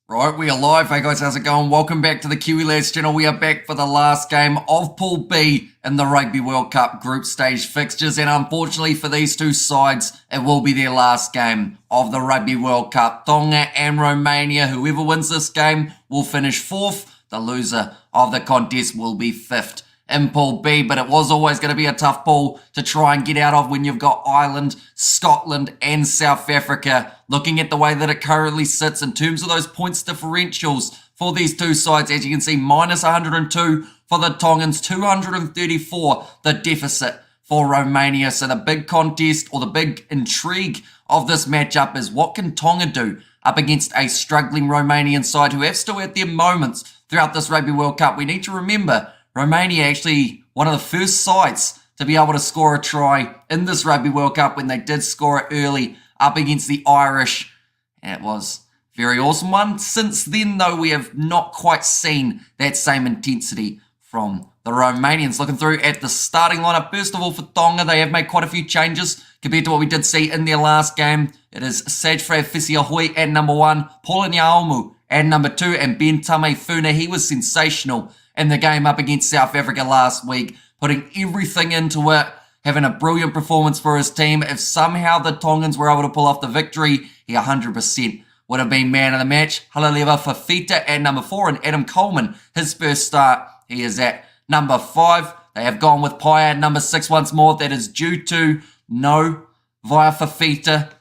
Right, we are live. Hey guys, how's it going? Welcome back to the Kiwi Lads channel. We are back for the last game of Pool B in the Rugby World Cup group stage fixtures. And unfortunately for these two sides, it will be their last game of the Rugby World Cup. Tonga and Romania, whoever wins this game will finish fourth. The loser of the contest will be fifth in Pool B, but it was always going to be a tough pool to try and get out of when you've got Ireland, Scotland and South Africa. Looking at the way that it currently sits in terms of those points differentials for these two sides, as you can see, minus 102 for the Tongans, 234 the deficit for Romania. So the big contest or the big intrigue of this matchup is what can Tonga do up against a struggling Romanian side who have still had their moments throughout this Rugby World Cup. We need to remember Romania actually one of the first sides to be able to score a try in this Rugby World Cup when they did score it early up against the Irish. And it was a very awesome one. Since then, though, we have not quite seen that same intensity from the Romanians. Looking through at the starting lineup, first of all for Tonga, they have made quite a few changes compared to what we did see in their last game. It is Sajfrey Fisiahui at number 1, Paula Nyaumu at number 2, and Ben Tamefuna. He was sensational in the game up against South Africa last week, putting everything into it, having a brilliant performance for his team. If somehow the Tongans were able to pull off the victory, he 100% would have been man of the match. Halaleva Fafita at number 4, and Adam Coleman, his first start, he is at number 5. They have gone with Paya at number 6 once more. That is due to no via Fafita,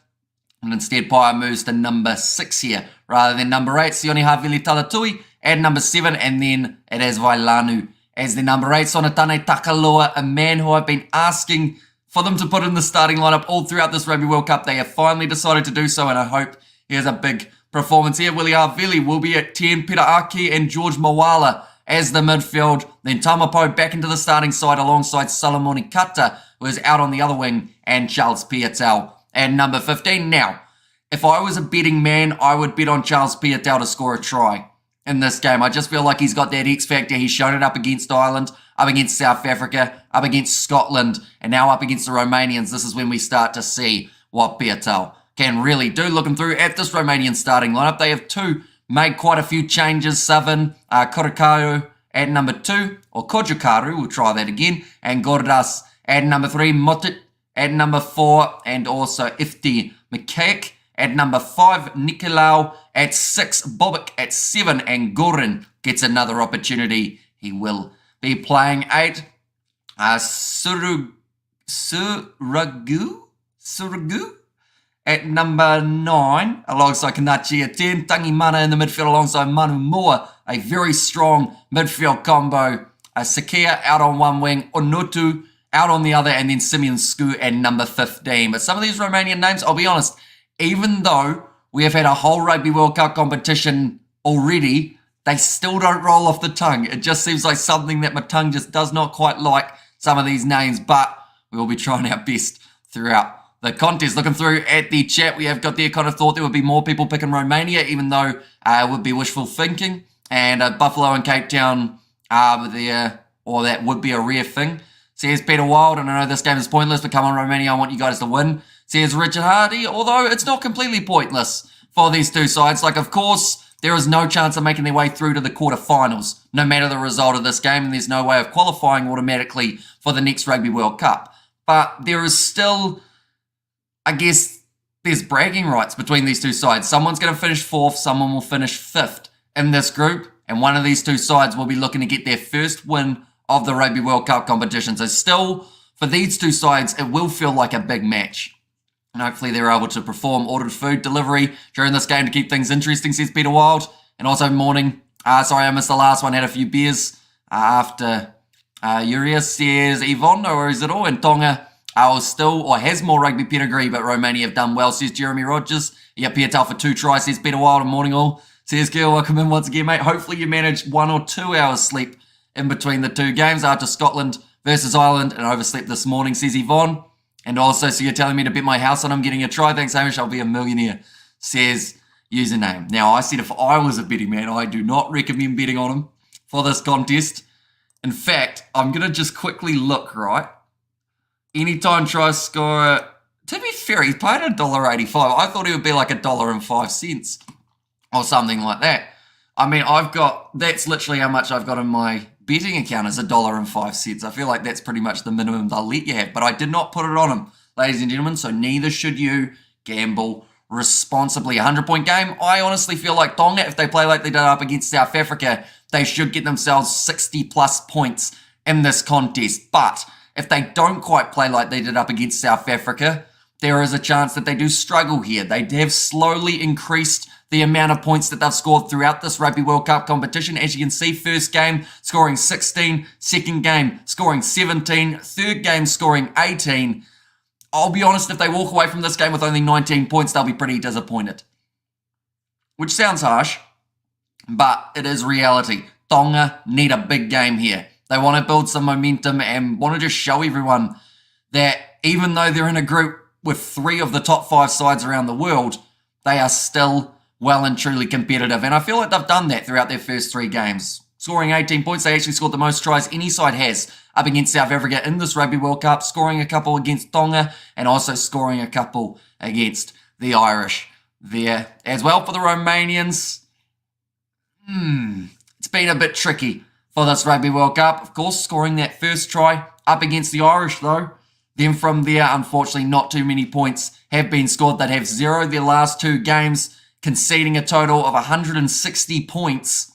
and instead Paya moves to number 6 here, rather than number 8. Sione Havili Talatui at number 7, and then it is Vailanu as the number 8. Sonatane Takaloa, a man who I've been asking for them to put in the starting lineup all throughout this Rugby World Cup. They have finally decided to do so, and I hope he has a big performance here. Willie Havili will be at 10, Peter Aki and George Mawala as the midfield. Then Tamapo back into the starting side alongside Salamoni Kata, who is out on the other wing, and Charles Piatel at number 15. Now, if I was a betting man, I would bet on Charles Piatel to score a try in this game. I just feel like he's got that X factor. He's shown it up against Ireland, up against South Africa, up against Scotland, and now up against the Romanians. This is when we start to see what Piatel can really do. Looking through at this Romanian starting lineup, they have made quite a few changes. Seven, Korikaru at number 2, or Kojukaru, we'll try that again, and Gordas at number 3, Motit at number 4, and also Ifti Mikek at number 5, Nicolau at 6, Bobic at 7, and Gorin gets another opportunity. He will be playing 8. Suragu at number 9, alongside Kanachi at 10. Tangimana in the midfield alongside Manu Moa, a very strong midfield combo. Sakia out on one wing, Onotu out on the other, and then Simeon Sku at number 15. But some of these Romanian names, I'll be honest, even though we have had a whole Rugby World Cup competition already, they still don't roll off the tongue. It just seems like something that my tongue just does not quite like, some of these names, but we will be trying our best throughout the contest. Looking through at the chat, we have got there, kind of thought there would be more people picking Romania, even though it would be wishful thinking. And Buffalo and Cape Town are there, or that would be a rare thing. Says Peter Wild, and I know this game is pointless, but come on Romania, I want you guys to win. Says Richard Hardy, although it's not completely pointless for these two sides. Like, of course, there is no chance of making their way through to the quarterfinals, no matter the result of this game, and there's no way of qualifying automatically for the next Rugby World Cup. But there is still, I guess, there's bragging rights between these two sides. Someone's going to finish 4th, someone will finish 5th in this group, and one of these two sides will be looking to get their first win of the Rugby World Cup competition. So still, for these two sides, it will feel like a big match. And hopefully they're able to perform ordered food delivery during this game to keep things interesting, says Peter Wild. And also morning, sorry I missed the last one, had a few beers after Urias, says Yvonne, no worries at all. And Tonga has more rugby pedigree, but Romania have done well, says Jeremy Rogers. Yeah, Piatel for 2 tries, says Peter Wild. And morning all, says Gil, welcome in once again, mate. Hopefully you managed 1 or 2 hours sleep in between the two games after Scotland versus Ireland, and overslept this morning, says Yvonne. And also, so you're telling me to bet my house on him getting a try. Thanks, Hamish. I'll be a millionaire, says username. Now, I said if I was a betting man, I do not recommend betting on him for this contest. In fact, I'm going to just quickly look, right? Anytime try scorer, to be fair, he's paid $1.85. I thought he would be like $1.05 or something like that. I mean, that's literally how much I've got in my betting account is $1.05. I feel like that's pretty much the minimum they'll let you have, but I did not put it on them, ladies and gentlemen, so neither should you. Gamble responsibly. 100-point game. I honestly feel like Tonga, if they play like they did up against South Africa, they should get themselves 60 plus points in this contest. But if they don't quite play like they did up against South Africa, there is a chance that they do struggle here. They have slowly increased the amount of points that they've scored throughout this Rugby World Cup competition. As you can see, first game scoring 16, second game scoring 17, third game scoring 18. I'll be honest, if they walk away from this game with only 19 points, they'll be pretty disappointed. Which sounds harsh, but it is reality. Tonga need a big game here. They want to build some momentum and want to just show everyone that even though they're in a group with 3 of the top 5 sides around the world, they are still well and truly competitive. And I feel like they've done that throughout their first 3 games. Scoring 18 points, they actually scored the most tries any side has up against South Africa in this Rugby World Cup, scoring a couple against Tonga and also scoring a couple against the Irish there as well. For the Romanians, it's been a bit tricky for this Rugby World Cup. Of course, scoring that first try up against the Irish though. Then from there, unfortunately, not too many points have been scored. They'd have 0 their last 2 games, conceding a total of 160 points.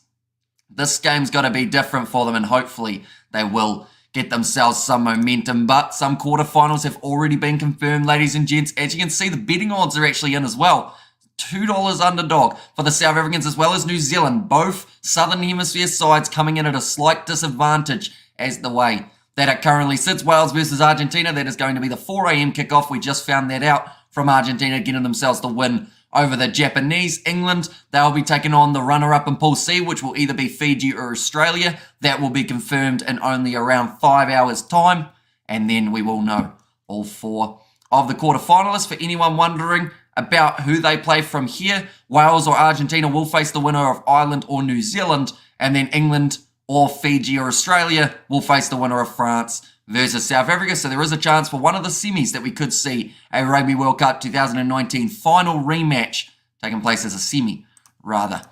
This game's got to be different for them, and hopefully they will get themselves some momentum. But some quarterfinals have already been confirmed, ladies and gents. As you can see, the betting odds are actually in as well. $2 underdog for the South Africans as well as New Zealand. Both Southern Hemisphere sides coming in at a slight disadvantage as the way that it currently sits. Wales versus Argentina, that is going to be the 4 a.m. kickoff. We just found that out from Argentina getting themselves the win over the Japanese. England, they'll be taking on the runner-up in Pool C, which will either be Fiji or Australia. That will be confirmed in only around 5 hours' time, and then we will know all 4 of the quarterfinalists. For anyone wondering about who they play from here, Wales or Argentina will face the winner of Ireland or New Zealand, and then England or Fiji or Australia will face the winner of France versus South Africa. So there is a chance for one of the semis that we could see a Rugby World Cup 2019 final rematch taking place as a semi, rather.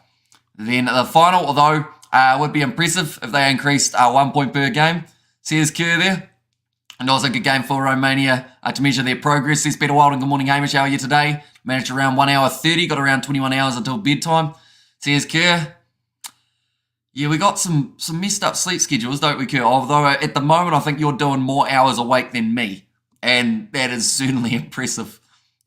Then the final, although would be impressive if they increased 1 point per game. Says Kerr there. And also a good game for Romania to measure their progress. Says Peter Wild and good morning, Hamish. How are you today? Managed around 1 hour 30, got around 21 hours until bedtime. Says Kerr. Yeah, we got some messed up sleep schedules, don't we, Kerr? Although at the moment, I think you're doing more hours awake than me. And that is certainly impressive.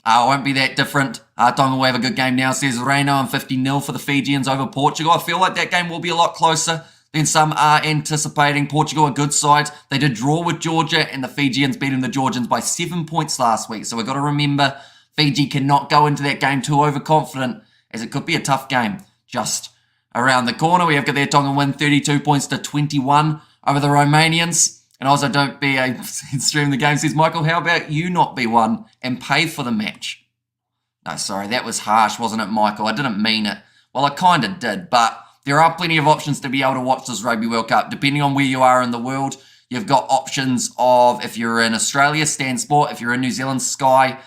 It won't be that different. Tonga will have a good game now, says Reino, and 50-0 for the Fijians over Portugal. I feel like that game will be a lot closer than some are anticipating. Portugal, a good side. They did draw with Georgia, and the Fijians beating the Georgians by 7 points last week. So we've got to remember, Fiji cannot go into that game too overconfident, as it could be a tough game just around the corner. We have got their Tonga win 32 points to 21 over the Romanians. And also don't be a stream the game, says Michael. How about you not be one and pay for the match? No, sorry, that was harsh, wasn't it, Michael? I didn't mean it. Well, I kind of did, but there are plenty of options to be able to watch this Rugby World Cup. Depending on where you are in the world, you've got options of, if you're in Australia, Stan Sport. If you're in New Zealand, Sky.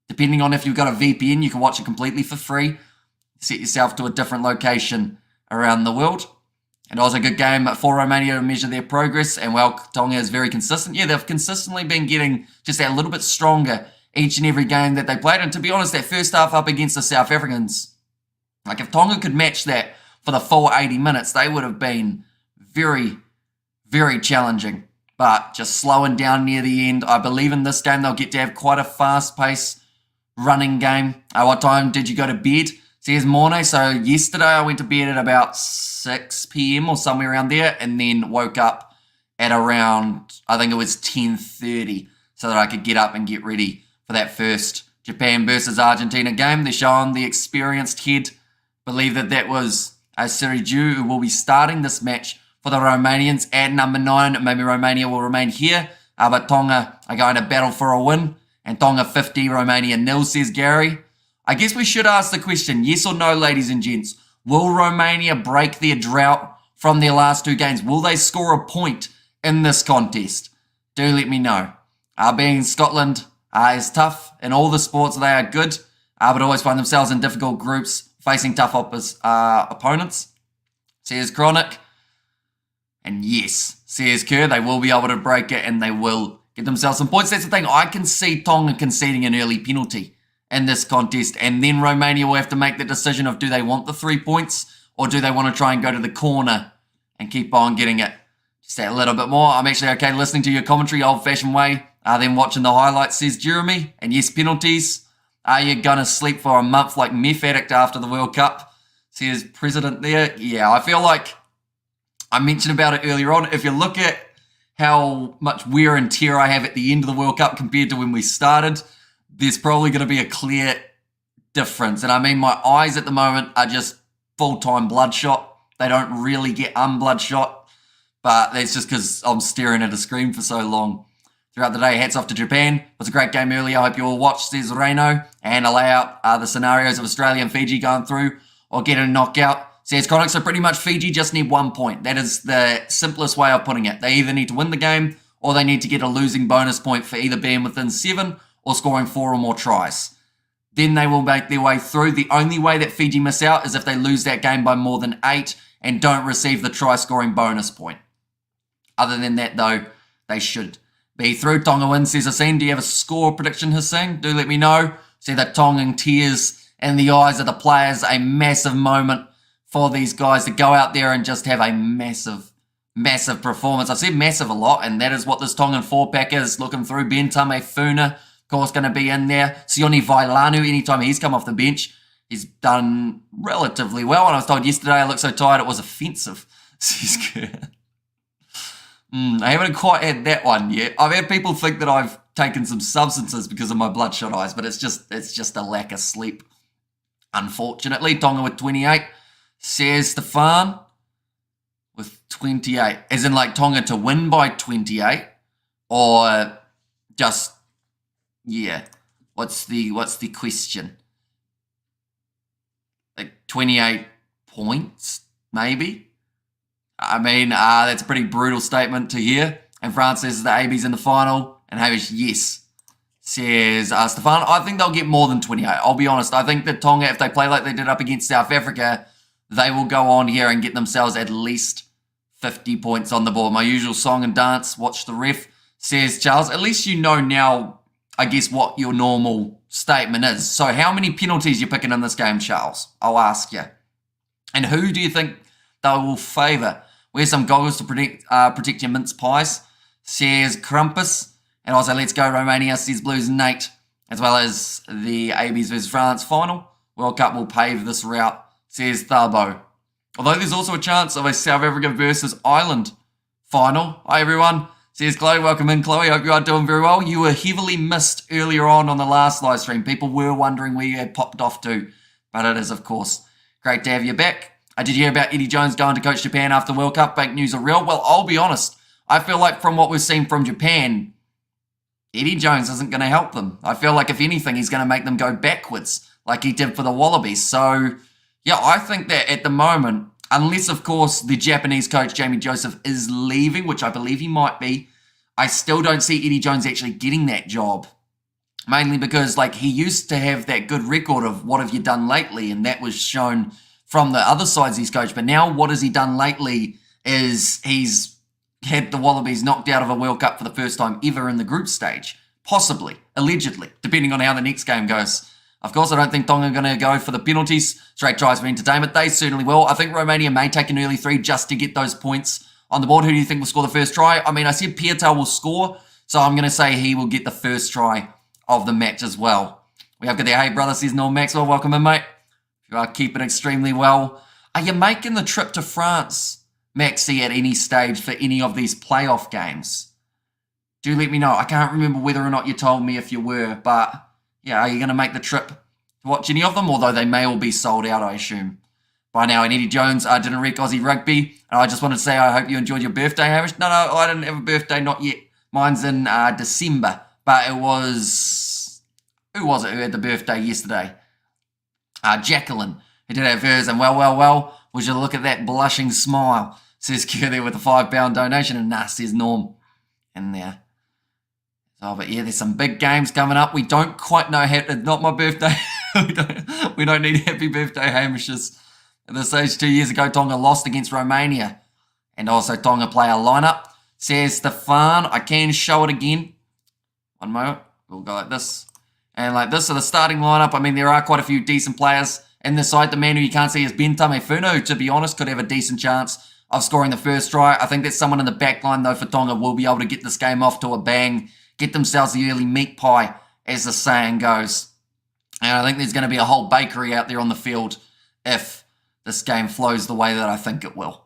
Depending on if you've got a VPN, you can watch it completely for free. Set yourself to a different location around the world. And also a good game for Romania to measure their progress. And well, Tonga is very consistent. Yeah, they've consistently been getting just that little bit stronger each and every game that they played. And to be honest, that first half up against the South Africans, like if Tonga could match that for the full 80 minutes, they would have been very, very challenging. But just slowing down near the end. I believe in this game they'll get to have quite a fast-paced running game. What time did you go to bed? Says Mornay. So yesterday I went to bed at about 6 p.m. or somewhere around there, and then woke up at around, I think it was 10:30, so that I could get up and get ready for that first Japan versus Argentina game. They're showing the experienced head. Believe that was Siriju, who will be starting this match for the Romanians at number 9. Maybe Romania will remain here, but Tonga are going to battle for a win. And Tonga 50, Romania 0, says Gary. I guess we should ask the question, yes or no, ladies and gents. Will Romania break their drought from their last 2 games? Will they score a point in this contest? Do let me know. Being Scotland is tough. In all the sports, they are good, but always find themselves in difficult groups facing tough opponents. Says Chronic. And yes, says Kerr, they will be able to break it and they will get themselves some points. That's the thing. I can see Tonga conceding an early penalty in this contest, and then Romania will have to make the decision of do they want the 3 points or do they want to try and go to the corner and keep on getting it just that little bit more. I'm actually okay listening to your commentary, old-fashioned way, then watching the highlights, says Jeremy. And yes, penalties. Are you going to sleep for a month like meth addict after the World Cup? Says President there. Yeah, I feel like I mentioned about it earlier on. If you look at how much wear and tear I have at the end of the World Cup compared to when we started, there's probably going to be a clear difference. And I mean, my eyes at the moment are just full-time bloodshot. They don't really get unbloodshot, but that's just because I'm staring at a screen for so long throughout the day. Hats off to Japan. It was a great game earlier. I hope you all watched, says Reno. And I'll lay out the scenarios of Australia and Fiji going through or getting a knockout. Says Chronic, so pretty much Fiji just need 1 point. That is the simplest way of putting it. They either need to win the game or they need to get a losing bonus point for either being within 7 or scoring 4 or more tries. Then they will make their way through. The only way that Fiji miss out is if they lose that game by more than 8 and don't receive the try-scoring bonus point. Other than that, though, they should be through. Tonga wins, says Hassan. Do you have a score prediction, Hassan? Do let me know. See that Tongan tears in the eyes of the players. A massive moment for these guys to go out there and just have a massive, massive performance. I've said massive a lot, and that is what this Tongan 4-pack is. Looking through Ben Tamefuna, of course, going to be in there. Sione Vailanu, anytime he's come off the bench, he's done relatively well. And I was told yesterday I looked so tired it was offensive. I haven't quite had that one yet. I've had people think that I've taken some substances because of my bloodshot eyes, but it's just a lack of sleep. Unfortunately, Tonga with 28. Says Stefan with 28. As in like Tonga to win by 28? Or just, yeah. What's the question? Like 28 points, maybe? I mean, that's a pretty brutal statement to hear. And France says the AB's in the final. And Hamish, yes. Says Stefan, I think they'll get more than 28. I'll be honest. I think that Tonga, if they play like they did up against South Africa, they will go on here and get themselves at least 50 points on the board. My usual song and dance, watch the ref, says Charles. At least you know now, I guess, what your normal statement is. So how many penalties you picking in this game, Charles? I'll ask you. And who do you think they will favour? Wear some goggles to protect your mince pies, says Crumpus. And also, let's go Romania, says Blues Nate, as well as the ABs vs France final. World Cup will pave this route, says Thabo. Although there's also a chance of a South Africa versus Ireland final. Hi everyone, says Chloe. Welcome in, Chloe. Hope you are doing very well. You were heavily missed earlier on the last live stream. People were wondering where you had popped off to. But it is, of course, great to have you back. I did hear about Eddie Jones going to coach Japan after the World Cup. Fake news are real. Well, I'll be honest. I feel like from what we've seen from Japan, Eddie Jones isn't going to help them. I feel like, if anything, he's going to make them go backwards like he did for the Wallabies. So, yeah, I think that at the moment, unless, of course, the Japanese coach, Jamie Joseph, is leaving, which I believe he might be, I still don't see Eddie Jones actually getting that job. Mainly because, like, he used to have that good record of what have you done lately, and that was shown from the other sides he's coached. But now what has he done lately is he's had the Wallabies knocked out of a World Cup for the first time ever in the group stage. Possibly, allegedly, depending on how the next game goes. Of course, I don't think Tonga are going to go for the penalties. Straight tries for entertainment. They certainly will. I think Romania may take an early 3 just to get those points on the board. Who do you think will score the first try? I mean, I said Pieta will score, so I'm going to say he will get the first try of the match as well. We have got the Hey brother, says Noel Maxwell. Welcome in, mate. You are keeping extremely well. Are you making the trip to France, Maxie, at any stage for any of these playoff games? Do let me know. I can't remember whether or not you told me if you were, but yeah, are you going to make the trip to watch any of them? Although they may all be sold out, I assume, by now. And Eddie Jones didn't wreck Aussie rugby. And I just wanted to say I hope you enjoyed your birthday, Hamish. No, I didn't have a birthday, not yet. Mine's in December, but it was... Who was it who had the birthday yesterday? Jacqueline, who did have hers, and well, would you look at that blushing smile, says Kerr there with a £5 donation, and says Norm in there. So, but yeah, there's some big games coming up. We don't quite know how, not my birthday, we don't need happy birthday Hamishes. At this stage, 2 years ago, Tonga lost against Romania. And also Tonga player lineup. Says Stefan, I can show it again. One moment. We'll go like this. And like this, so the starting lineup, I mean, there are quite a few decent players in the side. The man who you can't see is Bentame Funo, who, to be honest, could have a decent chance of scoring the first try. I think that's someone in the back line, though, for Tonga will be able to get this game off to a bang, get themselves the early meat pie, as the saying goes. And I think there's going to be a whole bakery out there on the field if this game flows the way that I think it will.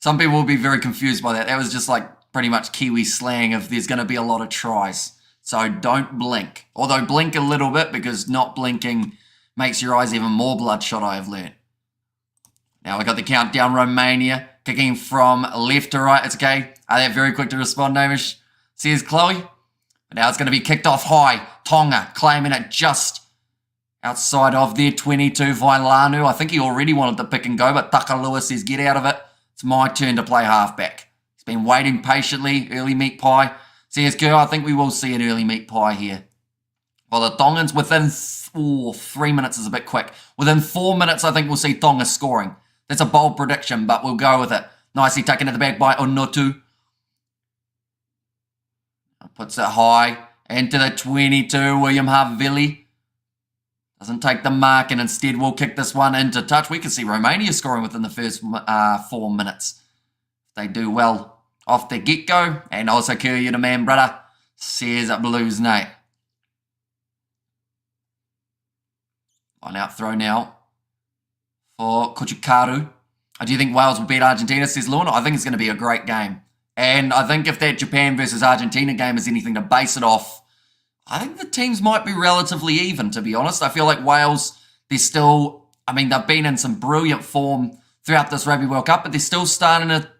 Some people will be very confused by that. That was just like pretty much Kiwi slang of there's going to be a lot of tries. So don't blink. Although blink a little bit because not blinking makes your eyes even more bloodshot, I have learned. Now we got the countdown. Romania kicking from left to right. It's okay. They're very quick to respond, Hamish. Says Chloe. But now it's going to be kicked off high. Tonga claiming it just outside of their 22. Vailanu. I think he already wanted to pick and go, but Takalua says get out of it. It's my turn to play halfback. He's been waiting patiently. Early meat pie. Says girl, I think we will see an early meat pie here. Well, the Tongans within 3 minutes is a bit quick. Within 4 minutes, I think we'll see Tonga scoring. That's a bold prediction, but we'll go with it. Nicely taken at the back by Onotu. Puts it high into the 22. William Havili doesn't take the mark and instead will kick this one into touch. We can see Romania scoring within the first 4 minutes. They do well off the get-go. And also Courier to man, brother, says Blues Nate. Line out throw now for Kuchikaru. Do you think Wales will beat Argentina, says Lorna? I think it's going to be a great game. And I think if that Japan versus Argentina game is anything to base it off, I think the teams might be relatively even, to be honest. I feel like Wales, they're still, I mean, they've been in some brilliant form throughout this Rugby World Cup, but they're still starting to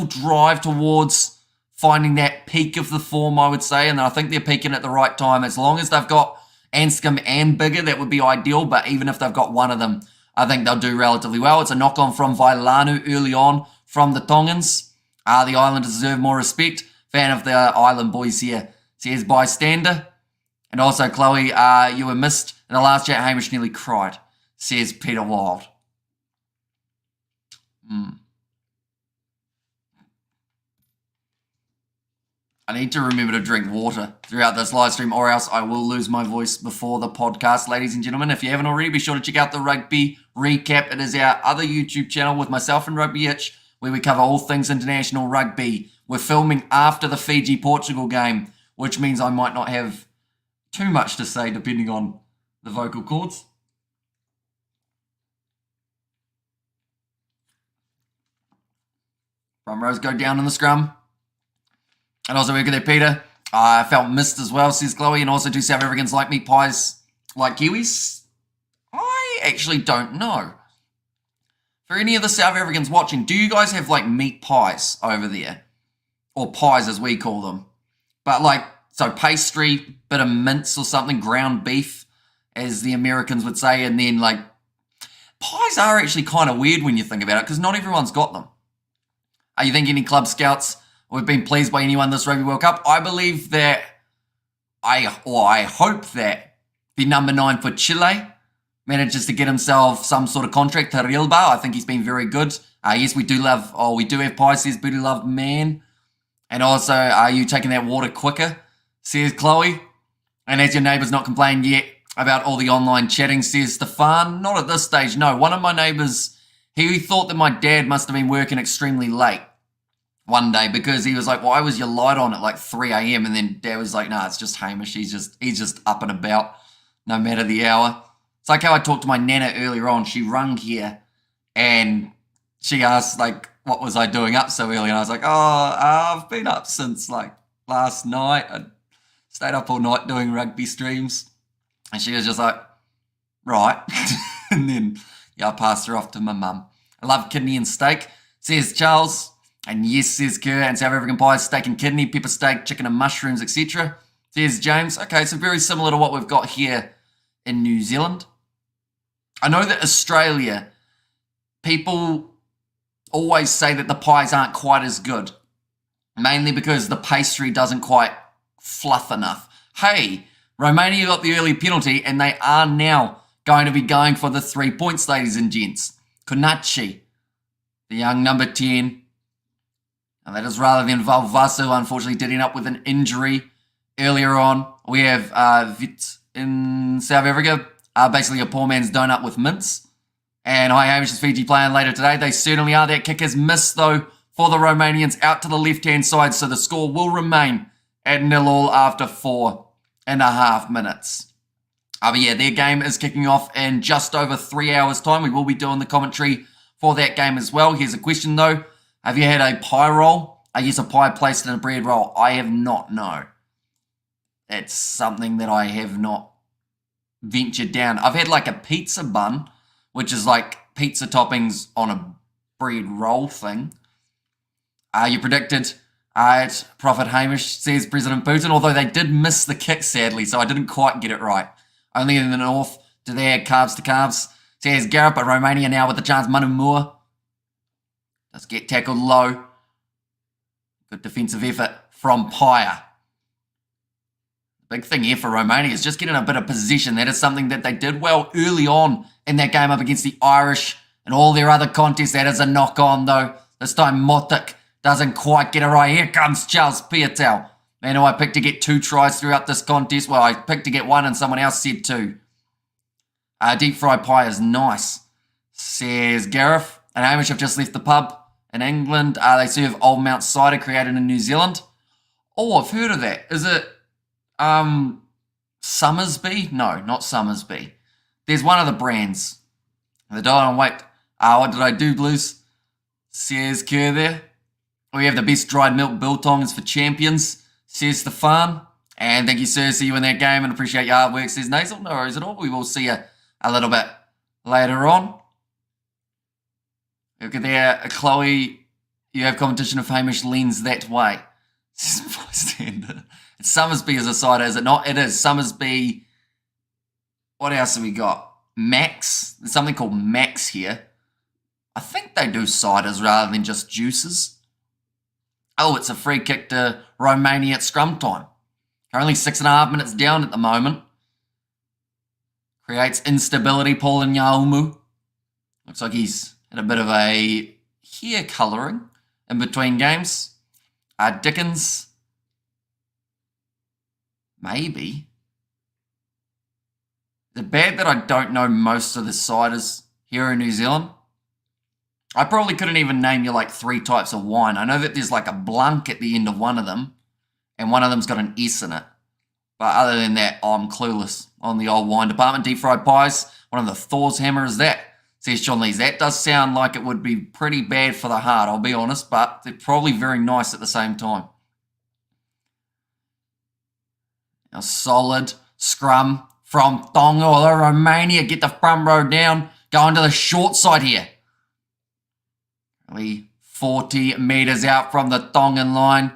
drive towards finding that peak of the form, I would say. And I think they're peaking at the right time. As long as they've got Anscombe and Bigger, that would be ideal. But even if they've got one of them, I think they'll do relatively well. It's a knock-on from Vailanu early on from the Tongans. The Islanders deserve more respect. Fan of the Island boys here. Says bystander. And also, Chloe, you were missed in the last chat. Hamish nearly cried. Says Peter Wild. I need to remember to drink water throughout this live stream or else I will lose my voice before the podcast, ladies and gentlemen. If you haven't already, be sure to check out the Rugby Recap. It is our other YouTube channel with myself and Rugby Itch, where we cover all things international rugby. We're filming after the Fiji-Portugal game, which means I might not have too much to say depending on the vocal cords. Front rows go down in the scrum. And also, look at that, Peter. I felt missed as well, says Chloe. And also, do South Africans like meat pies like Kiwis? I actually don't know. For any of the South Africans watching, do you guys have like meat pies over there? Or pies as we call them. But like, so pastry, bit of mince or something, ground beef, as the Americans would say. And then like, pies are actually kind of weird when you think about it, because not everyone's got them. Are you think any club scouts have been pleased by anyone this Rugby World Cup? I believe that, I hope that the number 9 for Chile manages to get himself some sort of contract to Rilba. I think he's been very good. Yes, we do have pies, says Booty Love Man. And also, are you taking that water quicker, says Chloe. And as your neighbour's not complaining yet about all the online chatting, says Stefan. Not at this stage, no. One of my neighbours, he thought that my dad must have been working extremely late one day because he was like, why was your light on at like 3 a.m? And then Dad was like, nah, it's just Hamish. He's just up and about no matter the hour. It's like how I talked to my nana earlier on. She rung here and she asked like, what was I doing up so early? And I was like, I've been up since like last night. I stayed up all night doing rugby streams. And she was just like, right. And then I passed her off to my mum. I love kidney and steak, says Charles. And yes, says Kerr, and South African pies, steak and kidney, pepper steak, chicken and mushrooms, etc. Says James. Okay, so very similar to what we've got here in New Zealand. I know that Australia, people always say that the pies aren't quite as good, mainly because the pastry doesn't quite fluff enough. Hey, Romania got the early penalty, and they are now going to be going for the 3 points, ladies and gents. Konachi, the young number 10. And that is rather than Valvasu, unfortunately, did end up with an injury earlier on. We have Vit in South Africa, basically a poor man's donut with mince. And High Hamish is Fiji playing later today. They certainly are. That kick is missed, though, for the Romanians out to the left-hand side. So the score will remain at 0-0 after 4.5 minutes. But yeah, their game is kicking off in just over 3 hours' time. We will be doing the commentary for that game as well. Here's a question, though. Have you had a pie roll? Yes, a pie placed in a bread roll. I have not, no. That's something that I have not ventured down. I've had like a pizza bun, which is like pizza toppings on a bread roll thing. You predicted it's Prophet Hamish, says President Putin, although they did miss the kick, sadly, so I didn't quite get it right. Only in the north do they add carbs to carbs. Says Garrett, but Romania now with the chance. Manu Moore does get tackled low. Good defensive effort from Pyer. The big thing here for Romania is just getting a bit of possession. That is something that they did well early on in that game up against the Irish and all their other contests. That is a knock-on, though. This time Motic doesn't quite get it right. Here comes Charles Piatel. Man, who I picked to get 2 tries throughout this contest. Well, I picked to get 1 and someone else said 2. Deep fried pie is nice, says Gareth. And Hamish have just left the pub in England. They serve Old Mount cider created in New Zealand. Oh, I've heard of that. Is it Summersby? No, not Summersby. There's one of the brands. The dial on wait. What did I do, Blues? Says Kerr there. We have the best dried milk biltongs for champions, says Stefan. And thank you, sir. See you in that game and appreciate your artwork, says Nasal. No worries at all. We will see you a little bit later on. Look at there, Chloe. You have competition if Hamish leans that way. Says bystander. Summersby is a cider, is it not? It is. Summersby. What else have we got? Max. There's something called Max here. I think they do ciders rather than just juices. Oh, it's a free kick to Romania at scrum time. Currently 6.5 minutes down at the moment. Creates instability, Paul and Yaumu. Looks like he's had a bit of a hair colouring in between games. Dickens. Maybe. Is it bad that I don't know most of the ciders here in New Zealand? I probably couldn't even name you like 3 types of wine. I know that there's like a Blanc at the end of one of them, and one of them's got an S in it. But other than that, I'm clueless on the old wine department. Deep fried pies, one of the Thor's hammer is that, says John Lees. That does sound like it would be pretty bad for the heart, I'll be honest, but they're probably very nice at the same time. A solid scrum from Tonga, although Romania get the front row down, going to the short side here. Only 40 metres out from the Tongan line.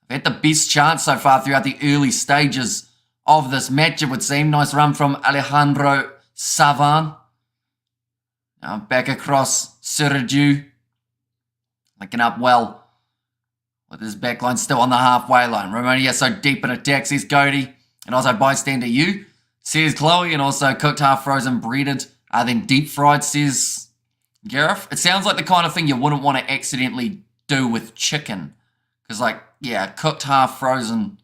They've had the best chance so far throughout the early stages of this match, it would seem. Nice run from Alejandro Savan. Now back across Sergiu. Linking up well with his backline still on the halfway line. Romania so deep in attack, says Cody. And also bystander you, says Chloe. And also cooked, half frozen, breaded. Then deep fried, says Gareth. It sounds like the kind of thing you wouldn't want to accidentally do with chicken. Because like, yeah, cooked, half frozen.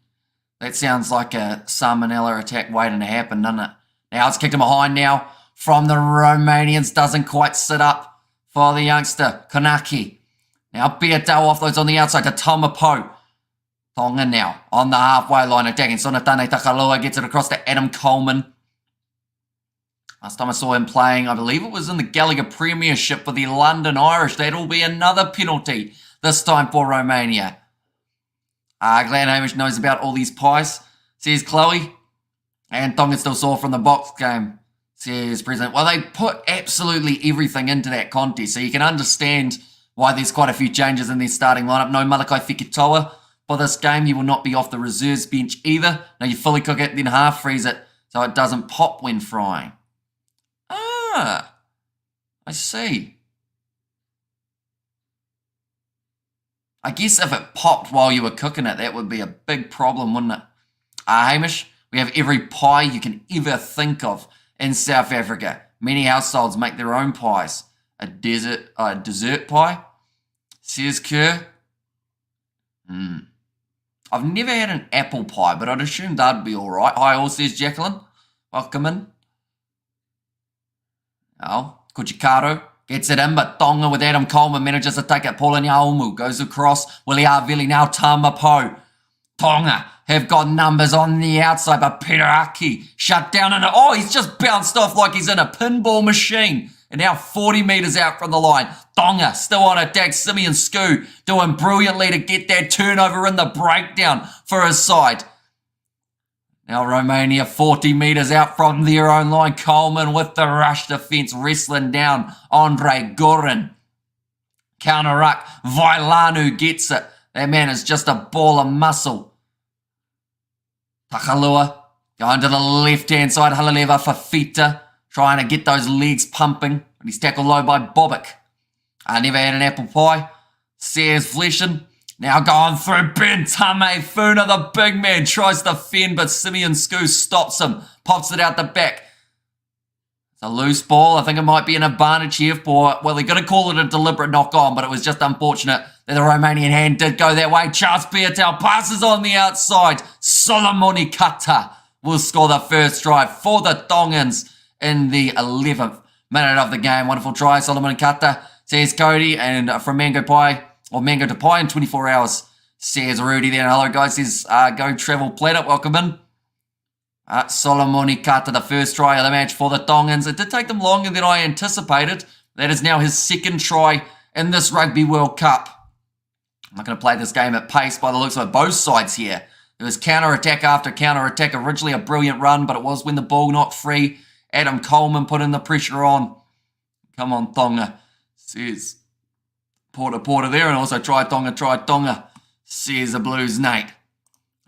That sounds like a salmonella attack waiting to happen, doesn't it? Now it's kicked him behind now from the Romanians. Doesn't quite sit up for the youngster, Konaki. Now Piatel offloads on the outside to Tomapo. Tonga now on the halfway line attacking. Sonatane Takalua gets it across to Adam Coleman. Last time I saw him playing, I believe it was in the Gallagher Premiership for the London Irish. That'll be another penalty, this time for Romania. Glad Hamish knows about all these pies, says Chloe. And Tonga still sore from the box game, says President. Well, they put absolutely everything into that contest, so you can understand why there's quite a few changes in their starting lineup. No Malakai Fekitoa for this game. He will not be off the reserves bench either. Now you fully cook it, then half freeze it so it doesn't pop when frying. I see. I guess if it popped while you were cooking it, that would be a big problem, wouldn't it? Hamish, we We have every pie you can ever think of in South Africa. Many households make their own pies. A dessert pie, says Kerr. I've never had an apple pie, but I'd assume that'd be all right. Hi all, says Jacqueline. Welcome in. Oh, Kuchikaro gets it in, but Tonga with Adam Coleman manages to take it. Paula Nyaumu goes across. Willie Arvili now Tamapo. Tonga have got numbers on the outside, but Peteraki shut down. And oh, he's just bounced off like he's in a pinball machine. And now 40 metres out from the line. Tonga still on attack. Simeon Skoo doing brilliantly to get that turnover in the breakdown for his side. Now Romania 40 metres out from their own line. Coleman with the rush defence wrestling down Andre Gorin. Counter ruck. Vailanu gets it. That man is just a ball of muscle. Takalua going to the left-hand side. Halaleva Fafita trying to get those legs pumping. But he's tackled low by Bobic. I never had an apple pie. Says Fleshin. Now going through Bentame Funa. The big man tries to fend, but Simeon Skoo stops him. Pops it out the back. It's a loose ball. I think it might be an advantage here for, well, they're going to call it a deliberate knock-on, but it was just unfortunate that the Romanian hand did go that way. Charles Piatel passes on the outside. Solomoni Kata will score the first try for the Tongans in the 11th minute of the game. Wonderful try, Solomoni Kata, says Cody, and from Mango Pie, or Mango to Pie in 24 hours, says Rudy there. Hello, guys, says Go Travel Planet, welcome in. Solomoni Kata, the first try of the match for the Tongans. It did take them longer than I anticipated. That is now his second try in this Rugby World Cup. I'm not going to play this game at pace by the looks of it. Both sides here. There was counter-attack after counter-attack. Originally a brilliant run, but it was when the ball knocked free. Adam Coleman put in the pressure on. Come on, Tonga, says Porter there. And also try Tonga, says the Blues Nate.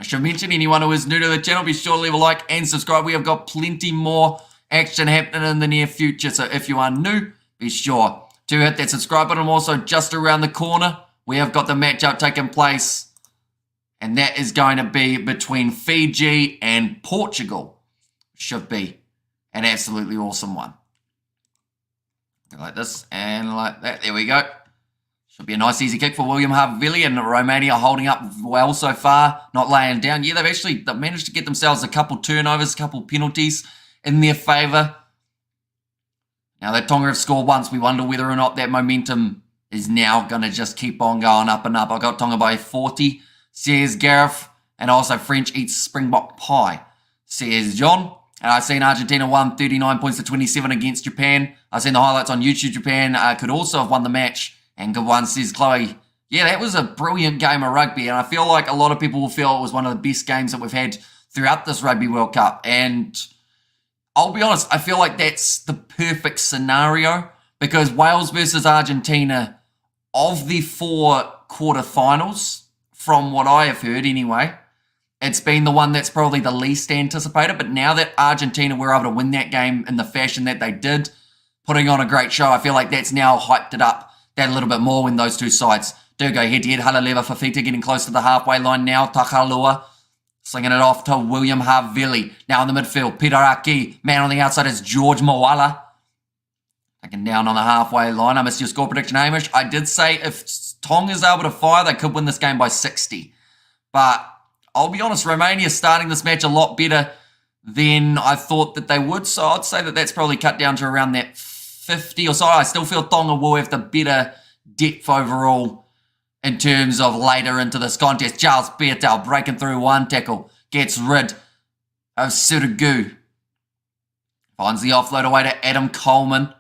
I should mention anyone who is new to the channel, be sure to leave a like and subscribe. We have got plenty more action happening in the near future. So if you are new, be sure to hit that subscribe button. Also, just around the corner, we have got the matchup taking place. And that is going to be between Fiji and Portugal. Should be an absolutely awesome one. Like this and like that. There we go. Should be a nice easy kick for William Havili, and Romania holding up well so far, not laying down. Yeah, they've managed to get themselves a couple turnovers, a couple penalties in their favour. Now that Tonga have scored once, we wonder whether or not that momentum is now going to just keep on going up and up. I got Tonga by 40, says Gareth, and also French eats Springbok pie, says John. And I've seen Argentina won 39 points to 27 against Japan. I've seen the highlights on YouTube. Japan could also have won the match. And good one, says Chloe. Yeah, that was a brilliant game of rugby. And I feel like a lot of people will feel it was one of the best games that we've had throughout this Rugby World Cup. And I'll be honest, I feel like that's the perfect scenario. Because Wales versus Argentina, of the 4 quarterfinals, from what I have heard anyway, it's been the one that's probably the least anticipated. But now that Argentina were able to win that game in the fashion that they did, putting on a great show, I feel like that's now hyped it up that a little bit more when those two sides do go head-to-head. Halaleva Fafita getting close to the halfway line now. Takalua slinging it off to William Havili. Now in the midfield, Peter Aki. Man on the outside is George Moala. Taken down on the halfway line. I missed your score prediction, Hamish. I did say if Tonga is able to fire, they could win this game by 60. But I'll be honest, Romania is starting this match a lot better than I thought that they would. So I'd say that that's probably cut down to around that 50 or so. I still feel Tonga will have the better depth overall in terms of later into this contest. Charles Piatel breaking through one tackle, gets rid of Surugu. Finds the offload away to Adam Coleman.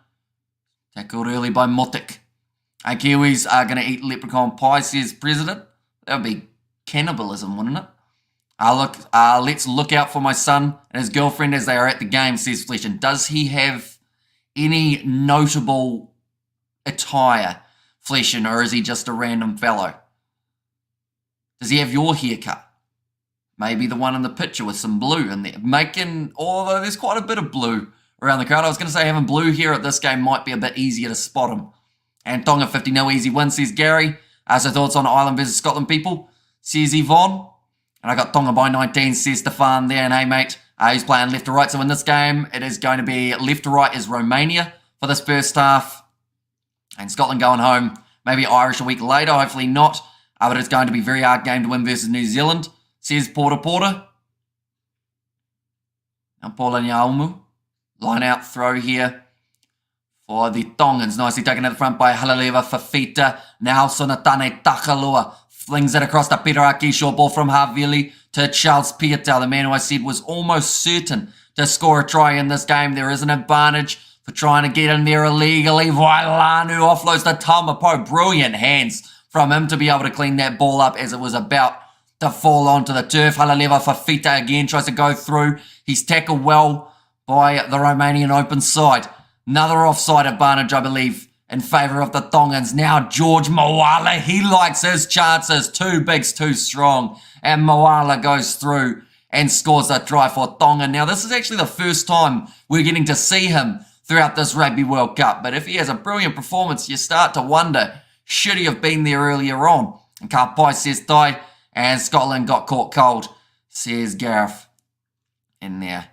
Tackled early by Motik. Kiwis are going to eat leprechaun pie, says President. That would be cannibalism, wouldn't it? Let's look out for my son and his girlfriend as they are at the game, says Flesh. And does he have any notable attire, Fleshin, or is he just a random fellow? Does he have your haircut? Maybe the one in the picture with some blue in there. Although there's quite a bit of blue around the crowd. I was going to say having blue here at this game might be a bit easier to spot him. And Tonga 50 no easy win, says Gary. So thoughts on Ireland versus Scotland, people, says Yvonne. And I got Tonga by 19, says Stefan there. And hey, mate, who's playing left to right? So in this game, it is going to be left to right is Romania for this first half. And Scotland going home. Maybe Irish a week later, hopefully not. But it's going to be a very hard game to win versus New Zealand, says Porter. Now Paula Nyaumu. Line out throw here for the Tongans. Nicely taken at the front by Halaleva Fafita. Now Sonatane Takalua flings it across the Piraki. Short ball from Havili to Charles Pieta, the man who I said was almost certain to score a try in this game. There is an advantage for trying to get in there illegally. Vailanu offloads the Tamapo. Brilliant hands from him to be able to clean that ball up as it was about to fall onto the turf. Halaleva Fafita again tries to go through. He's tackled well by the Romanian open side. Another offside advantage, I believe, in favour of the Tongans. Now George Moala, he likes his chances. Too big's too strong. And Moala goes through and scores a try for Tonga. Now, this is actually the first time we're getting to see him throughout this Rugby World Cup. But if he has a brilliant performance, you start to wonder, should he have been there earlier on? And Karpai says tie, and Scotland got caught cold, says Gareth in there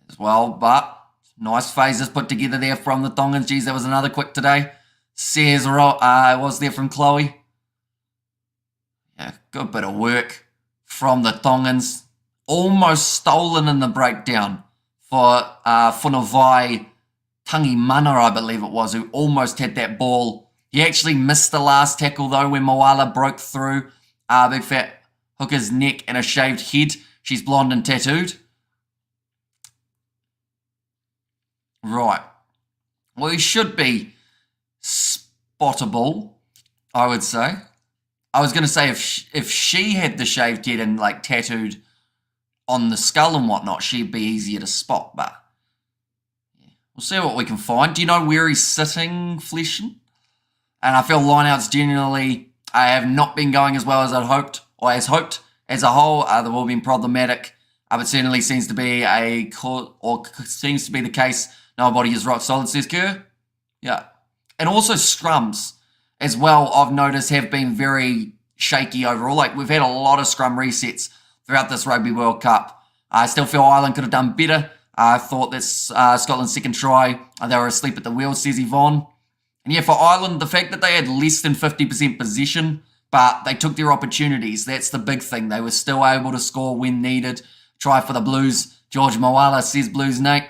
as well. But nice phases put together there from the Tongans. Geez, that was another quick today. Says was there from Chloe. Yeah, good bit of work from the Tongans. Almost stolen in the breakdown for Funavai Tangimana, I believe it was, who almost had that ball. He actually missed the last tackle, though, when Moala broke through Big Fat Hooker's neck and a shaved head. She's blonde and tattooed. Right. Well, he should be spottable, I would say. I was going to say if she had the shaved head and like tattooed on the skull and whatnot, she'd be easier to spot, but yeah. We'll see what we can find. Do you know where he's sitting, Fleshin? And I feel lineouts generally have not been going as well as I'd hoped, or as hoped. As a whole, they've all been problematic. But certainly seems to be seems to be the case. Nobody is rock solid, says Kerr. Yeah. And also scrums as well, I've noticed, have been very shaky overall. Like, we've had a lot of scrum resets throughout this Rugby World Cup. I still feel Ireland could have done better. I thought this Scotland's second try, they were asleep at the wheel, says Yvonne. And yeah, for Ireland, the fact that they had less than 50% possession, but they took their opportunities, that's the big thing. They were still able to score when needed. Try for the Blues. George Moala says Blues, Nate.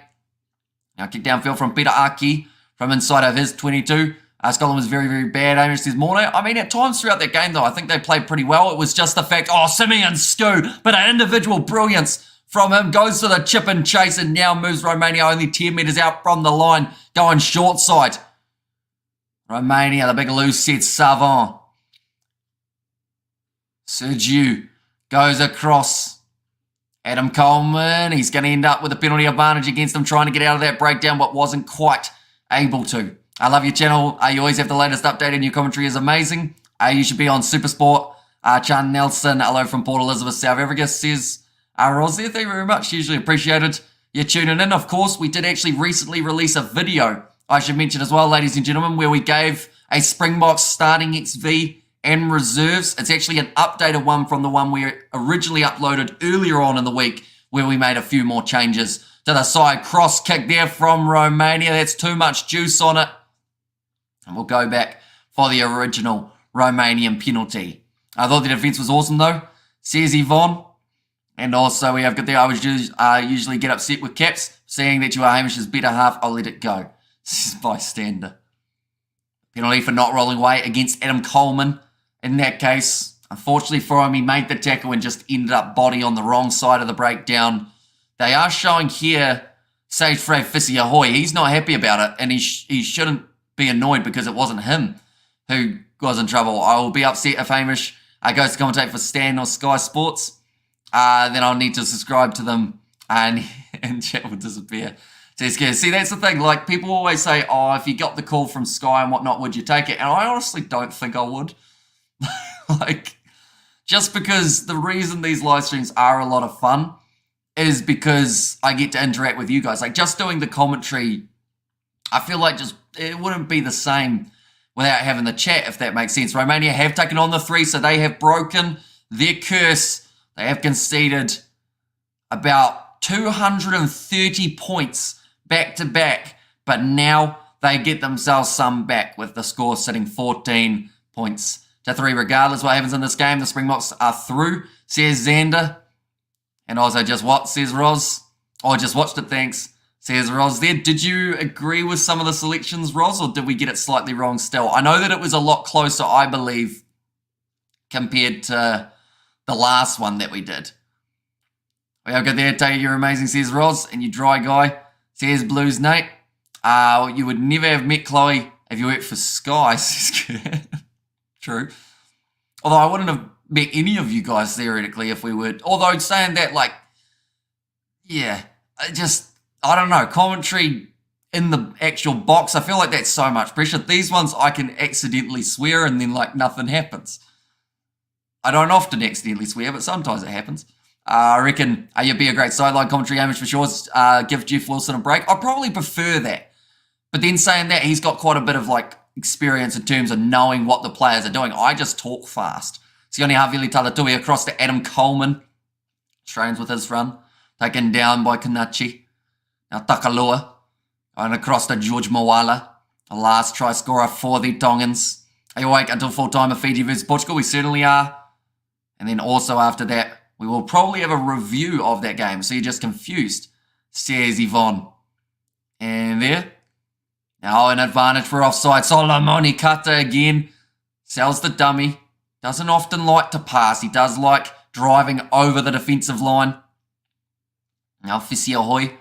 Now kick downfield from Peter Aki from inside of his 22. Scotland was very, very bad. Amish says Morno. I mean, at times throughout that game, though, I think they played pretty well. It was just the fact, Simeon Skoo, but an individual brilliance from him. Goes to the chip and chase and now moves Romania only 10 metres out from the line, going short side. Romania, the big loose set, Savant. Sergiu goes across. Adam Coleman, he's going to end up with a penalty advantage against him, trying to get out of that breakdown, but wasn't quite able to. I love your channel. You always have the latest update and your commentary is amazing. You should be on Supersport. Chan Nelson, hello from Port Elizabeth, South Africa, says Rosie, thank you very much. Usually appreciated you tuning in. Of course, we did actually recently release a video, I should mention as well, ladies and gentlemen, where we gave a Springboks starting XV and reserves. It's actually an updated one from the one we originally uploaded earlier on in the week, where we made a few more changes to the side. Cross kick there from Romania. That's too much juice on it. And we'll go back for the original Romanian penalty. I thought the defence was awesome, though, says Yvonne. And also, we have got there, I would usually get upset with caps. Seeing that you are Hamish's better half, I'll let it go. This is bystander. Penalty for not rolling away against Adam Coleman. In that case, unfortunately for him, he made the tackle and just ended up body on the wrong side of the breakdown. They are showing here Sage Frey Fissy Ahoy. He's not happy about it, and he shouldn't be annoyed because it wasn't him who was in trouble. I will be upset if Hamish goes to commentate for Stan or Sky Sports. Then I'll need to subscribe to them and chat will disappear. See, that's the thing. Like, people always say, if you got the call from Sky and whatnot, would you take it? And I honestly don't think I would. Like, just because the reason these live streams are a lot of fun is because I get to interact with you guys. Like, just doing the commentary, I feel like it wouldn't be the same without having the chat, if that makes sense. Romania have taken on the 3, so they have broken their curse They have conceded about 230 points back to back, but now they get themselves some back with the score sitting 14 points to 3. Regardless what happens in this game, the Springboks are through, says Xander. And also just what, says Roz. Oh, just watched it, thanks, says Roz there. Did you agree with some of the selections, Roz, or did we get it slightly wrong still? I know that it was a lot closer, I believe, compared to the last one that we did. We are good there, take it, you're amazing, says Roz. And you dry guy, says Blues Nate. You would never have met Chloe if you worked for Sky, says Kurt. True. Although I wouldn't have met any of you guys theoretically if we would. Although saying that, like, yeah, I don't know, commentary in the actual box, I feel like that's so much pressure. These ones I can accidentally swear and then like nothing happens. I don't often accidentally swear, but sometimes it happens. I reckon you'd be a great sideline commentary, Amish, for sure. Give Jeff Wilson a break. I probably prefer that. But then saying that, he's got quite a bit of like experience in terms of knowing what the players are doing. I just talk fast. Sione Havili Talatui across to Adam Coleman. Strains with his run. Taken down by Kanachi. Now Takalua. And across to George Moala. The last try scorer for the Tongans. Are you awake until full time of Fiji versus Portugal? We certainly are. And then also after that, we will probably have a review of that game. So you're just confused, says Yvonne. And there. Now an advantage for offside. Solomoni Kata again. Sells the dummy. Doesn't often like to pass. He does like driving over the defensive line. Now Fisi Ahoy.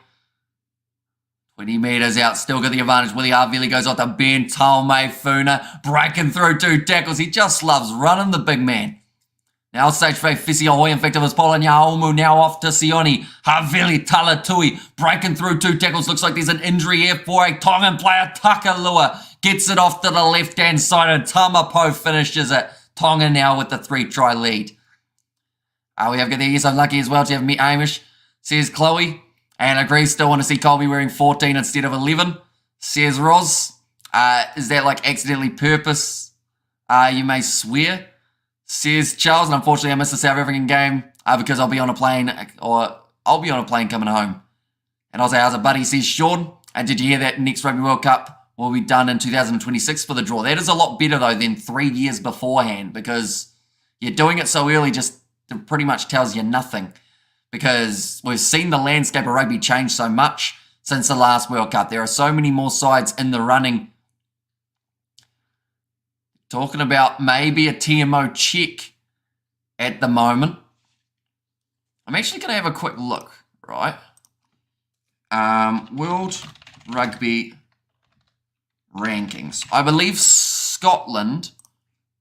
20 metres out. Still got the advantage. Willie Havili goes on to Ben Talme Funa. Breaking through 2 tackles. He just loves running, the big man. Now stage 5, Fisi Ahoy, effective as Pola Nyaumu, now off to Sione. Havili Talatui, breaking through 2 tackles. Looks like there's an injury here for a Tongan player. Takalua gets it off to the left-hand side and Tamapo finishes it. Tonga now with the 3-try lead. We have got the ears unlucky as well to have me Amish, says Chloe. And agrees, still want to see Colby wearing 14 instead of 11, says Roz. Is that like accidentally purpose? You may swear, says Charles. And unfortunately I missed the South African game because I'll be on a plane coming home. And I'll say, how's it, buddy, says Sean. And did you hear that next Rugby World Cup will be done in 2026 for the draw? That is a lot better though than 3 years beforehand, because you're doing it so early just pretty much tells you nothing. Because we've seen the landscape of rugby change so much since the last World Cup. There are so many more sides in the running. Talking about maybe a TMO check at the moment. I'm actually going to have a quick look, right? World Rugby rankings. I believe Scotland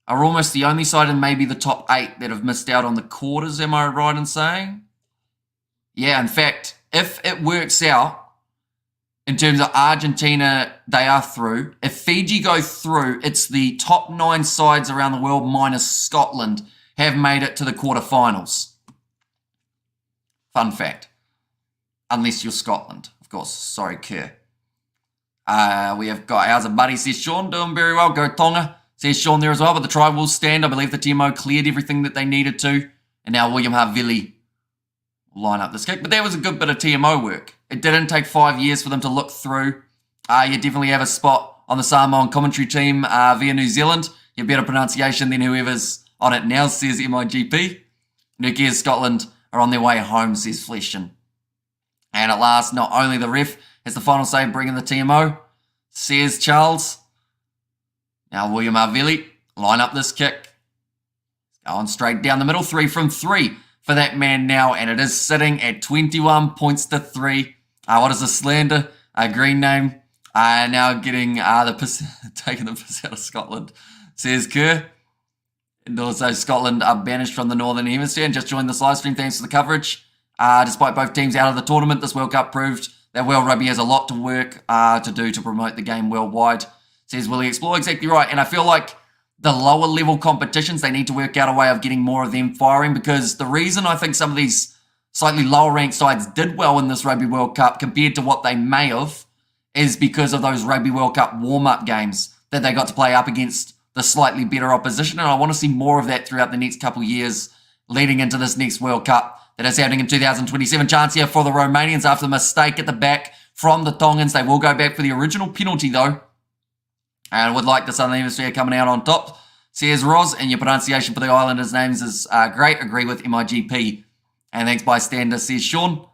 are almost the only side in maybe the top 8 that have missed out on the quarters, am I right in saying? Yeah, in fact, if it works out, in terms of Argentina, they are through. If Fiji go through, it's the top 9 sides around the world minus Scotland have made it to the quarterfinals. Fun fact. Unless you're Scotland, of course. Sorry, Kerr. We have got, how's it, buddy, says Sean. Doing very well. Go Tonga, says Sean there as well. But the try will stand. I believe the TMO cleared everything that they needed to. And now William Havili line up this kick, but that was a good bit of TMO work. It didn't take 5 years for them to look through. You definitely have a spot on the Samoan commentary team via New Zealand. You have better pronunciation than whoever's on it now, says MIGP. Who cares, Scotland are on their way home, says Fleshin. And at last, not only the ref has the final say bringing the TMO, says Charles. Now William Havili line up this kick. Going straight down the middle, 3 from 3. For that man now, and it is sitting at 21 points to 3. What is the slander? Green name. Now getting the piss, taking the piss out of Scotland, says Kerr. And also Scotland are banished from the Northern Hemisphere and just joined this live stream. Thanks for the coverage. Despite both teams out of the tournament, this World Cup proved that World Rugby has a lot to work to do to promote the game worldwide, says Willie Explore. Exactly right. And I feel like the lower level competitions, they need to work out a way of getting more of them firing, because the reason I think some of these slightly lower ranked sides did well in this Rugby World Cup compared to what they may have is because of those Rugby World Cup warm-up games that they got to play up against the slightly better opposition. And I want to see more of that throughout the next couple of years, leading into this next World Cup that is happening in 2027. Chance here for the Romanians after the mistake at the back from the Tongans. They will go back for the original penalty though. And would like the Southern Hemisphere coming out on top. Says Roz, and your pronunciation for the Islanders' names is great. Agree with MIGP. And thanks bystander, says Sean.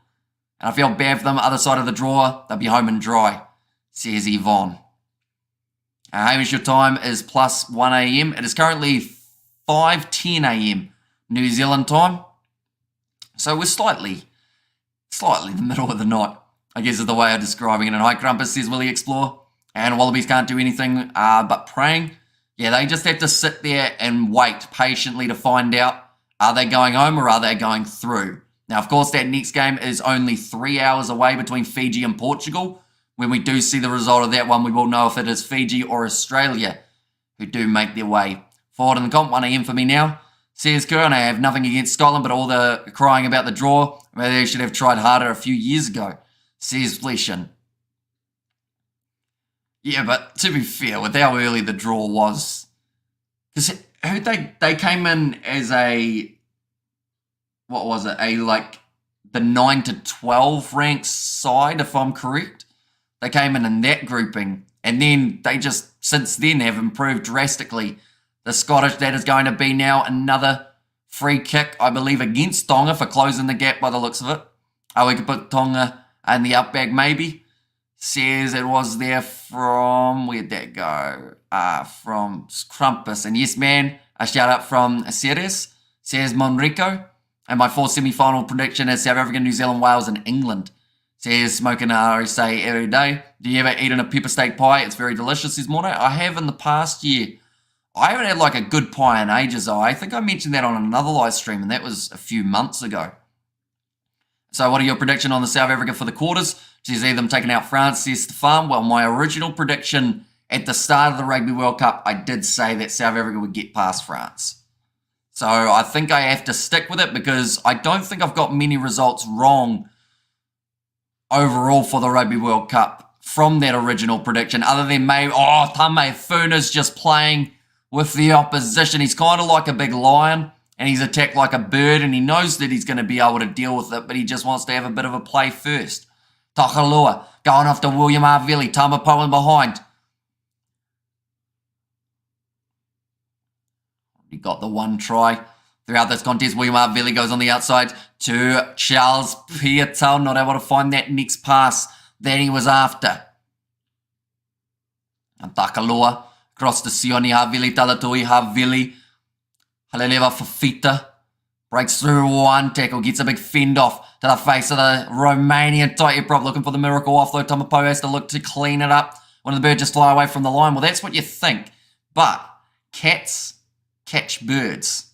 And I feel bad for them. Other side of the draw, they'll be home and dry, says Yvonne. Hamish, your time is plus 1 a.m. It is currently 5:10 a.m. New Zealand time. So we're slightly the middle of the night, I guess is the way I'm describing it. And Hi Crumpus says, will he explore? And Wallabies can't do anything but praying. Yeah, they just have to sit there and wait patiently to find out, are they going home or are they going through? Now, of course, that next game is only 3 hours away between Fiji and Portugal. When we do see the result of that one, we will know if it is Fiji or Australia who do make their way forward in the comp. 1 a.m. for me now. Says Kerr, and I have nothing against Scotland, but all the crying about the draw, maybe they should have tried harder a few years ago, says Fleshin. Yeah, but to be fair, with how early the draw was, because they came in as a, what was it, the 9 to 12 ranked side, if I'm correct. They came in that grouping, and then they just, since then, have improved drastically. The Scottish, that is going to be now another free kick, I believe, against Tonga for closing the gap by the looks of it. We could put Tonga in the outback, maybe. Says it was there from, where'd that go? From Crumpus. And yes, man, a shout out from Ceres. Says Monrico. And my 4th semi-final prediction is South Africa, New Zealand, Wales, and England. Says smoking RSA every day. Do you ever eat in a pepper steak pie? It's very delicious, says Mono. I have in the past year. I haven't had like a good pie in ages though. I think I mentioned that on another live stream, and that was a few months ago. So what are your prediction on the South Africa for the quarters? Do you see them taking out France, says Stefan? Well, my original prediction at the start of the Rugby World Cup, I did say that South Africa would get past France. So I think I have to stick with it because I don't think I've got many results wrong overall for the Rugby World Cup from that original prediction, other than maybe, Tame Funa's just playing with the opposition. He's kind of like a big lion, and he's attacked like a bird, and he knows that he's going to be able to deal with it, but he just wants to have a bit of a play first. Takalua going after William Arvili. Tamapo in behind. He got the one try throughout this contest. William Arvili goes on the outside to Charles Piatel, not able to find that next pass that he was after. And Takalua across to Sione Havili, Talatui Havili. Haleleva Fafita breaks through one tackle, gets a big fend off to the face of the Romanian tight prop, looking for the miracle offload. Tamapo has to look to clean it up when the bird just fly away from the line. Well, that's what you think, but cats catch birds.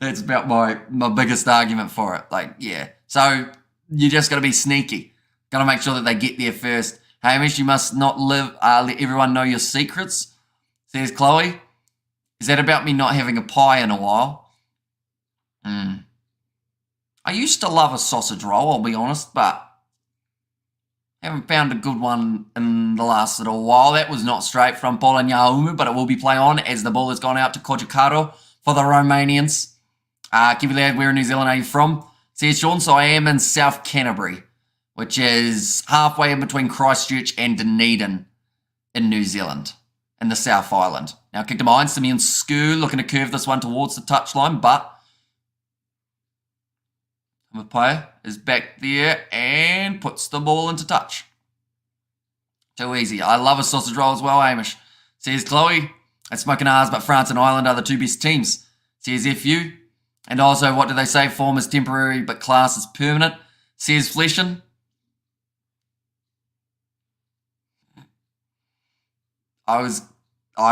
That's about my biggest argument for it. Like, yeah. So you just got to be sneaky. Got to make sure that they get there first. Hamish, you must not let everyone know your secrets, says Chloe. Is that about me not having a pie in a while? I used to love a sausage roll, I'll be honest, but haven't found a good one in the last little while. That was not straight from Polanyaumu, but it will be play on as the ball has gone out to Kojikaro for the Romanians. Kiwi lad, where in New Zealand are you from? Says Sean, so I am in South Canterbury, which is halfway in between Christchurch and Dunedin in New Zealand, in the South Island. Now kicked to behind, Simeon Skoo looking to curve this one towards the touchline, but the player is back there and puts the ball into touch. Too easy. I love a sausage roll as well, Hamish. Says Chloe, it's smoking ours, but France and Ireland are the two best teams. Says FU. And also, what do they say? Form is temporary, but class is permanent. Says Fleshin. I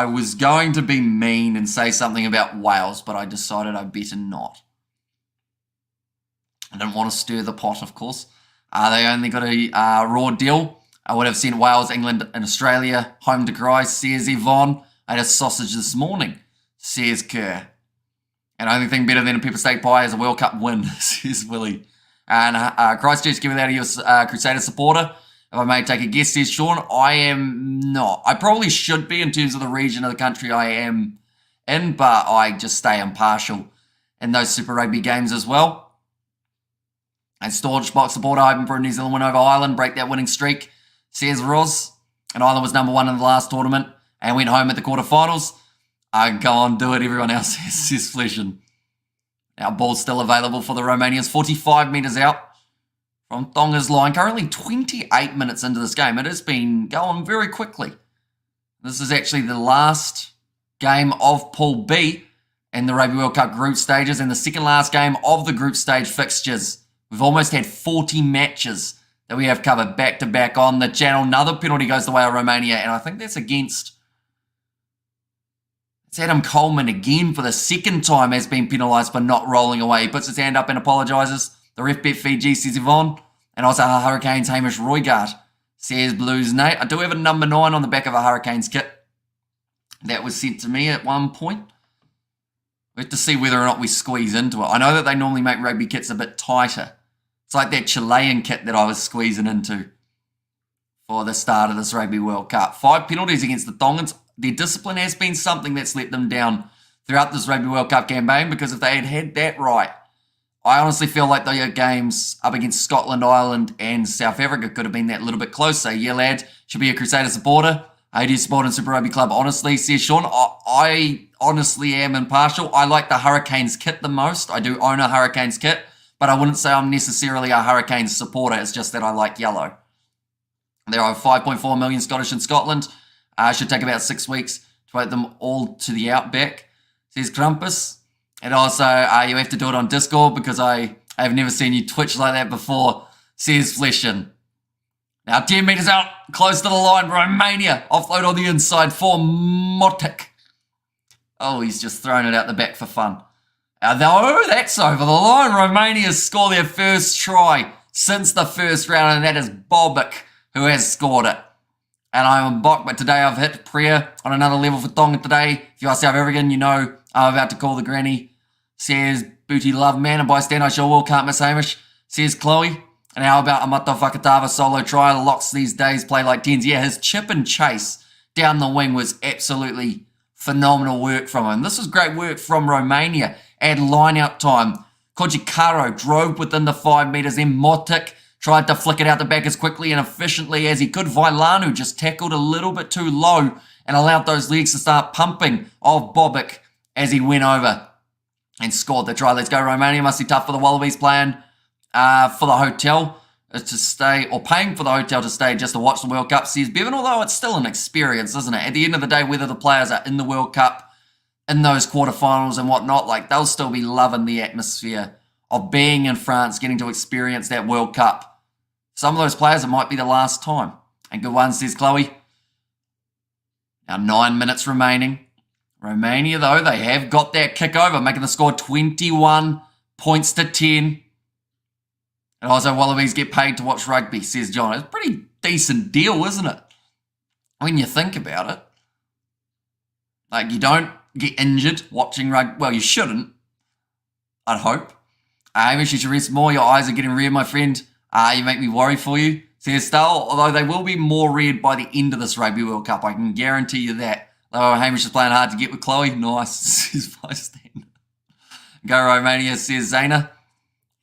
was going to be mean and say something about Wales, but I decided I better not. I didn't want to stir the pot, of course. They only got a raw deal. I would have sent Wales, England, and Australia home to cry, says Yvonne. I had a sausage this morning, says Kerr. And only thing better than a pepper steak pie is a World Cup win, says Willie. And Christchurch, give it out of your Crusader supporter. If I may take a guess, says Sean, I am not. I probably should be in terms of the region of the country I am in, but I just stay impartial in those Super Rugby games as well. And staunch box supporter hoping for a New Zealand win over Ireland, break that winning streak, says Roz. And Ireland was number 1 in the last tournament and went home at the quarterfinals. Go on, do it, everyone else, says Fleshin. Our ball's still available for the Romanians, 45 metres out from Tonga's line. Currently 28 minutes into this game. It has been going very quickly. This is actually the last game of Pool B in the Rugby World Cup group stages and the second last game of the group stage fixtures. We've almost had 40 matches that we have covered back-to-back on the channel. Another penalty goes the way of Romania, and I think that's against... It's Adam Coleman again for the second time has been penalised for not rolling away. He puts his hand up and apologises. The ref bet Fiji, says Yvonne. And also Hurricanes Hamish Roygard, says Blues Nate. I do have a number 9 on the back of a Hurricanes kit. That was sent to me at one point. We have to see whether or not we squeeze into it. I know that they normally make rugby kits a bit tighter. It's like that Chilean kit that I was squeezing into for the start of this Rugby World Cup. 5 penalties against the Tongans. Their discipline has been something that's let them down throughout this Rugby World Cup campaign, because if they had had that right, I honestly feel like the games up against Scotland, Ireland and South Africa could have been that little bit closer. Yeah, lad, should be a Crusader supporter. I do support in Super Rugby Club, honestly, says Sean. I honestly am impartial. I like the Hurricanes kit the most. I do own a Hurricanes kit, but I wouldn't say I'm necessarily a Hurricanes supporter. It's just that I like yellow. There are 5.4 million Scottish in Scotland. Should take about 6 weeks to vote them all to the outback, says Krampus. And also, you have to do it on Discord because I have never seen you twitch like that before, says Fleshin. Now 10 metres out, close to the line, Romania. Offload on the inside for Motic. Oh, he's just thrown it out the back for fun. No, that's over the line. Romania score their first try since the first round, and that is Bobic who has scored it. And I'm on Bok, but today I've hit prayer on another level for Tonga today. If you are South African, you know I'm about to call the granny, says Booty Love Man. And bystander, I sure will, can't miss Hamish, says Chloe. And how about Amato Fakatava solo try? Locks these days play like 10s. Yeah, his chip and chase down the wing was absolutely phenomenal work from him. This was great work from Romania at line-out time. Kojikaro drove within the 5 metres, then Motic tried to flick it out the back as quickly and efficiently as he could. Vailanu just tackled a little bit too low and allowed those legs to start pumping of Bobic as he went over and scored the try. Let's go, Romania. Must be tough for the Wallabies playing for the hotel to stay, or paying for the hotel to stay just to watch the World Cup, says Bevan, although it's still an experience, isn't it? At the end of the day, whether the players are in the World Cup, in those quarterfinals and whatnot, like they'll still be loving the atmosphere of being in France, getting to experience that World Cup. Some of those players, it might be the last time. And good one, says Chloe. Now 9 minutes remaining. Romania, though, they have got that kick over, making the score 21 points to 10. And also, Wallabies get paid to watch rugby, says John. It's a pretty decent deal, isn't it? When you think about it. Like, you don't get injured watching rugby. Well, you shouldn't. I'd hope. Maybe you should rest more. Your eyes are getting red, my friend. You make me worry for you, says Stell. Although they will be more red by the end of this Rugby World Cup. I can guarantee you that. Though Hamish is playing hard to get with Chloe. Nice, says bystander. Go Romania, says Zayna.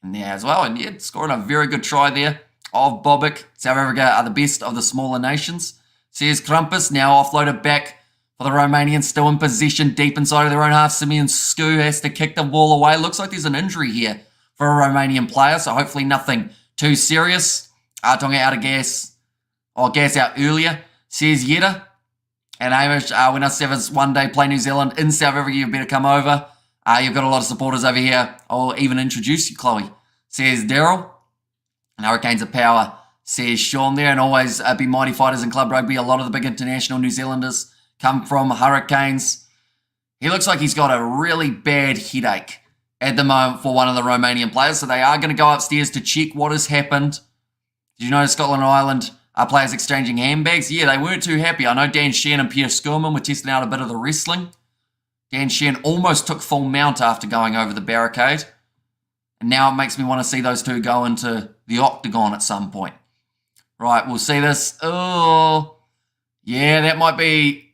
And yeah, as well. And yeah, scoring a very good try there of Bobic. South Africa are the best of the smaller nations, says Krampus. Now offloaded back for the Romanians, still in possession deep inside of their own half. Simeon Sku has to kick the ball away. Looks like there's an injury here for a Romanian player, so hopefully nothing too serious. Tonga out of gas, or gas out earlier, says Yetta. And Hamish, when us Sevens one day play New Zealand in South Africa, you better come over. You've got a lot of supporters over here. I'll even introduce you, Chloe, says Daryl. And Hurricanes of power, says Sean there. And always be mighty fighters in club rugby. A lot of the big international New Zealanders come from Hurricanes. He looks like he's got a really bad headache at the moment for one of the Romanian players. So they are going to go upstairs to check what has happened. Did you notice Scotland and Ireland are players exchanging handbags? Yeah, they weren't too happy. I know Dan Sheehan and Pierre Skirman were testing out a bit of the wrestling. Dan Sheehan almost took full mount after going over the barricade. And now it makes me want to see those two go into the octagon at some point. Right, we'll see this. Oh, yeah, that might be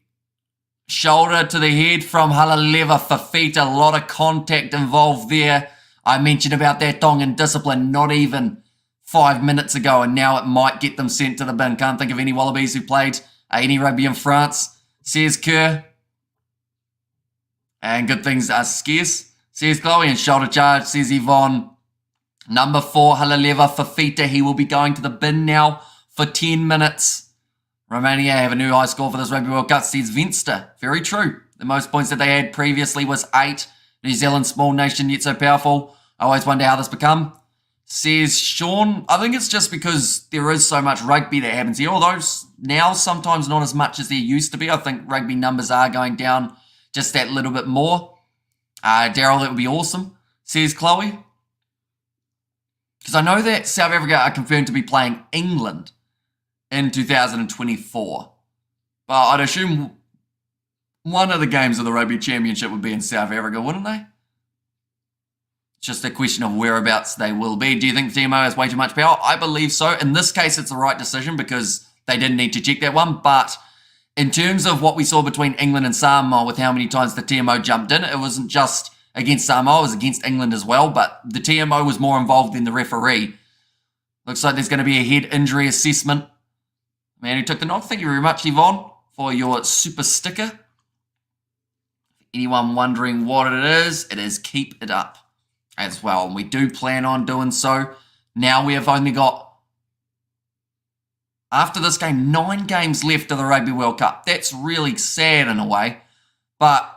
Shoulder to the head from Halaleva Fafita. A lot of contact involved there. I mentioned about that Tongan discipline not even 5 minutes ago, and now it might get them sent to the bin. Can't think of any Wallabies who played any rugby in France, says Kerr. And good things are scarce, says Chloe. And shoulder charge, says Yvonne. Number 4, Halaleva Fafita. He will be going to the bin now for 10 minutes. Romania have a new high score for this Rugby World Cup, says Venster. Very true. The most points that they had previously was 8. New Zealand, small nation, yet so powerful. I always wonder how this become. Says Sean, I think it's just because there is so much rugby that happens here, although now sometimes not as much as there used to be. I think rugby numbers are going down just that little bit more. Daryl, that would be awesome, says Chloe. Because I know that South Africa are confirmed to be playing England in 2024. But I'd assume one of the games of the Rugby Championship would be in South Africa, wouldn't they? It's just a question of whereabouts they will be. Do you think the TMO has way too much power? I believe so. In this case, it's the right decision because they didn't need to check that one. But in terms of what we saw between England and Samoa with how many times the TMO jumped in, it wasn't just against Samoa, it was against England as well. But the TMO was more involved than the referee. Looks like there's going to be a head injury assessment. Man who took the knock. Thank you very much, Yvonne, for your super sticker. Anyone wondering what it is keep it up as well. And we do plan on doing so. Now we have only got, after this game, 9 games left of the Rugby World Cup. That's really sad in a way. But,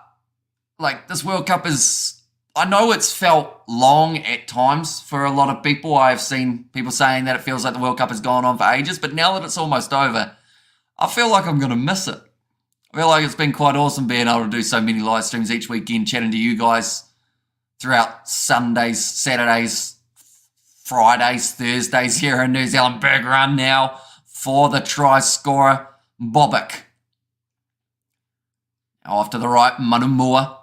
like, this World Cup is, I know it's felt long at times for a lot of people. I have seen people saying that it feels like the World Cup has gone on for ages. But now that it's almost over, I feel like I'm going to miss it. I feel like it's been quite awesome being able to do so many live streams each weekend, chatting to you guys throughout Sundays, Saturdays, Fridays, Thursdays here in New Zealand. Big run now for the try scorer, Bobic. Now off to the right, Manumua.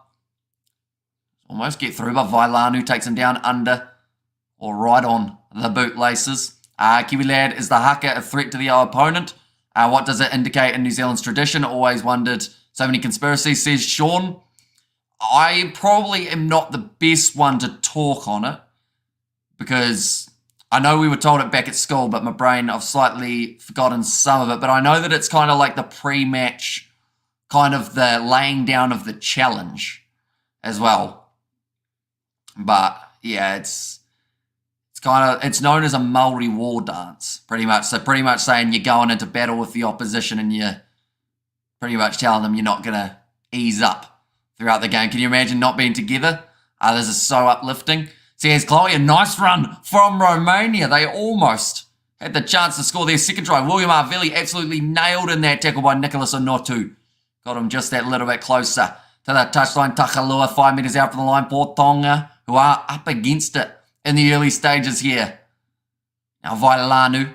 Almost get through, but Vailanu takes him down under or right on the bootlaces. Kiwi Lad is the haka, a threat to the opponent. What does it indicate in New Zealand's tradition? Always wondered. So many conspiracies, says Sean. I probably am not the best one to talk on it because I know we were told it back at school, but my brain, I've slightly forgotten some of it. But I know that it's kind of like the pre-match, kind of the laying down of the challenge as well. But yeah, it's known as a Maori war dance, pretty much. So pretty much saying you're going into battle with the opposition and you're pretty much telling them you're not going to ease up throughout the game. Can you imagine not being together? This is so uplifting. Says Chloe, a nice run from Romania. They almost had the chance to score their second try. William Arvelli absolutely nailed in that tackle by Nicholas Onotu. Got him just that little bit closer to the touchline. Takalua 5 metres out from the line for Tonga, who are up against it in the early stages here. Now Vailanu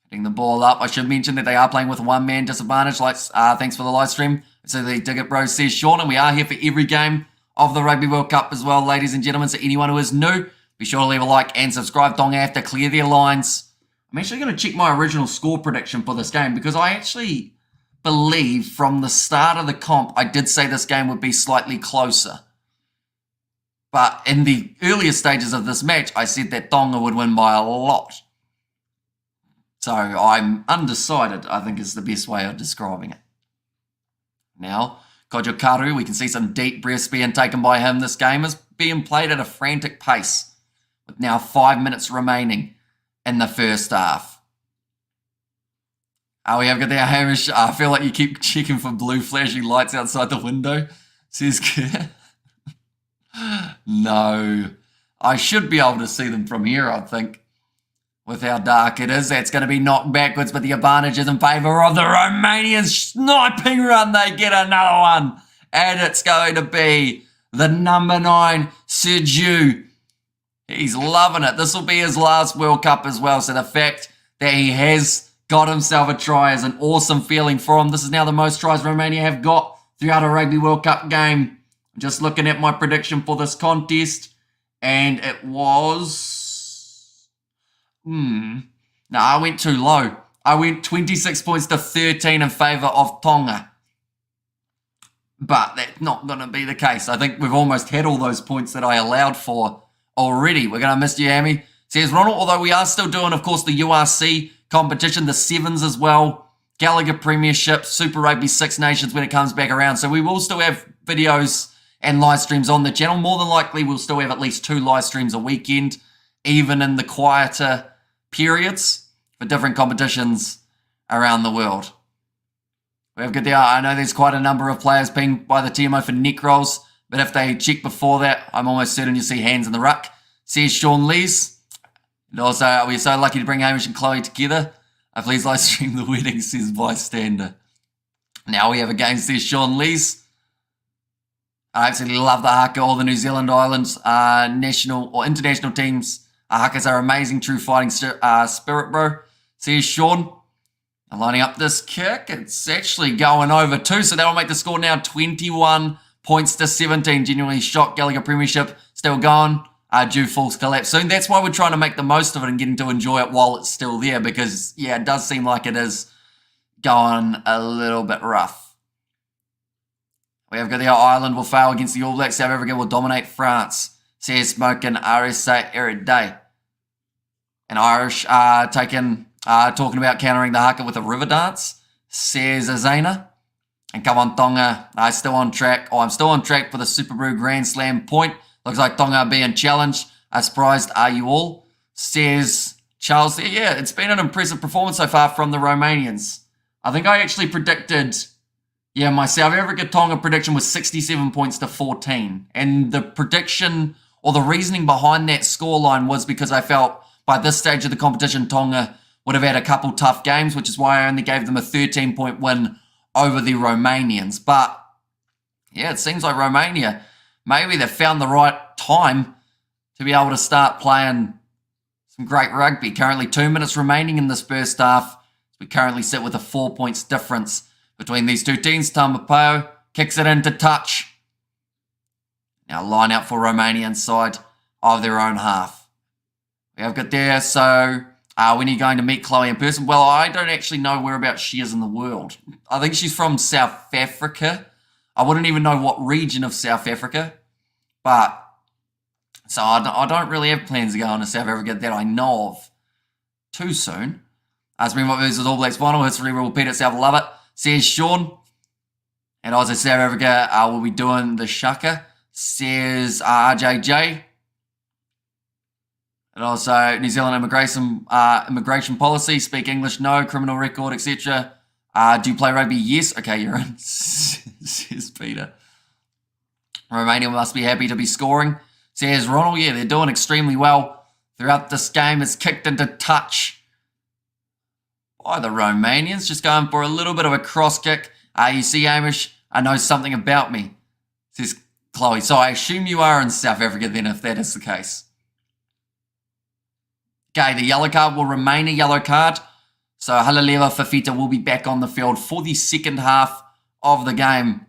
hitting the ball up. I should mention that they are playing with a one-man disadvantage. Thanks for the live stream. So the Dig It Bro says Sean, and we are here for every game of the Rugby World Cup as well, ladies and gentlemen. So anyone who is new, be sure to leave a like and subscribe. Tonga have to clear their lines. I'm actually going to check my original score prediction for this game because I actually believe from the start of the comp, I did say this game would be slightly closer. But in the earlier stages of this match, I said that Tonga would win by a lot. So I'm undecided, I think is the best way of describing it. Now, Kojokaru, we can see some deep breaths being taken by him. This game is being played at a frantic pace with now 5 minutes remaining in the first half. We have got there, Hamish. I feel like you keep checking for blue flashing lights outside the window, says Kerr. No. I should be able to see them from here, I think, with how dark it is. That's going to be knocked backwards, but the advantage is in favour of the Romanians. Sniping run, they get another one. And it's going to be the number 9, Sergiu. He's loving it. This will be his last World Cup as well. So the fact that he has got himself a try is an awesome feeling for him. This is now the most tries Romania have got throughout a Rugby World Cup game. Just looking at my prediction for this contest, and it was... No, I went too low. I went 26 points to 13 in favour of Tonga. But that's not going to be the case. I think we've almost had all those points that I allowed for already. We're going to miss you, Amy. Says Ronald, although we are still doing, of course, the URC competition, the Sevens as well, Gallagher Premiership, Super Rugby Six Nations when it comes back around. So we will still have videos and live streams on the channel. More than likely, we'll still have at least 2 live streams a weekend, even in the quieter periods for different competitions around the world. We have good there. I know there's quite a number of players pinged by the TMO for neck rolls, but if they check before that, I'm almost certain you'll see hands in the ruck. Says Sean Lees. And also, we're so lucky to bring Hamish and Chloe together. Please live stream the wedding, says Bystander. Now we have a game, says Sean Lees. I absolutely love the haka. All the New Zealand Islands national or international teams. Hakas are amazing, true fighting spirit, bro. Says Sean. I'm lining up this kick. It's actually going over 2, so that'll make the score now 21 points to 17. Genuinely shocked. Gallagher Premiership still going. Due falls collapse soon. That's why we're trying to make the most of it and getting to enjoy it while it's still there, because, yeah, it does seem like it is going a little bit rough. We have got the Ireland will fail against the All Blacks. South Africa will dominate France. Says Smoke and RSA every day. And Irish talking about countering the haka with a river dance, says Azana. And come on, Tonga, I'm still on track for the Super Brew Grand Slam point. Looks like Tonga are being challenged. Surprised are you all, says Charles. Yeah, it's been an impressive performance so far from the Romanians. I think I actually predicted, my South Africa Tonga prediction was 67 points to 14. And the prediction or the reasoning behind that scoreline was because I felt by this stage of the competition, Tonga would have had a couple tough games, which is why I only gave them a 13-point win over the Romanians. But, yeah, it seems like Romania, maybe they've found the right time to be able to start playing some great rugby. Currently 2 minutes remaining in this first half. We currently sit with a 4 points difference between these two teams. Tamapao kicks it into touch. Now line out for Romanian side of their own half. We have got there, so when are you going to meet Chloe in person? Well, I don't actually know whereabouts she is in the world. I think she's from South Africa. I wouldn't even know what region of South Africa. But, so I don't really have plans to go on to South Africa that I know of too soon. Springbok versus All Blacks final. History will repeat itself. Love it, says Sean. And also South Africa will be doing the shaka, says RJJ. And also New Zealand immigration policy. Speak English, no. Criminal record, etc. Do you play rugby? Yes. Okay, you're in, says Peter. Romania must be happy to be scoring, says Ronald. Yeah, they're doing extremely well throughout this game. It's kicked into touch by the Romanians, just going for a little bit of a cross kick. You see, Hamish, I know something about me, says Chloe. So I assume you are in South Africa then, if that is the case. Okay, the yellow card will remain a yellow card. So Halaleva Fafita will be back on the field for the second half of the game.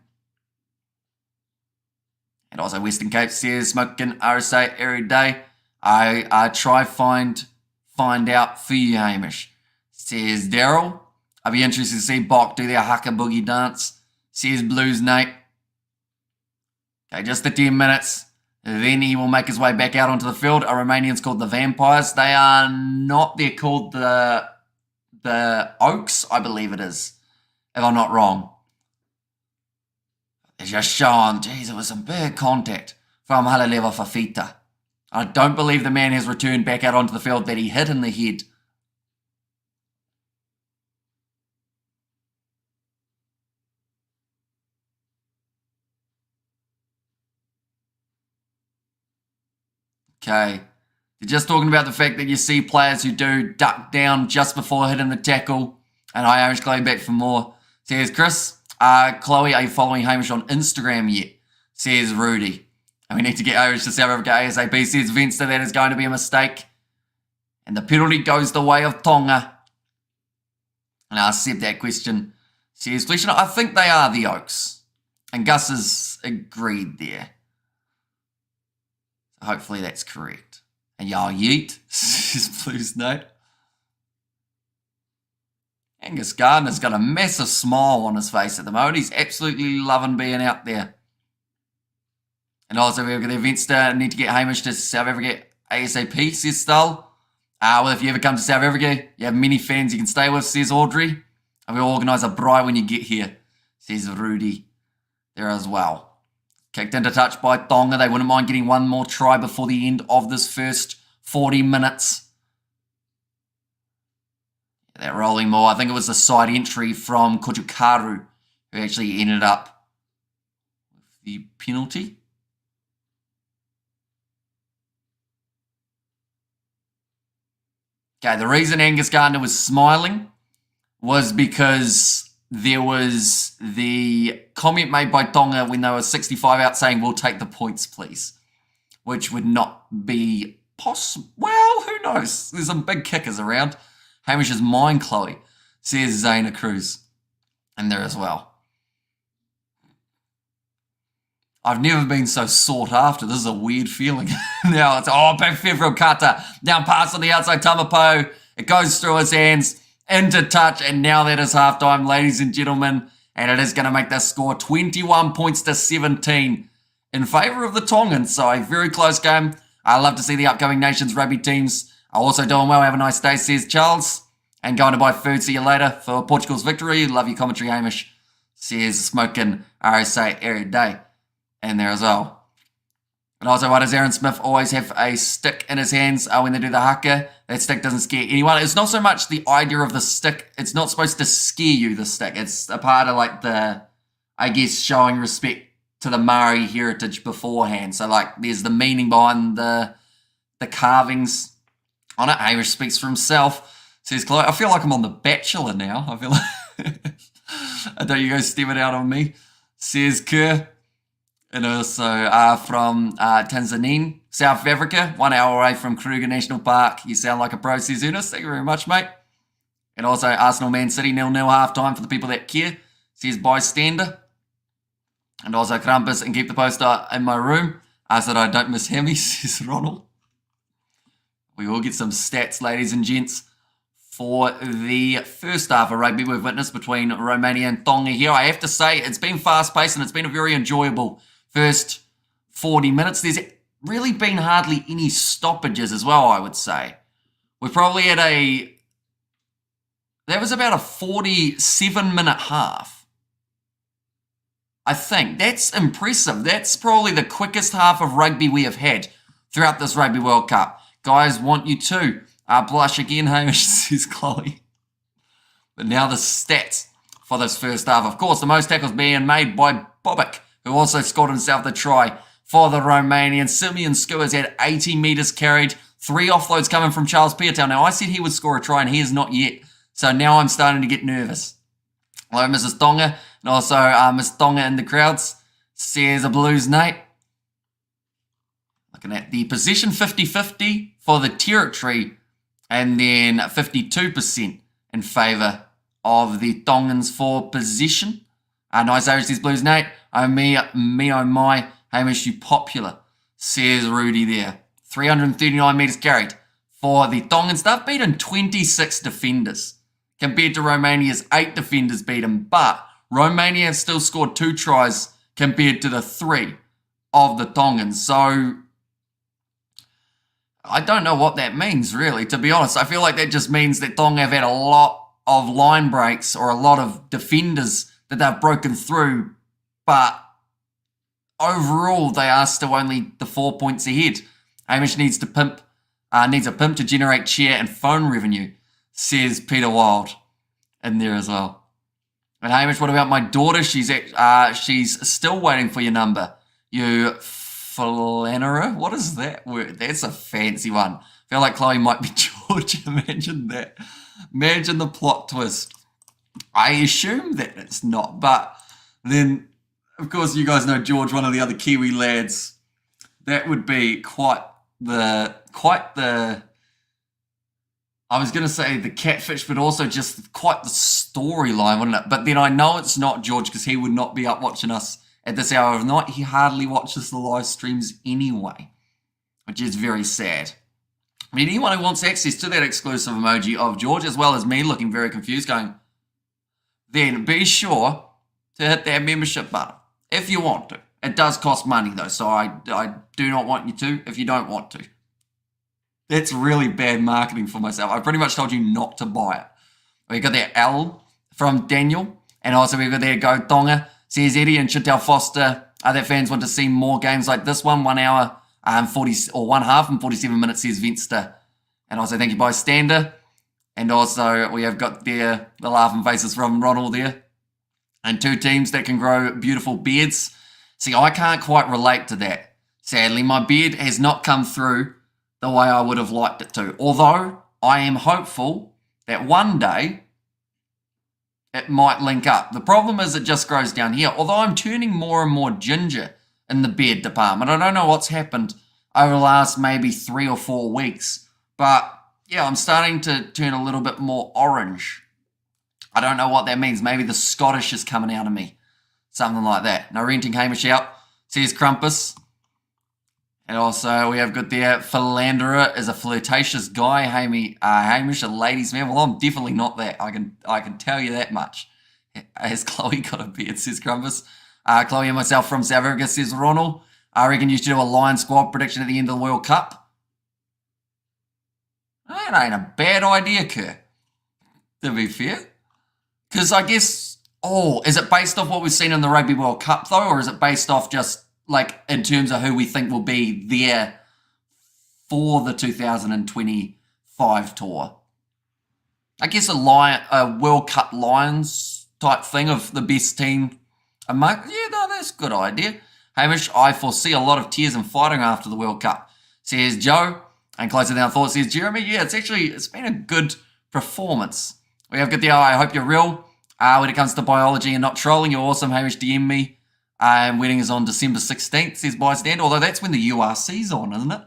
And also Western Cape says, smoking RSA every day. I try find out for you, Hamish, says Daryl. I'll be interested to see Bok do their haka boogie dance, says Blues Nate. Okay, just the 10 minutes. Then he will make his way back out onto the field. Our Romanians called the Vampires. They are not. They're called the Oaks, I believe it is, if I'm not wrong. It's just showing, geez, it was some big contact from Halaleva Fafita. I don't believe the man has returned back out onto the field that he hit in the head. Okay. They're just talking about the fact that you see players who do duck down just before hitting the tackle. And I Irish Chloe back for more. Says Chris, Chloe, are you following Hamish on Instagram yet? Says Rudy. And we need to get Irish to South Africa ASAP. Says Venster, that is going to be a mistake. And the penalty goes the way of Tonga. And I accept that question. Says Flesh, I think they are the Oaks. And Gus has agreed there. Hopefully that's correct. And y'all yeet, says Blues Note. Angus Gardner's got a massive smile on his face at the moment. He's absolutely loving being out there. And also, we've got the events to need to get Hamish to South Africa ASAP, says Stull. Well, if you ever come to South Africa, you have many fans you can stay with, says Audrey. And we'll organise a braai when you get here, says Rudy there as well. Kicked into touch by Tonga. They wouldn't mind getting one more try before the end of this first 40 minutes. That rolling maul, I think it was a side entry from Kojukaru, who actually ended up with the penalty. Okay, the reason Angus Gardner was smiling was because there was the comment made by Tonga when they were 65 out saying, we'll take the points, please. Which would not be possible. Well, who knows? There's some big kickers around. Hamish's mind, Chloe, says Zayna Cruz. And there as well. I've never been so sought after. This is a weird feeling. Now it's, big Fevro Kata. Down pass on the outside, Tamapo. It goes through his hands, into touch, and now that is halftime, ladies and gentlemen. And it is going to make this score 21 points to 17 in favour of the Tongans. So a very close game. I love to see the upcoming Nations rugby teams are also doing well. Have a nice day, says Charles. And going to buy food. See you later for Portugal's victory. Love your commentary, Hamish, says Smoking RSA every day. And there as well. And also, why does Aaron Smith always have a stick in his hands when they do the haka? That stick doesn't scare anyone. It's not so much the idea of the stick. It's not supposed to scare you, the stick. It's a part of like the, I guess, showing respect to the Maori heritage beforehand. So like there's the meaning behind the carvings on it. Hamish speaks for himself. Says, Chloe, I feel like I'm on The Bachelor now. I feel like, don't you guys stem it out on me? Says Kerr. And also from Tanzania, South Africa, 1 hour away from Kruger National Park. You sound like a pro, says Ernest. Thank you very much, mate. And also Arsenal Man City, 0-0 half-time for the people that care, says Bystander. And also Krampus and keep the poster in my room so that I don't miss Hammy, says Ronald. We will get some stats, ladies and gents, for the first half of rugby we've witnessed between Romania and Tonga here. I have to say, it's been fast-paced and it's been a very enjoyable first 40 minutes. There's really been hardly any stoppages as well, I would say. We probably had that was about a 47-minute half. I think. That's impressive. That's probably the quickest half of rugby we have had throughout this Rugby World Cup. Guys, want you to blush again, Hamish, says Chloe. But now the stats for this first half. Of course, the most tackles being made by Bobic, who also scored himself the try for the Romanians. Simeon Skewers had 80 metres carried, 3 offloads coming from Charles Piatow. Now, I said he would score a try, and he has not yet. So now I'm starting to get nervous. Hello, Mrs. Tonga, and also Miss Tonga in the crowds, says a Blues Nate. Looking at the possession 50-50 for the territory, and then 52% in favour of the Tongans for possession. Nice Irish, says Blues Nate. Oh my, Hamish, you popular, says Rudy there. 339 metres carried for the Tongans. They've beaten 26 defenders compared to Romania's 8 defenders beaten. But Romania have still scored 2 tries compared to the 3 of the Tongans. So I don't know what that means, really, to be honest. I feel like that just means that Tonga have had a lot of line breaks or a lot of defenders that they've broken through, but overall they are still only the 4 points ahead. Hamish needs a pimp to generate cheer and phone revenue, says Peter Wild in there as well. And Hamish, what about my daughter? She's still waiting for your number. You flannerer? What is that word? That's a fancy one. I feel like Chloe might be George. Imagine that. Imagine the plot twist. I assume that it's not, but then, of course, you guys know George, one of the other Kiwi lads. That would be quite the I was going to say the catfish, but also just quite the storyline, wouldn't it? But then I know it's not George because he would not be up watching us at this hour of night. He hardly watches the live streams anyway, which is very sad. I mean, anyone who wants access to that exclusive emoji of George, as well as me looking very confused, going, then be sure to hit that membership button if you want to. It does cost money though, so I do not want you to if you don't want to. That's really bad marketing for myself. I pretty much told you not to buy it. We got there L from Daniel, and also we got there Go Tonga, says Eddie and Chantel Foster. Other fans want to see more games like this one, 1 hour 40 or 1 half and 47 minutes, says Vinster. And also thank you Bystander. And also we have got there the laughing faces from Ronald there. And 2 teams that can grow beautiful beards. See, I can't quite relate to that. Sadly, my beard has not come through the way I would have liked it to. Although I am hopeful that one day it might link up. The problem is it just grows down here. Although I'm turning more and more ginger in the beard department. I don't know what's happened over the last maybe 3 or 4 weeks. But yeah, I'm starting to turn a little bit more orange. I don't know what that means. Maybe the Scottish is coming out of me. Something like that. No renting Hamish out, says Crumpus. And also we have got there, Philanderer is a flirtatious guy. Hamish, a ladies' man. Well, I'm definitely not that. I can tell you that much. Has Chloe got a beard, says Crumpus. Chloe and myself from South Africa, says Ronald. I reckon you should do a Lion squad prediction at the end of the World Cup. That ain't a bad idea, Kerr. To be fair. Because I guess, is it based off what we've seen in the Rugby World Cup, though? Or is it based off just, like, in terms of who we think will be there for the 2025 tour? I guess a World Cup Lions type thing of the best team. Yeah, no, that's a good idea. Hamish, I foresee a lot of tears and fighting after the World Cup, says Joe. And closer than I thought, says Jeremy. Yeah, it's been a good performance. We have got the I hope you're real. When it comes to biology and not trolling, you're awesome. Hamish, DM me. Wedding is on December 16th, says Bystander. Although that's when the URC's on, isn't it?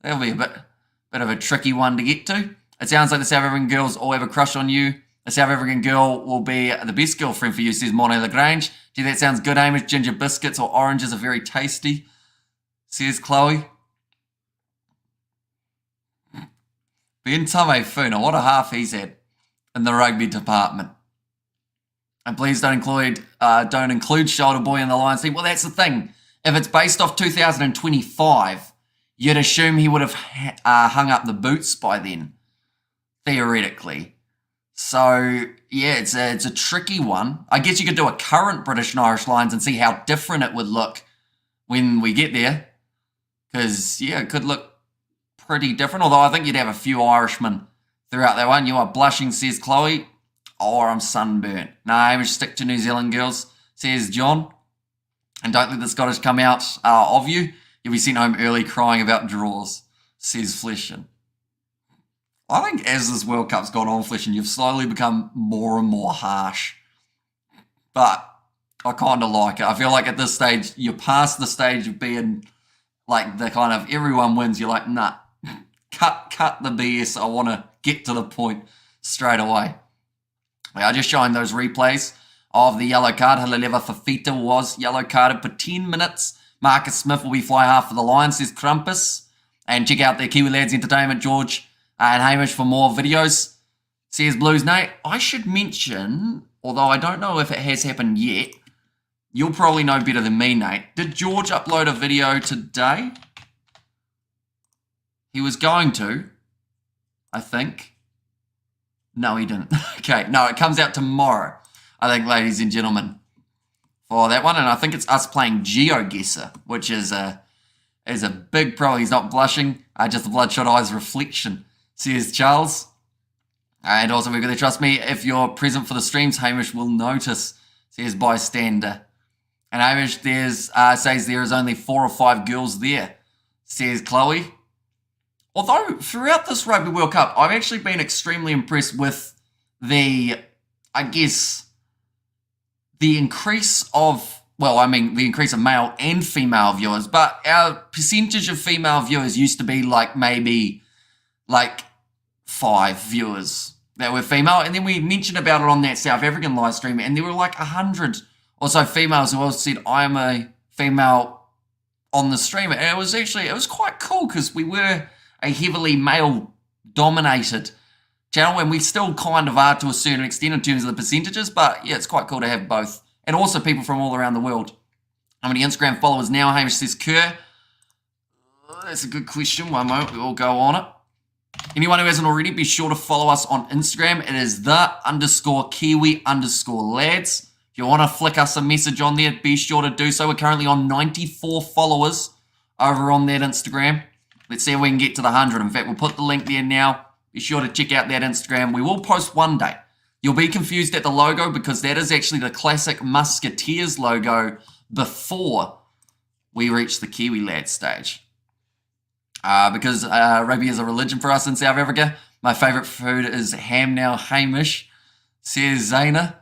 That'll be a bit of a tricky one to get to. It sounds like the South African girls all have a crush on you. A South African girl will be the best girlfriend for you, says Mono Lagrange. Gee, that sounds good, Hamish. Ginger biscuits or oranges are very tasty, says Chloe. Ben Tame Funa, what a half he's had in the rugby department. And please don't include Shoulder Boy in the Lions team. Well, that's the thing. If it's based off 2025, you'd assume he would have hung up the boots by then, theoretically. So, yeah, it's a tricky one. I guess you could do a current British and Irish Lions and see how different it would look when we get there. Because, yeah, it could look pretty different, although I think you'd have a few Irishmen throughout that one. You are blushing, says Chloe. Or I'm sunburnt. No, Hamish, stick to New Zealand girls, says John. And don't let the Scottish come out of you. You'll be sent home early crying about draws, says Fleshin. I think as this World Cup's gone on, Fleshin, you've slowly become more and more harsh. But I kind of like it. I feel like at this stage, you're past the stage of being like the kind of everyone wins. You're like, nah. Cut the BS. I want to get to the point straight away. We are just showing those replays of the yellow card. Halileva Fafita was yellow carded for 10 minutes. Marcus Smith will be fly half for the Lions, says Crumpus. And check out the Kiwi Lads Entertainment, George and Hamish, for more videos, says Blues Nate. I should mention, although I don't know if it has happened yet, you'll probably know better than me, Nate. Did George upload a video today? He was going to, I think. No, he didn't. Okay, no, it comes out tomorrow, I think, ladies and gentlemen, for that one. And I think it's us playing GeoGuessr, which is a big pro. He's not blushing, just the bloodshot eyes reflection, says Charles. And also, we're going to trust me, if you're present for the streams, Hamish will notice, says Bystander. And Hamish says there is only 4 or 5 girls there, says Chloe. Although, throughout this Rugby World Cup, I've actually been extremely impressed with the increase of, the increase of male and female viewers, but our percentage of female viewers used to be maybe 5 viewers that were female, and then we mentioned about it on that South African live stream, and there were 100 or so females who all said, I am a female on the stream, and it was quite cool, because we were a heavily male-dominated channel, and we still kind of are to a certain extent in terms of the percentages, but yeah, it's quite cool to have both. And also people from all around the world. How many Instagram followers now? Hamish says Kerr. That's a good question. One moment, we will go on it. Anyone who hasn't already, be sure to follow us on Instagram. It is _Kiwi_lads. If you want to flick us a message on there, be sure to do so. We're currently on 94 followers over on that Instagram. Let's see if we can get to the 100. In fact, we'll put the link there now. Be sure to check out that Instagram. We will post one day. You'll be confused at the logo because that is actually the classic Musketeers logo before we reach the Kiwi Lads stage. Because rugby is a religion for us in South Africa. My favourite food is ham now, Hamish, says Zaina.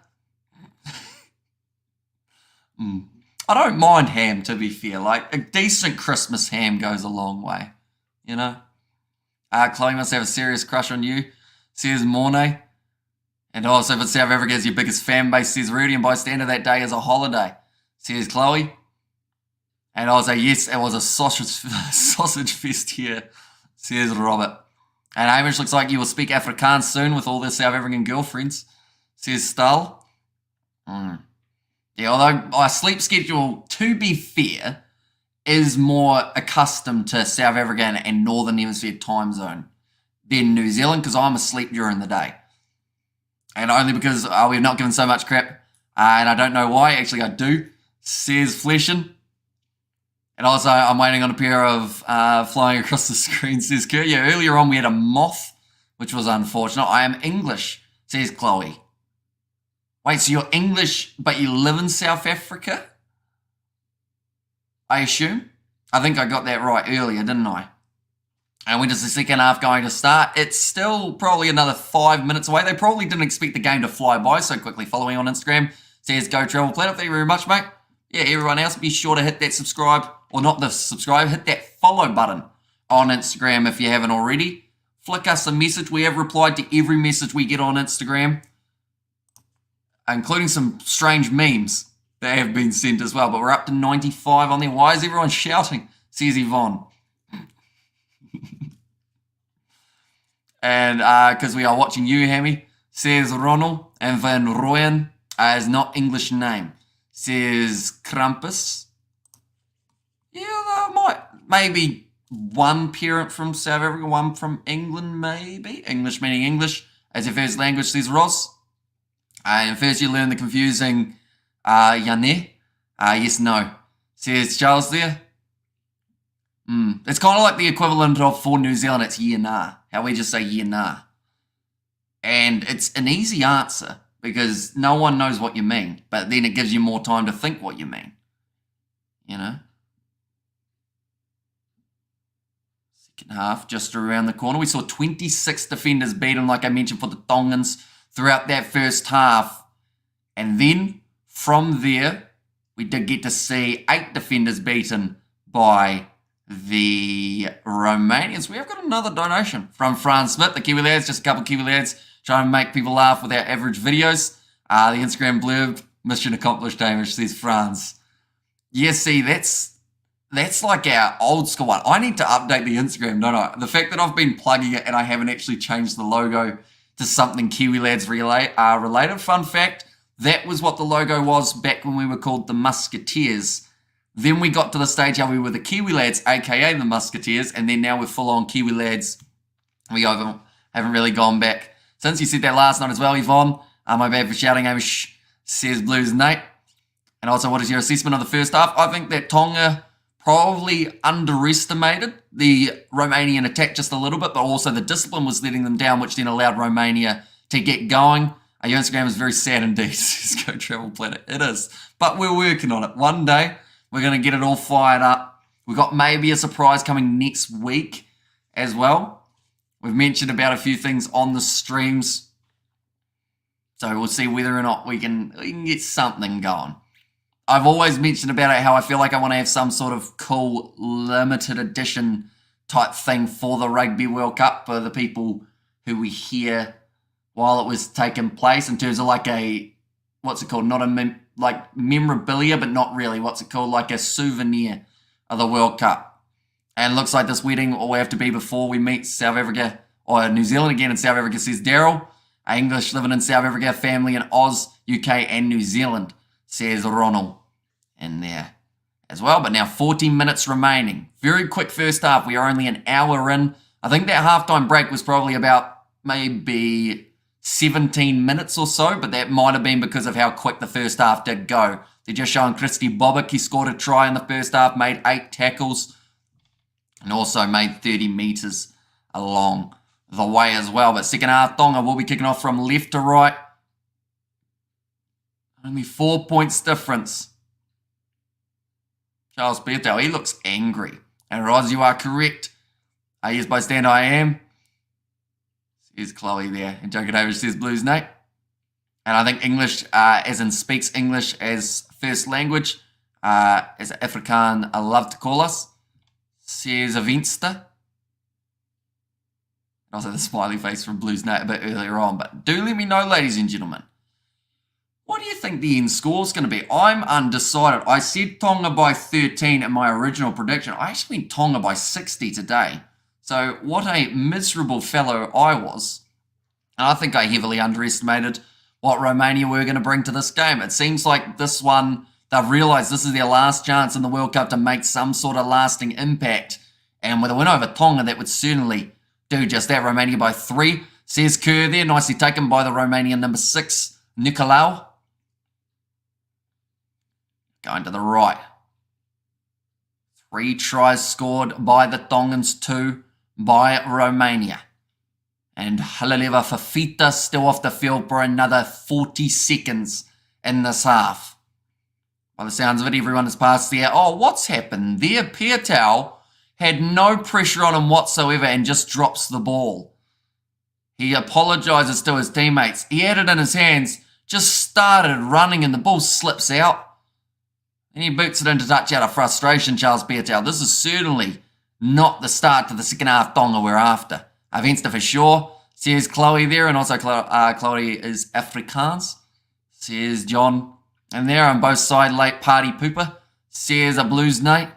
I don't mind ham, to be fair. Like, a decent Christmas ham goes a long way, you know? Chloe must have a serious crush on you, says Mornay. And also, if South Africa is your biggest fan base, says Rudy, and bystander, that day is a holiday, says Chloe. And also, yes, it was a sausage fest here, says Robert. And Hamish, looks like you will speak Afrikaans soon with all their South African girlfriends, says Stull. Yeah, although my sleep schedule, to be fair, is more accustomed to South African and Northern Hemisphere time zone than New Zealand, because I'm asleep during the day. And only because we've not given so much crap, and I don't know why. Actually, I do, says Fleshin. And also, I'm waiting on a pair of flying across the screen, says Kurt. Yeah, earlier on we had a moth, which was unfortunate. I am English, says Chloe. Wait, so you're English, but you live in South Africa? I assume? I think I got that right earlier, didn't I? And when does the second half going to start? It's still probably another 5 minutes away. They probably didn't expect the game to fly by so quickly. Following on Instagram, says Go Travel Planet. Thank you very much, mate. Yeah, everyone else, be sure to hit that subscribe, or not the subscribe, hit that follow button on Instagram if you haven't already. Flick us a message. We have replied to every message we get on Instagram, including some strange memes that have been sent as well. But we're up to 95 on there. Why is everyone shouting? Says Yvonne. And because we are watching you, Hammy, says Ronald. And Van Rooyen is not English name, says Krampus. Yeah, maybe one parent from South Africa, one from England, maybe. English meaning English as your first language, says Ross. And first you learn the confusing Yane. Yes, no, says Charles there. It's kind of like the equivalent of for New Zealand, it's yeah, nah. How we just say yeah, nah. And it's an easy answer because no one knows what you mean, but then it gives you more time to think what you mean. You know? Second half, just around the corner. We saw 26 defenders beaten, like I mentioned, for the Tongans throughout that first half. And then, from there, we did get to see 8 defenders beaten by the Romanians. We have got another donation from Franz Smith, the Kiwi Lads, just a couple of Kiwi Lads trying to make people laugh with our average videos. The Instagram blurb, mission accomplished, Hamish, says Franz. Yes, see, that's like our old school one. I need to update the Instagram, don't I? The fact that I've been plugging it and I haven't actually changed the logo to something Kiwi Lads related. Fun fact, that was what the logo was back when we were called the Musketeers. Then we got to the stage how we were the Kiwi Lads, aka the Musketeers, and then now we're full-on Kiwi Lads. We haven't really gone back. Since you said that last night as well, Yvonne, my bad for shouting, Hamish, says Blues Nate. And also, what is your assessment of the first half? I think that Tonga probably underestimated the Romanian attack just a little bit, but also the discipline was letting them down, which then allowed Romania to get going. Your Instagram is very sad indeed, says Go Travel Planet. It is. But we're working on it. One day, we're going to get it all fired up. We've got maybe a surprise coming next week as well. We've mentioned about a few things on the streams. So we'll see whether or not we can get something going. I've always mentioned about it how I feel like I want to have some sort of cool limited edition type thing for the Rugby World Cup for the people who were here while it was taking place, in terms of like a, what's it called? Not a like memorabilia, but not really. What's it called? Like a souvenir of the World Cup. And it looks like this wedding will have to be before we meet South Africa or New Zealand again in South Africa, says Daryl. English living in South Africa, family in Oz, UK and New Zealand, says Ronald in there as well. But now 14 minutes remaining. Very quick first half. We are only an hour in. I think that halftime break was probably about maybe 17 minutes or so, but that might have been because of how quick the first half did go. They're just showing Christy Bobic. He scored a try in the first half, made 8 tackles, and also made 30 metres along the way as well. But second half, Tonga will be kicking off from left to right. Only 4 points difference. Charles Bertel, he looks angry. And Roz, you are correct. Yes, by stand I am. Here's Chloe there. And Joker Davis says Blues Nate. And I think English, as in speaks English as first language, as Afrikaan love to call us, says Avinsta. Also the smiley face from Blues Nate a bit earlier on. But do let me know, ladies and gentlemen, what do you think the end score is going to be? I'm undecided. I said Tonga by 13 in my original prediction. I actually went Tonga by 60 today. So what a miserable fellow I was. And I think I heavily underestimated what Romania were going to bring to this game. It seems like this one, they've realised this is their last chance in the World Cup to make some sort of lasting impact. And with a win over Tonga, that would certainly do just that. Romania by 3. Says Kerr there, nicely taken by the Romanian number 6, Nicolau. Going to the right. 3 tries scored by the Tongans, 2 by Romania. And Halaleva Fafita still off the field for another 40 seconds in this half. By the sounds of it, everyone has passed there. Oh, what's happened there? Piertau had no pressure on him whatsoever and just drops the ball. He apologises to his teammates. He had it in his hands, just started running and the ball slips out. And he boots it into touch out of frustration, Charles Piertau. This is certainly not the start to the second half Tonga we're after. Venster for sure, says Chloe there, and also Chloe is Afrikaans, says John. And there on both sides, late party pooper, says a Blues Nate.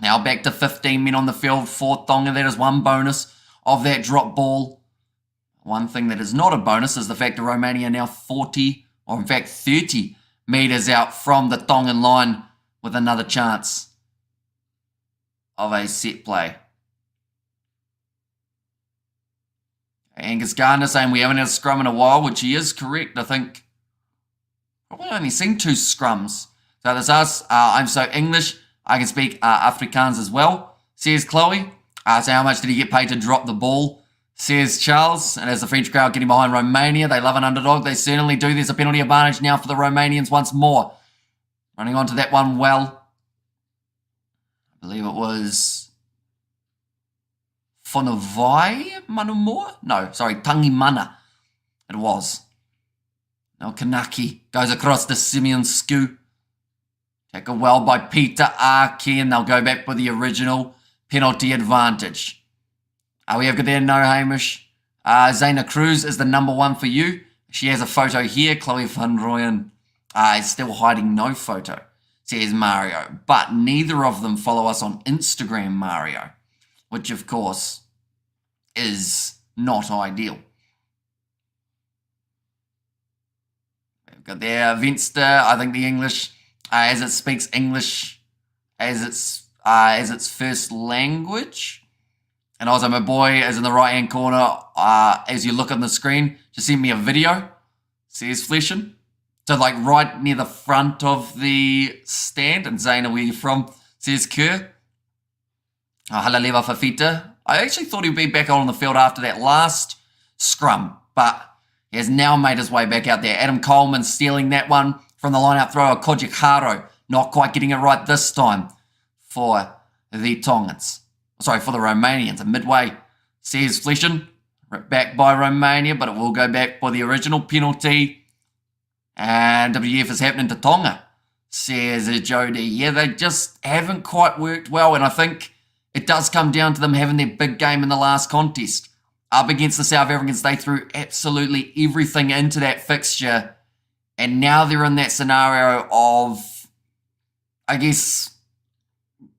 Now back to 15 men on the field for Tonga. That is one bonus of that drop ball. One thing that is not a bonus is the fact that Romania are now 40, or in fact 30 metres out from the Tongan line with another chance of a set play. Angus Gardner saying we haven't had a scrum in a while, which he is correct. I think probably only seen 2 scrums. So that's us. I'm so English. I can speak Afrikaans as well, says Chloe. So how much did he get paid to drop the ball, says Charles. And as the French crowd getting behind Romania, they love an underdog. They certainly do. There's a penalty advantage now for the Romanians once more. Running on to that one well. I believe it was Fonavai Manumua? No, sorry, Tangimana. It was. Now Kanaki goes across to Simeon Sku. Taken well by Peter Arke, and they'll go back for the original penalty advantage. We have got there, no Hamish. Zaina Cruz is the number 1 for you. She has a photo here. Chloe van Rooyen is still hiding no photo, says Mario. But neither of them follow us on Instagram, Mario, which of course is not ideal. We've got there Venster. I think the English, as it speaks English as its first language. And also my boy is in the right hand corner. As you look on the screen, just send me a video, says Fleshin. So like right near the front of the stand. And Zaina, where you from, says Kerr. Halaleva Fafita. I actually thought he'd be back on the field after that last scrum, but he has now made his way back out there. Adam Coleman stealing that one from the line-out thrower, Kojic Haro. Not quite getting it right this time for the Tongans. Sorry, for the Romanians. A midway, says Fleshin. Back by Romania, but it will go back for the original penalty. And WF is happening to Tonga, says Jody. Yeah, they just haven't quite worked well, and I think it does come down to them having their big game in the last contest. Up against the South Africans, they threw absolutely everything into that fixture. And now they're in that scenario of, I guess,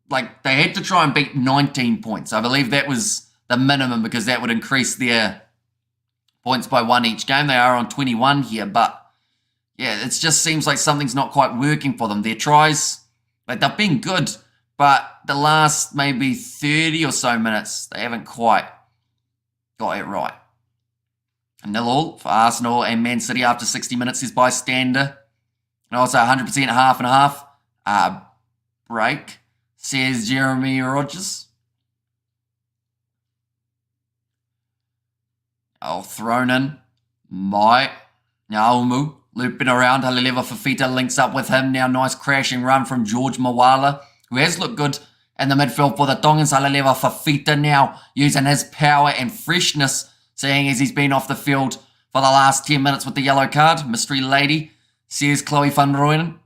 like they had to try and beat 19 points. I believe that was the minimum because that would increase their points by 1 each game. They are on 21 here, but yeah, it just seems like something's not quite working for them. Their tries, like they've been good, but the last maybe 30 or so minutes, they haven't quite got it right. A 0-0 for Arsenal and Man City after 60 minutes is bystander. And also 100% half and half. Break, says Jeremy Rogers. Oh, thrown in by Naumu. Looping around, Halileva Fafita links up with him. Now nice crashing run from George Mawala, who has looked good in the midfield for the Tongans. Halileva Fafita now using his power and freshness, seeing as he's been off the field for the last 10 minutes with the yellow card. Mystery Lady, says Chloe van Rooyen.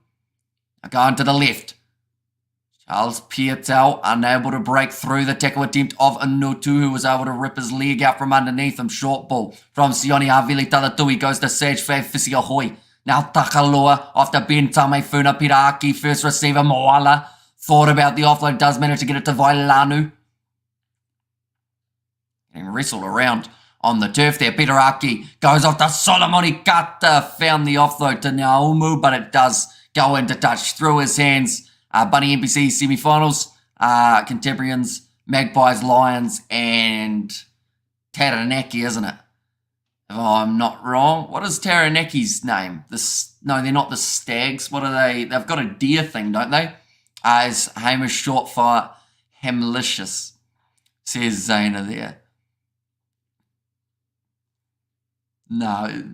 Going to the left. Charles Pietau unable to break through the tackle attempt of Anutu, who was able to rip his leg out from underneath him. Short ball from Sione Havili Talatui goes to Sage Fafisi Ahoy. Now Takalua off to Ben Tamefuna Piraki. First receiver Moala. Thought about the offload, does manage to get it to Vailanu. Getting wrestled around on the turf there. Piraki goes off to Solomoni Kata. Found the offload to Naumu, but it does go into touch through his hands. Bunny NPC semi-finals, Contemporaries, Magpies, Lions, and Taranaki, isn't it? If I'm not wrong. What is Taranaki's name? No, they're not the Stags. What are they? They've got a deer thing, don't they? Is Hamish short for Hamlicious, says Zayna there. No.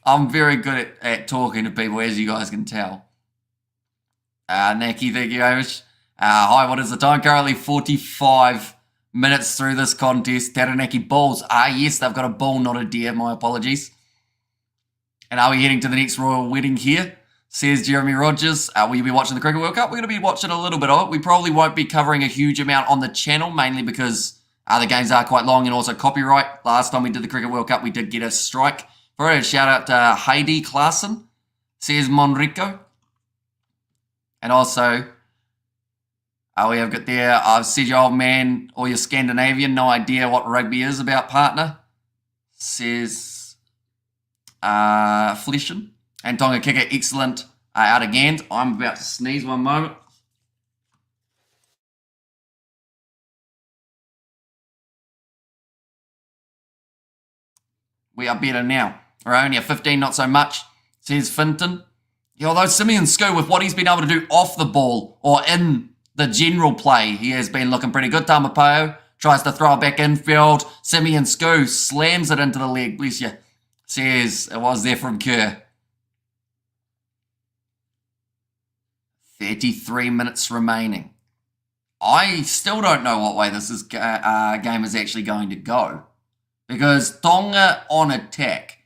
I'm very good at talking to people, as you guys can tell. Naki, thank you, Hamish. Hi, what is the time? Currently 45 minutes through this contest. Taranaki Bulls. Yes, they've got a bull, not a deer. My apologies. And are we heading to the next royal wedding here? Says Jeremy Rogers. Will you be watching the Cricket World Cup? We're going to be watching a little bit of it. We probably won't be covering a huge amount on the channel, mainly because the games are quite long and also copyright. Last time we did the Cricket World Cup, we did get a strike. For a shout out to Heidi Klaassen, says Monrico. And also, we have got there, said your old man or your Scandinavian, no idea what rugby is about, partner, says Fleschen. And Tonga kicker, excellent out again. I'm about to sneeze one moment. We are better now. We're only at 15, not so much, says Finton. Yeah, although Simeon Skoo, with what he's been able to do off the ball or in the general play, he has been looking pretty good. Tamapao tries to throw it back infield. Simeon Skoo slams it into the leg, bless you. Says it was there from Kerr. 33 minutes remaining. I still don't know what way this game is actually going to go. Because Tonga on attack,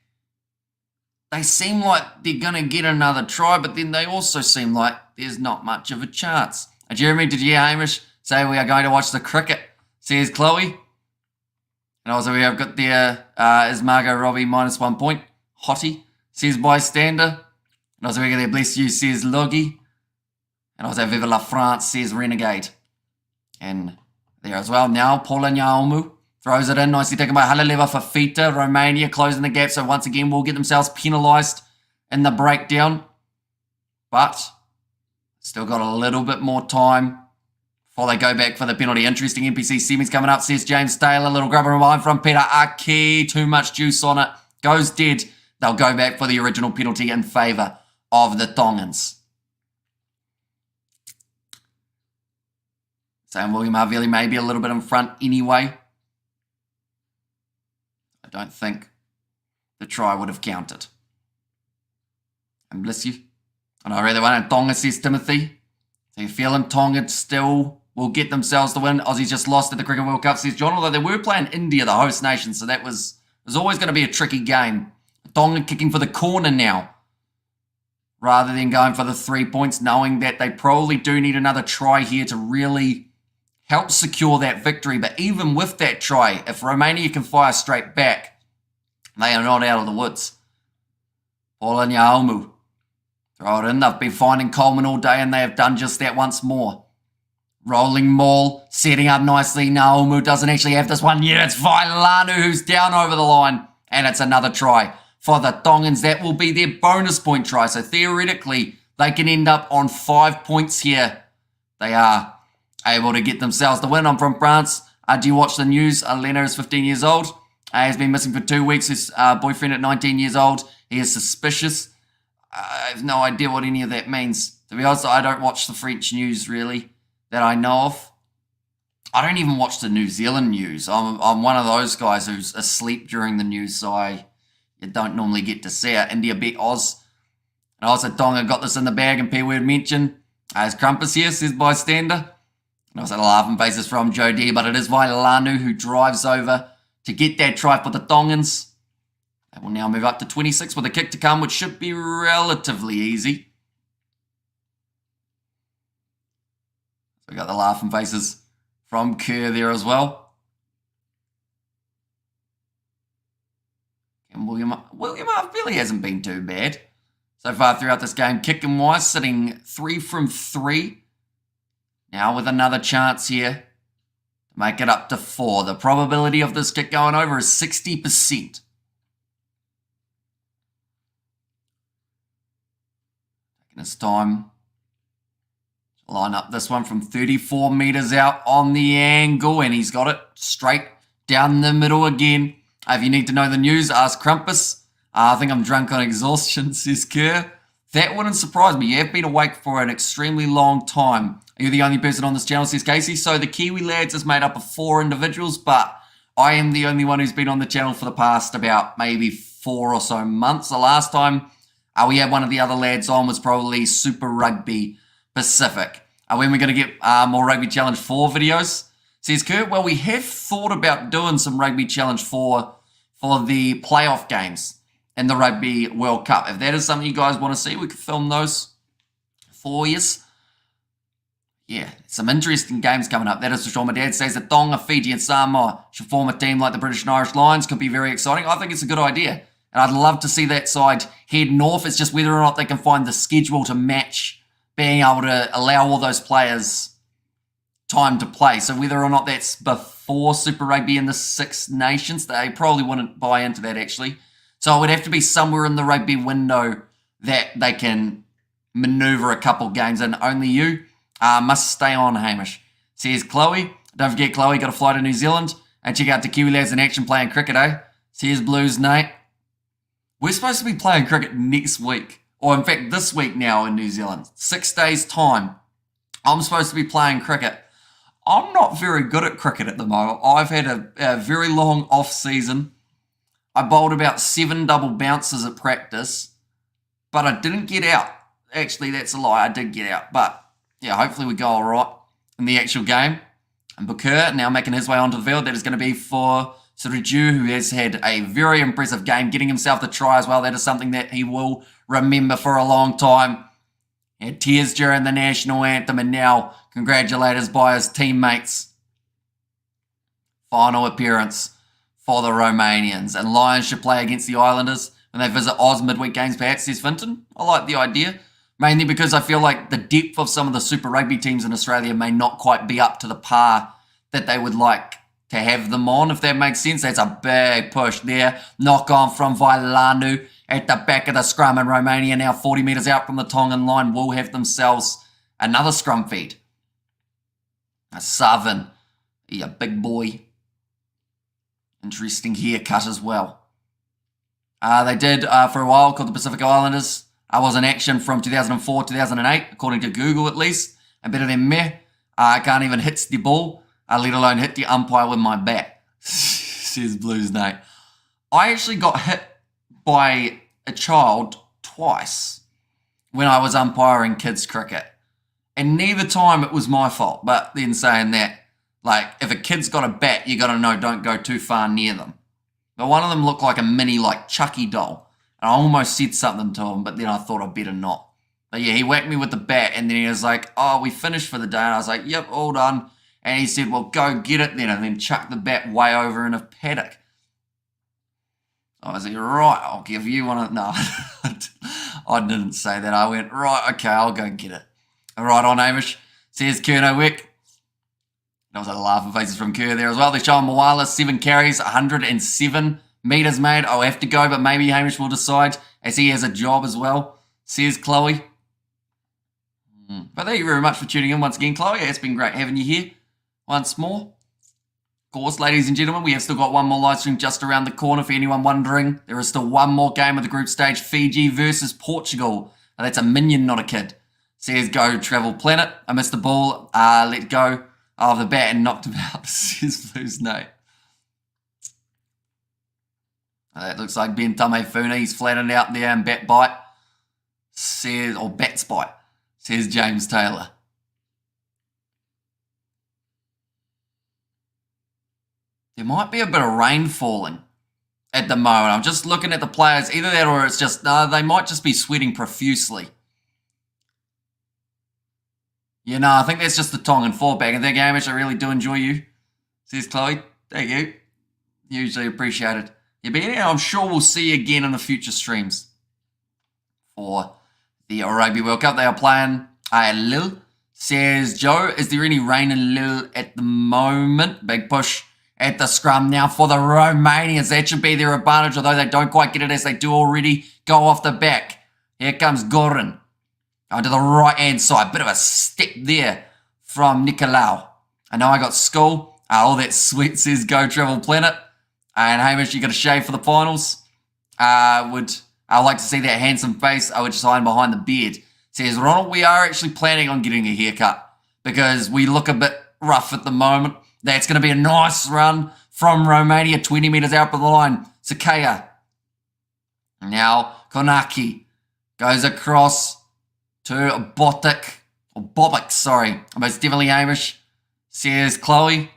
they seem like they're going to get another try, but then they also seem like there's not much of a chance. Jeremy, did you hear Hamish say we are going to watch the cricket? Says Chloe. And also we have got there, is Margot Robbie -1 point. Hottie, says Bystander. And also we got there, bless you, says Logie. And also Viva la France, says Renegade. And there as well now, Paula Nyaumu. Throws it in, nicely taken by Halileva Fafita. Romania closing the gap, so once again will get themselves penalised in the breakdown. But still got a little bit more time before they go back for the penalty. Interesting NPC semis coming up, says James Taylor. Little grubber line from Peter Aki. Too much juice on it. Goes dead. They'll go back for the original penalty in favour of the Tongans. Sam William Havili maybe a little bit in front anyway. I don't think the try would have counted. And bless you. And I really want Tonga, says Timothy. So you feeling Tonga still will get themselves the win. Aussies just lost at the Cricket World Cup, says John, although they were playing India, the host nation, so that was always going to be a tricky game. Tonga kicking for the corner now, rather than going for the 3 points, knowing that they probably do need another try here to really help secure that victory. But even with that try, if Romania can fire straight back, they are not out of the woods. Paula Nyaumu. Throw it in. They've been finding Coleman all day, and they have done just that once more. Rolling maul, setting up nicely. Naumu doesn't actually have this one yet. It's Vailanu who's down over the line. And it's another try for the Tongans. That will be their bonus point try. So theoretically, they can end up on 5 points here. They are able to get themselves the win. I'm from France. Do you watch the news? Lena is 15 years old. He has been missing for 2 weeks. His boyfriend at 19 years old. He is suspicious. I have no idea what any of that means. To be honest, I don't watch the French news really that I know of. I don't even watch the New Zealand news. I'm one of those guys who's asleep during the news, so you don't normally get to see it. India beat Oz. And also Tonga got this in the bag, and P-word mention. As Crumpus here, says bystander. And also the laughing faces from Joe D, but it is Vailanu who drives over to get that try for the Tongans. They will now move up to 26 with a kick to come, which should be relatively easy. We got the laughing faces from Kerr there as well. And William really hasn't been too bad so far throughout this game. Kicking wise, sitting 3 from 3. Now with another chance here to make it up to 4. The probability of this kick going over is 60%. Taking his time. Line up this one from 34 metres out on the angle, and he's got it straight down the middle again. If you need to know the news, ask Crumpus. I think I'm drunk on exhaustion, says Kerr. That wouldn't surprise me. You have been awake for an extremely long time. You're the only person on this channel, says Casey. So the Kiwi Lads is made up of 4 individuals, but I am the only one who's been on the channel for the past about maybe 4 or so months. The last time we had one of the other lads on was probably Super Rugby Pacific. When we're going to get more Rugby Challenge 4 videos, says Kurt. Well, we have thought about doing some Rugby Challenge 4 for the playoff games in the Rugby World Cup. If that is something you guys want to see, we could film those for you. Yeah, some interesting games coming up. That is for sure. My dad says that Tonga, Fiji and Samoa should form a team like the British and Irish Lions. Could be very exciting. I think it's a good idea. And I'd love to see that side head north. It's just whether or not they can find the schedule to match being able to allow all those players time to play. So whether or not that's before Super Rugby in the Six Nations, they probably wouldn't buy into that actually. So it would have to be somewhere in the rugby window that they can maneuver a couple games in. Only you must stay on, Hamish. Says Chloe. Don't forget, Chloe, got to fly to New Zealand and check out the Kiwi Lads in action playing cricket, eh? Says Blues Nate. We're supposed to be playing cricket next week. Or in fact, this week now in New Zealand. 6 days' time. I'm supposed to be playing cricket. I'm not very good at cricket at the moment. I've had a very long off-season. I bowled about 7 double bounces at practice. But I didn't get out. Actually, that's a lie. I did get out. But, yeah, hopefully we go all right in the actual game. And Bukur now making his way onto the field. That is going to be for Suruju, who has had a very impressive game, getting himself the try as well. That is something that he will remember for a long time. He had tears during the national anthem and now congratulated by his teammates. Final appearance for the Romanians. And Lions should play against the Islanders when they visit Oz midweek games, perhaps, says Finton. I like the idea. Mainly because I feel like the depth of some of the Super Rugby teams in Australia may not quite be up to the par that they would like to have them on, if that makes sense. That's a big push there. Knock on from Vailanu at the back of the scrum, and Romania now 40 metres out from the Tongan line will have themselves another scrum feed. A Southern, a big boy. Interesting haircut as well. They did for a while called the Pacific Islanders. I was in action from 2004, 2008, according to Google at least. And better than me, I can't even hit the ball, let alone hit the umpire with my bat, says Blues Nate. I actually got hit by a child twice when I was umpiring kids cricket. And neither time it was my fault. But then saying that, like, if a kid's got a bat, you got to know don't go too far near them. But one of them looked like a mini, like, Chucky doll. And I almost said something to him, but then I thought I'd better not. But yeah, he whacked me with the bat, and then he was like, oh, we finished for the day. And I was like, yep, all done. And he said, well, go get it then. And then chucked the bat way over in a paddock. I was like, right, I'll give you one of... No, I didn't say that. I went, right, okay, I'll go get it. Right on, Amish. Says Kerno Wick. That was a laughing faces from Kerr there as well. They're showing Moala, 7 carries, 107 metres made. I'll have to go, but maybe Hamish will decide as he has a job as well, says Chloe. But thank you very much for tuning in once again, Chloe. It's been great having you here once more. Of course, ladies and gentlemen, we have still got one more live stream just around the corner. For anyone wondering, there is still one more game of the group stage, Fiji versus Portugal. Now, that's a minion, not a kid. Says Go Travel Planet. I missed the ball. Let go of the bat and knocked him out, says Blues Nate. That looks like Ben Tamefuna. He's flattened out there and bat bite. Says, or bats bite, says James Taylor. There might be a bit of rain falling at the moment. I'm just looking at the players. Either that or it's just, they might just be sweating profusely. Yeah, no, I think that's just the Tongan fallback. And thank you, Hamish. I really do enjoy you, says Chloe. Thank you. Hugely appreciated. Yeah, but yeah, I'm sure we'll see you again in the future streams for the Rugby World Cup. They are playing Lille. Says Joe, is there any rain in Lille at the moment? Big push at the scrum now for the Romanians. That should be their advantage, although they don't quite get it as they do already go off the back. Here comes Goran. Onto the right-hand side. Bit of a step there from Nicolau. I know I got school. All that sweat says Go Travel Planet. And Hamish, you got a shave for the finals. I like to see that handsome face. I would just hide behind the beard. Says Ronald, we are actually planning on getting a haircut because we look a bit rough at the moment. That's going to be a nice run from Romania, 20 metres out of the line. Sakaya. Now Konaki goes across to Bobic, sorry. Most definitely Hamish, says Chloe.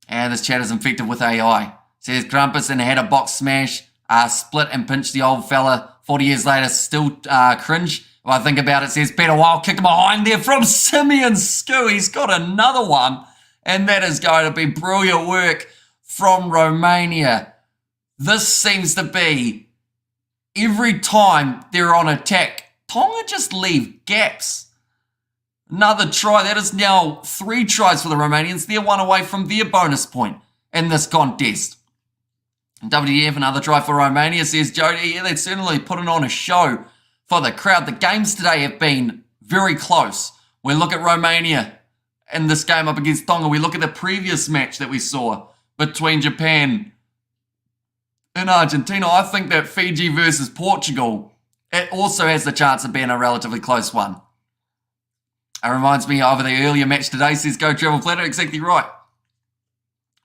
And this chat is infected with AI. Says Krampus and had a box smash, split and pinch the old fella. 40 years later, still cringe. If I think about it, says Peter Wild kick behind there from Simeon Skoo. He's got another one. And that is going to be brilliant work from Romania. This seems to be every time they're on attack, Tonga just leave gaps. Another try. That is now 3 tries for the Romanians. They're 1 away from their bonus point in this contest. WDF, another try for Romania, says Jody. Yeah, they're certainly putting on a show for the crowd. The games today have been very close. We look at Romania in this game up against Tonga. We look at the previous match that we saw between Japan and Argentina. I think that Fiji versus Portugal, it also has the chance of being a relatively close one. It reminds me of the earlier match today, says Go Travel Planet. Exactly right.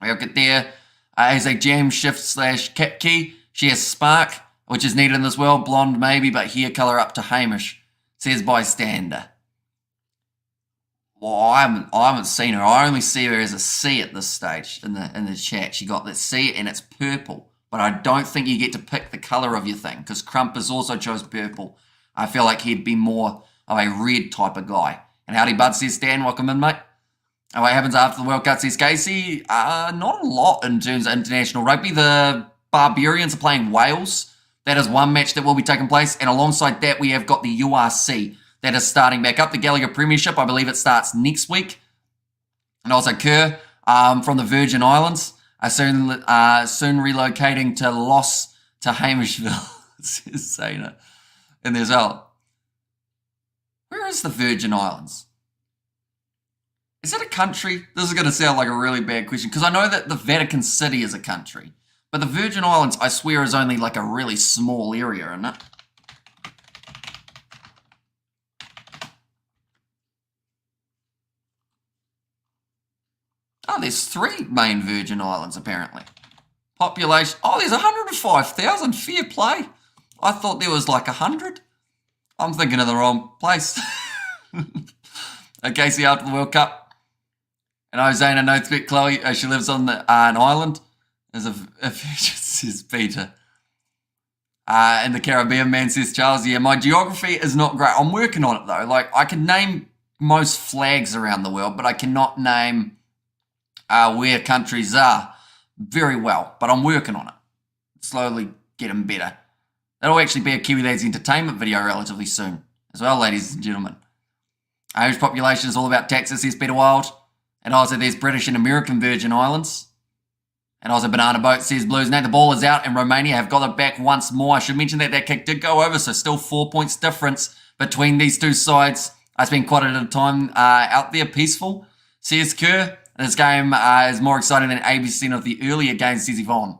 We'll get there as a jam shift / cap key. She has spark, which is needed as well. Blonde maybe, but hair colour up to Hamish, says Bystander. Well, I haven't seen her. I only see her as a C at this stage in the chat. She got that C and it's purple. But I don't think you get to pick the colour of your thing because Crumpus also chose purple. I feel like he'd be more of a red type of guy. And howdy bud, says Stan. Welcome in, mate. And what happens after the World Cup, says Casey? Not a lot in terms of international rugby. The Barbarians are playing Wales. That is one match that will be taking place. And alongside that, we have got the URC that is starting back up. The Gallagher Premiership, I believe it starts next week. And also Kerr from the Virgin Islands are soon relocating to Hamishville, says Sana. And there's where is the Virgin Islands? Is it a country? This is going to sound like a really bad question because I know that the Vatican City is a country. But the Virgin Islands, I swear, is only like a really small area, isn't it? Oh, there's 3 main Virgin Islands, apparently. Population, there's 105,000, fair play. I thought there was like 100. I'm thinking of the wrong place. Okay, see after the World Cup. And Ozana, no threat, Chloe. She lives on an island. As a says Peter. In the Caribbean, man, says Charles. Yeah, my geography is not great. I'm working on it, though. Like, I can name most flags around the world, but I cannot name where countries are very well. But I'm working on it. Slowly getting better. That'll actually be a Kiwi Lads entertainment video relatively soon as well, ladies and gentlemen. Irish population is all about taxes, says Peter Wild. And also there's British and American Virgin Islands. And also Banana Boat says Blues. Now the ball is out and Romania have got it back once more. I should mention that that kick did go over, so still 4 points difference between these two sides. I spent quite a bit of time out there peaceful. Says Kerr. This game is more exciting than 80% of the earlier games, says Yvonne.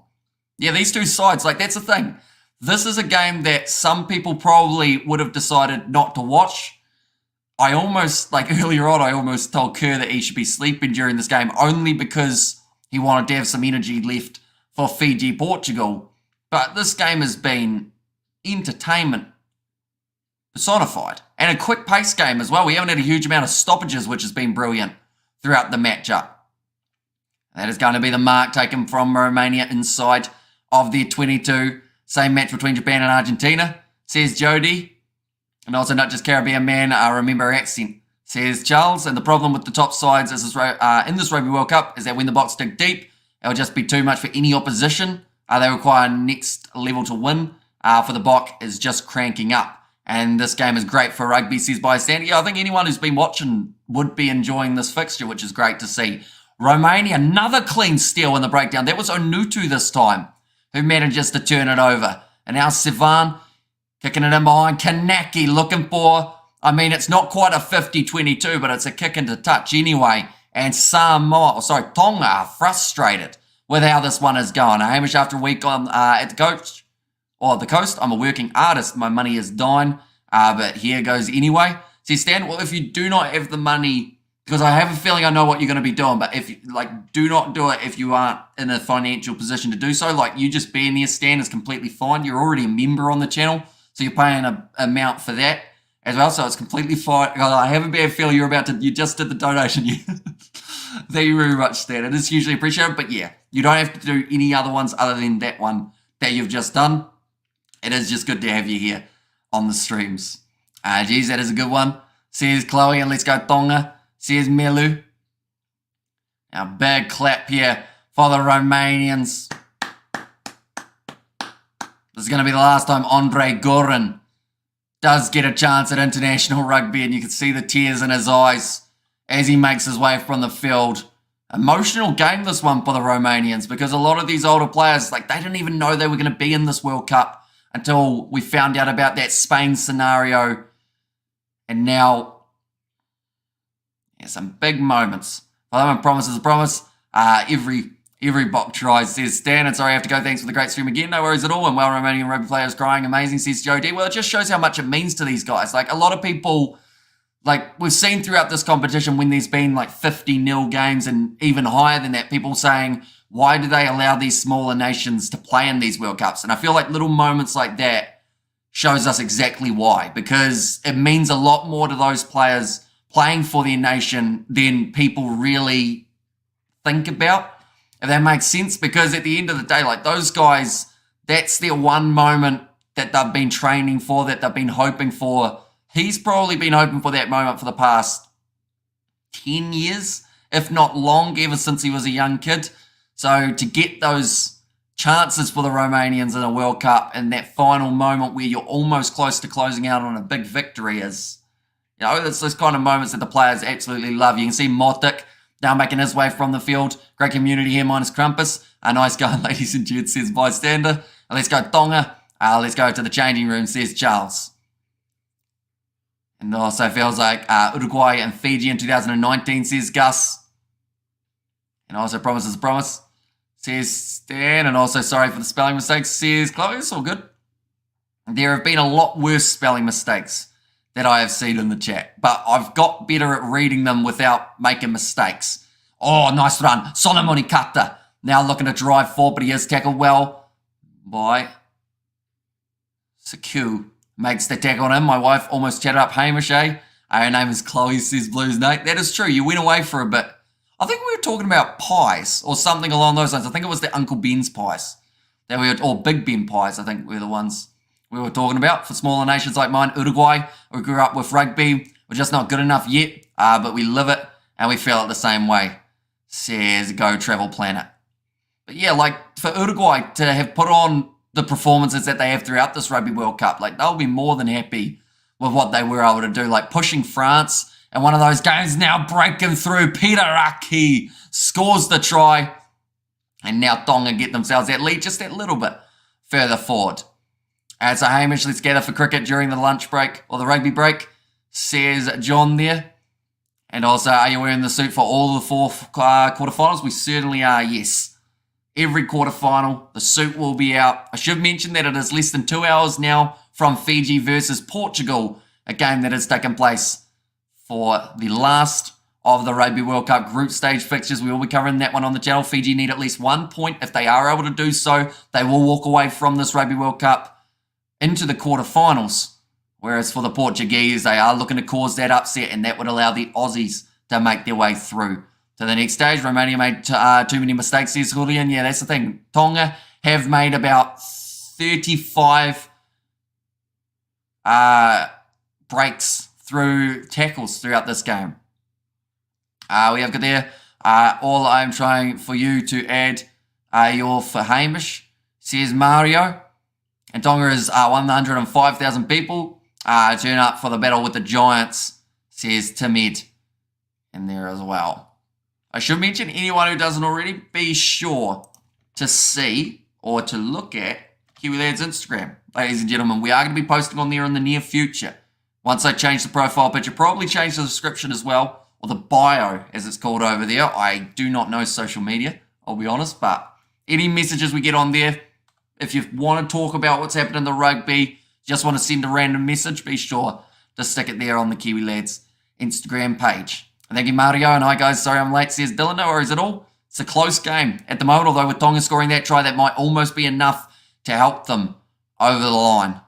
Yeah, these two sides, like that's the thing. This is a game that some people probably would have decided not to watch. I almost, like earlier on, I almost told Kerr that he should be sleeping during this game only because he wanted to have some energy left for Fiji, Portugal. But this game has been entertainment personified. And a quick pace game as well. We haven't had a huge amount of stoppages, which has been brilliant throughout the matchup. That is going to be the mark taken from Romania inside of their 22. Same match between Japan and Argentina, says Jody. And also not just Caribbean man, remember accent, says Charles. And the problem with the top sides is in this Rugby World Cup is that when the box dig deep, it'll just be too much for any opposition. They require next level to win, for the box is just cranking up. And this game is great for rugby, says Bystander. Yeah, I think anyone who's been watching would be enjoying this fixture, which is great to see. Romania, another clean steal in the breakdown. That was Onutu this time, who manages to turn it over. And now Sivan kicking it in behind. Kanaki looking for, I mean, it's not quite a 50-22, but it's a kick into touch anyway. And Tonga are frustrated with how this one is going. Hamish, after a week on at the coast, I'm a working artist. My money is dying, but here goes anyway. See, Stan, well, if you do not have the money, because I have a feeling I know what you're going to be doing, but if you, do not do it if you aren't in a financial position to do so. Like, you just being there, Stan, is completely fine. You're already a member on the channel, so you're paying an amount for that as well, so it's completely fine. I have a bad feeling you just did the donation. Thank you very much, Stan. It is hugely appreciated, but yeah, you don't have to do any other ones other than that one that you've just done. It is just good to have you here on the streams. Geez, that is a good one. Says Chloe, and let's go Tonga. Says Melu. Now, big clap here for the Romanians. This is going to be the last time Andre Gorin does get a chance at international rugby, and you can see the tears in his eyes as he makes his way from the field. Emotional game, this one, for the Romanians, because a lot of these older players, they didn't even know they were going to be in this World Cup until we found out about that Spain scenario. And now, yeah, some big moments. For them, promise is a promise. Every bot tries, says Stan. And sorry, I have to go. Thanks for the great stream again. No worries at all. And while Romanian rugby players crying, amazing, says Joe D. Well, it just shows how much it means to these guys. A lot of people, we've seen throughout this competition when there's been 50-0 games and even higher than that, people saying, why do they allow these smaller nations to play in these World Cups? And I feel like little moments like that shows us exactly why, because it means a lot more to those players playing for their nation than people really think about, if that makes sense. Because at the end of the day, those guys, that's their one moment that they've been training for, that they've been hoping for. He's probably been hoping for that moment for the past 10 years, if not long, ever since he was a young kid. So to get those chances for the Romanians in a World Cup and that final moment where you're almost close to closing out on a big victory is, it's those kind of moments that the players absolutely love. You can see Motic now making his way from the field. Great community here, minus Krampus. A nice guy, ladies and gents, says Bystander. And let's go Tonga. Let's go to the changing room, says Charles. And also feels like Uruguay and Fiji in 2019, says Gus. And also promises a promise, says Stan. And also sorry for the spelling mistakes, says Chloe. It's all good. There have been a lot worse spelling mistakes that I have seen in the chat, but I've got better at reading them without making mistakes. Oh, nice run. Solomon Ikata now looking to drive forward, but he is tackled well by Saku. Makes the tackle on him. My wife almost chatted up Hamish, eh? Her name is Chloe, says Blues Nate. That is true. You went away for a bit. I think we were talking about pies or something along those lines. I think it was the Uncle Ben's pies. Or Big Ben pies, I think were the ones we were talking about. For smaller nations like mine, Uruguay, we grew up with rugby. We're just not good enough yet, but we live it and we feel it the same way, says Go Travel Planet. But yeah, for Uruguay to have put on the performances that they have throughout this Rugby World Cup, they'll be more than happy with what they were able to do, pushing France And one of those games now breaking through. Peter Aki scores the try. And now Tonga get themselves that lead just that little bit further forward. And so Hamish, let's gather for cricket during the lunch break or the rugby break, says John there. And also, are you wearing the suit for all the four quarterfinals? We certainly are, yes. Every quarterfinal, the suit will be out. I should mention that it is less than 2 hours now from Fiji versus Portugal, a game that has taken place for the last of the Rugby World Cup group stage fixtures. We will be covering that one on the channel. Fiji need at least 1 point. If they are able to do so, they will walk away from this Rugby World Cup into the quarterfinals. Whereas for the Portuguese, they are looking to cause that upset, and that would allow the Aussies to make their way through to the next stage. Romania made too many mistakes, says Julian. Yeah, that's the thing. Tonga have made about 35 breaks through tackles throughout this game. We have got there. All I'm trying for you to add, you're for Hamish, says Mario. And Tonga is 105,000 people. Turn up for the battle with the Giants, says Timid in there as well. I should mention, anyone who doesn't already, be sure to see or to look at Kiwi Lads Instagram. Ladies and gentlemen, we are going to be posting on there in the near future. Once I change the profile picture, probably change the description as well, or the bio as it's called over there. I do not know social media, I'll be honest, but any messages we get on there, if you want to talk about what's happened in the rugby, just want to send a random message, be sure to stick it there on the Kiwi Lads Instagram page. And thank you, Mario. And hi, guys. Sorry I'm late, says Dylan. No worries at all. It's a close game at the moment, although with Tonga scoring that try, that might almost be enough to help them over the line.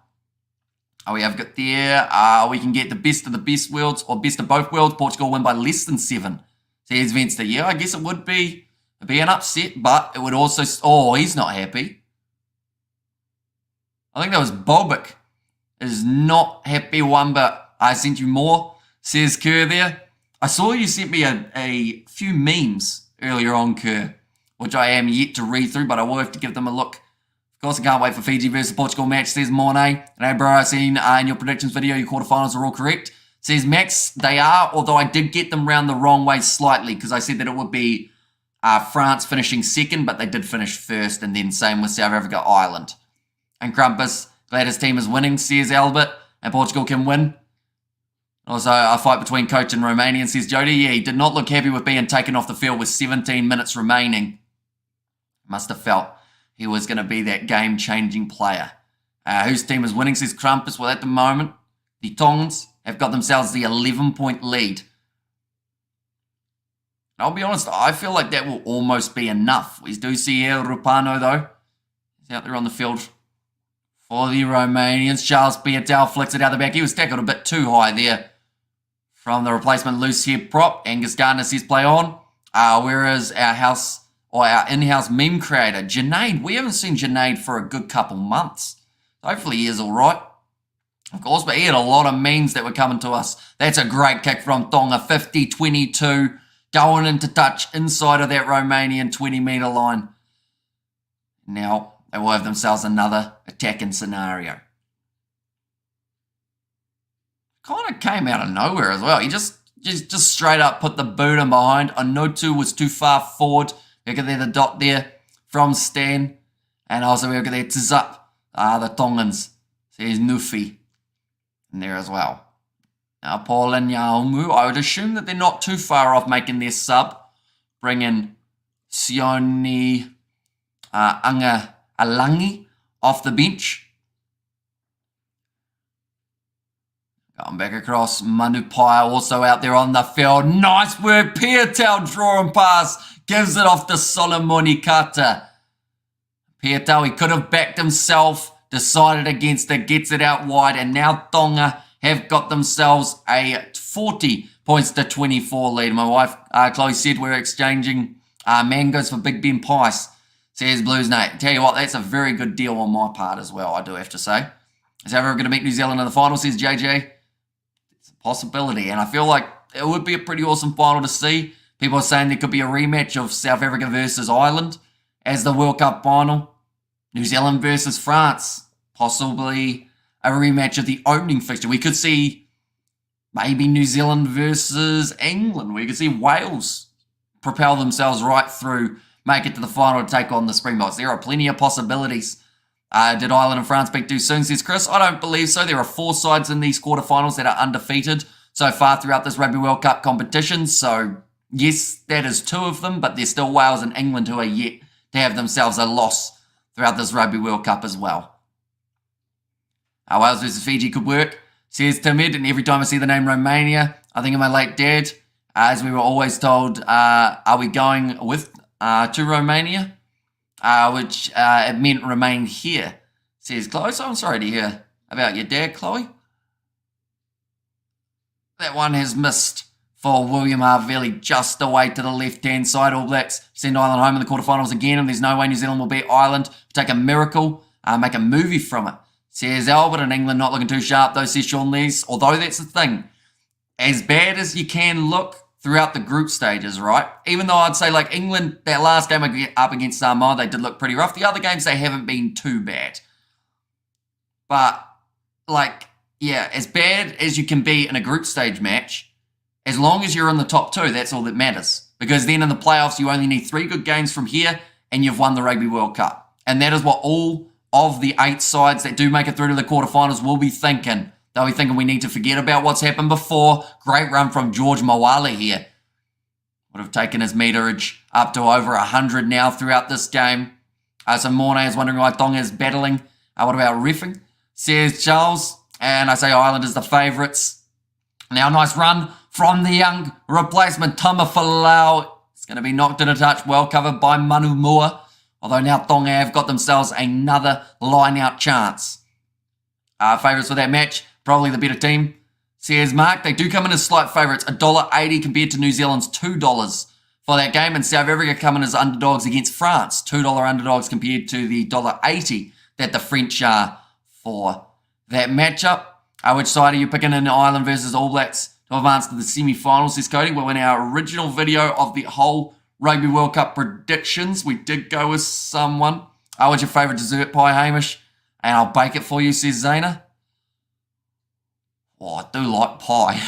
We have got there. We can get the best of the best worlds, or best of both worlds. Portugal win by less than 7. Says Venster. Yeah, I guess it would be an upset, but it would also... Oh, he's not happy. I think that was Bobic. Is not happy one, but I sent you more, says Kerr there. I saw you sent me a few memes earlier on, Kerr, which I am yet to read through, but I will have to give them a look. Of course, I can't wait for Fiji versus Portugal match, says Monet. And hey, bro, I seen in your predictions video, your quarterfinals are all correct. Says Max, they are, although I did get them round the wrong way slightly, because I said that it would be France finishing second, but they did finish first, and then same with South Africa, Ireland. And Krampus, glad his team is winning, says Albert, and Portugal can win. Also, a fight between coach and Romanian, says Jody. Yeah, he did not look happy with being taken off the field with 17 minutes remaining. Must have felt he was going to be that game-changing player. Whose team is winning, says Krampus. Well, at the moment, the Tongans have got themselves the 11-point lead. And I'll be honest, I feel like that will almost be enough. We do see El Rupano, though. He's out there on the field for the Romanians. Charles Piatel flicks it out the back. He was tackled a bit too high there from the replacement loose hip prop. Angus Gardner says play on. Whereas our in-house meme creator, Junaid, we haven't seen Junaid for a good couple months. Hopefully he is all right. Of course, but he had a lot of memes that were coming to us. That's a great kick from Tonga, 50-22, going into touch inside of that Romanian 20-metre line. Now they will have themselves another attacking scenario. Kind of came out of nowhere as well. He just straight up put the boot in behind. Onotu was too far forward. Look at there, the dot there from Stan. And also we look at there, Tizup, the Tongans. Says Nufi in there as well. Now Paul and Yaumu, I would assume that they're not too far off making their sub. Bring in Sione Anga Alangi off the bench. Going back across, Manupai also out there on the field. Nice work, Piatel drawing pass. Gives it off to Solomon Kata. Piatel, he could have backed himself, decided against it, gets it out wide, and now Tonga have got themselves a 40 points to 24 lead. My wife, Chloe, said we're exchanging mangoes for Big Ben Pice. Says Blues Nate. Tell you what, that's a very good deal on my part as well, I do have to say. Is ever going to meet New Zealand in the final, says JJ. It's a possibility, and I feel like it would be a pretty awesome final to see. People are saying there could be a rematch of South Africa versus Ireland as the World Cup final. New Zealand versus France. Possibly a rematch of the opening fixture. We could see maybe New Zealand versus England. We could see Wales propel themselves right through, make it to the final to take on the Springboks. There are plenty of possibilities. Did Ireland and France beat too soon, says Chris? I don't believe so. There are 4 sides in these quarterfinals that are undefeated so far throughout this Rugby World Cup competition. So, yes, that is 2 of them, but there's still Wales and England who are yet to have themselves a loss throughout this Rugby World Cup as well. Wales versus Fiji could work, says Timid, and every time I see the name Romania, I think of my late dad, as we were always told, are we going to Romania? Which it meant remain here, says Chloe. So I'm sorry to hear about your dad, Chloe. That one has missed for William Harvelli, just away to the left-hand side. All Blacks send Ireland home in the quarterfinals again, and there's no way New Zealand will beat Ireland. Take a miracle, make a movie from it, says Albert. And England not looking too sharp, though, says Sean Lees. Although that's the thing, as bad as you can look throughout the group stages, right? Even though I'd say, like, England, that last game up against Samoa, they did look pretty rough. The other games, they haven't been too bad. But, like, yeah, as bad as you can be in a group stage match, as long as you're in the top 2, that's all that matters. Because then in the playoffs, you only need 3 good games from here, and you've won the Rugby World Cup. And that is what all of the 8 sides that do make it through to the quarterfinals will be thinking. They'll be thinking we need to forget about what's happened before. Great run from George Mawali here. Would have taken his meterage up to over 100 now throughout this game. So Mornay is wondering why Tonga is battling. What about reffing? Says Charles. And I say Ireland is the favourites. Now nice run from the young replacement Tama Falau. It's going to be knocked in a touch. Well covered by Manu Moore. Although now Tonga have got themselves another line-out chance. Favourites for that match. Probably the better team, says Mark. They do come in as slight favourites, $1.80 compared to New Zealand's $2 for that game. And South Africa come in as underdogs against France, $2 underdogs compared to the $1.80 that the French are for that matchup. Which side are you picking in Ireland versus All Blacks to advance to the semi-finals, says Cody? Well, in our original video of the whole Rugby World Cup predictions, we did go with someone. What's your favourite dessert pie, Hamish? And I'll bake it for you, says Zaina. Oh, I do like pie.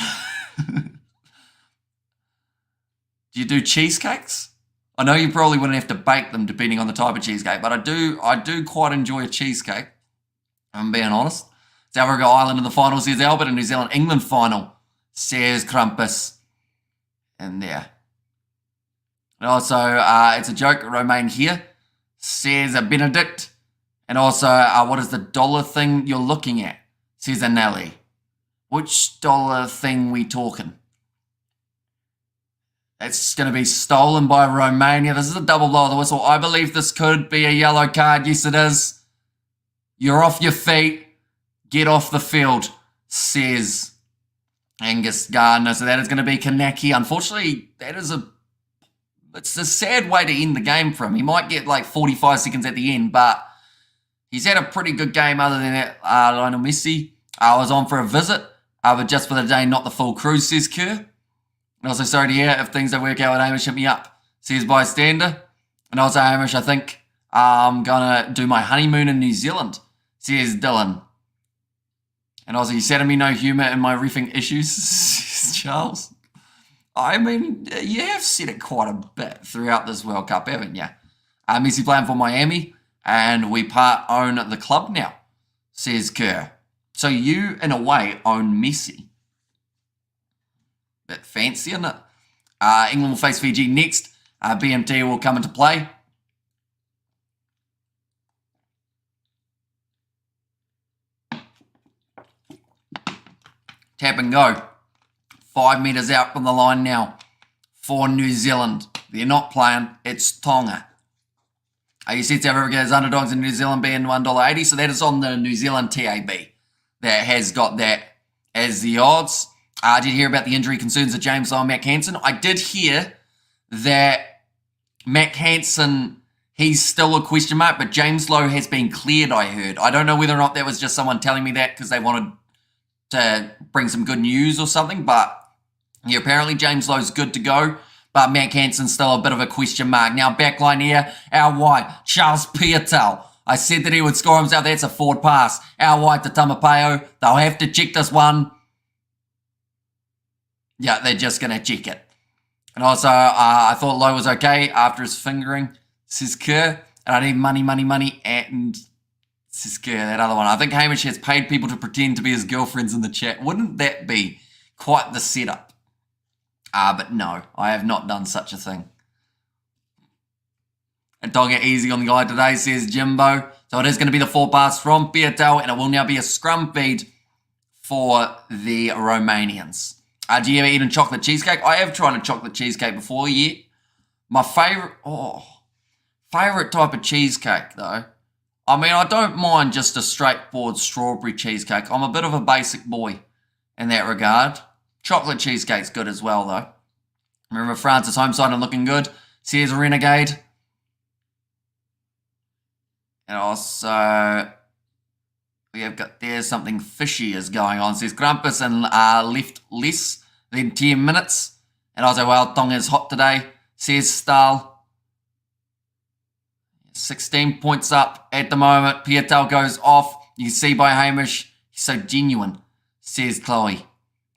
Do you do cheesecakes? I know you probably wouldn't have to bake them depending on the type of cheesecake, but I do quite enjoy a cheesecake. I'm being honest. South Africa Ireland in the final, says Albert, and New Zealand England final, says Krampus. And there. And also, it's a joke, Romain here, says Benedict. And also, what is the dollar thing you're looking at, says Anelli. Which dollar thing we talking? It's going to be stolen by Romania. This is a double blow of the whistle. I believe this could be a yellow card. Yes, it is. You're off your feet. Get off the field, says Angus Gardner. So that is going to be Kanaki. Unfortunately, it's a sad way to end the game for him. He might get like 45 seconds at the end, but he's had a pretty good game other than that. Lionel Messi. I was on for a visit. But just for the day, not the full cruise, says Kerr. And also, sorry to hear if things don't work out with Hamish, hit me up, says Bystander. And also, Hamish, I think I'm going to do my honeymoon in New Zealand, says Dylan. And also, you said to me no humour in my riffing issues, says Charles. I mean, you have said it quite a bit throughout this World Cup, haven't you? Messi playing for Miami, and we part own the club now, says Kerr. So you, in a way, own Messi. Bit fancy, isn't it? England will face Fiji next. BMT will come into play. Tap and go. 5 metres out from the line now for New Zealand. They're not playing. It's Tonga. You said South Africa has underdogs in New Zealand being $1.80. So that is on the New Zealand TAB. That has got that as the odds. Did you hear about the injury concerns of James Lowe and Mac Hansen? I did hear that Mac Hansen, he's still a question mark, but James Lowe has been cleared, I heard. I don't know whether or not that was just someone telling me that because they wanted to bring some good news or something, but yeah, apparently James Lowe's good to go, but Mac Hansen's still a bit of a question mark. Now, backline here, our white, Charles Piatel. I said that he would score himself. That's a forward pass. Our white to Tamapeo. They'll have to check this one. Yeah, they're just going to check it. And also, I thought Lowe was okay after his fingering, says Kerr. And I need money, and says Kerr, that other one. I think Hamish has paid people to pretend to be his girlfriends in the chat. Wouldn't that be quite the setup? But no, I have not done such a thing. And Tonga easy on the guy today, says Jimbo. So it is going to be the 4 pass from Pietau, and it will now be a scrum feed for the Romanians. Do you ever eat a chocolate cheesecake? I have tried a chocolate cheesecake before, yeah. My favorite type of cheesecake, though. I mean, I don't mind just a straightforward strawberry cheesecake. I'm a bit of a basic boy in that regard. Chocolate cheesecake's good as well, though. Remember, Francis Homeside and looking good. Says Renegade. And also, we have got there's something fishy is going on. Says Krampus and left less than 10 minutes. And I say, well, Tonga's hot today. Says Stahl. 16 points up at the moment. Pietau goes off. You see by Hamish, he's so genuine, says Chloe.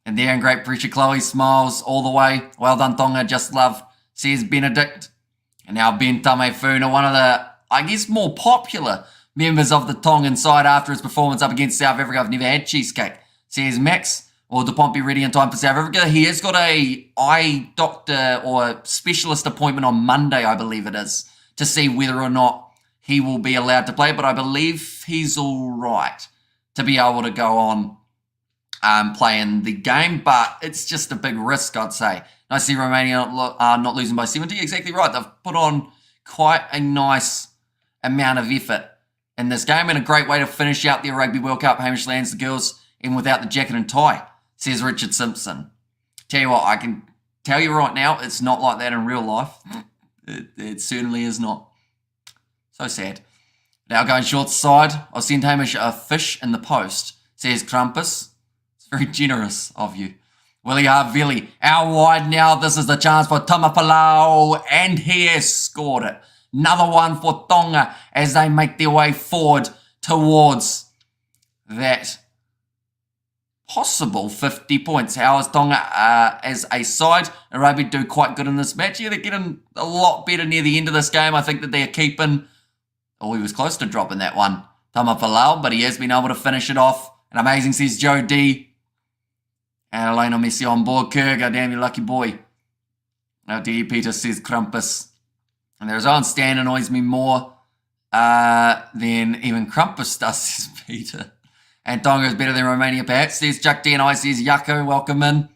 And there in great pressure, Chloe smiles all the way. Well done, Tonga, just love, says Benedict. And now Ben Tamefuna, one of the, I guess, more popular members of the Tongan side after his performance up against South Africa. I've never had cheesecake, says Max. Or DuPont be ready in time for South Africa. He has got a eye doctor or specialist appointment on Monday, I believe it is, to see whether or not he will be allowed to play. But I believe he's all right to be able to go on playing the game. But it's just a big risk, I'd say. I see Romania not losing by 70. Exactly right. They've put on quite a nice amount of effort in this game and a great way to finish out the Rugby World Cup. Hamish lands the girls in without the jacket and tie, says Richard Simpson. Tell you what, I can tell you right now, it's not like that in real life. It certainly is not. So sad. Now going short side, I'll send Hamish a fish in the post, says Krampus. It's very generous of you. Willie Harvilli, out wide now. This is the chance for Tamapalau, and he has scored it. Another one for Tonga as they make their way forward towards that possible 50 points. How is Tonga as a side? And Rugby do quite good in this match. Yeah, they're getting a lot better near the end of this game. I think that they're keeping, he was close to dropping that one, Tamapalau, but he has been able to finish it off. And amazing, says Joe D. And Elena Messi on board. Kerr, goddamn, you lucky boy. Now D. Peter, says Krampus. And there's on Stan annoys me more than even Krampus does, says Peter. And Tonga is better than Romania, perhaps, says Chuck D. And I, says Yucko, welcome in.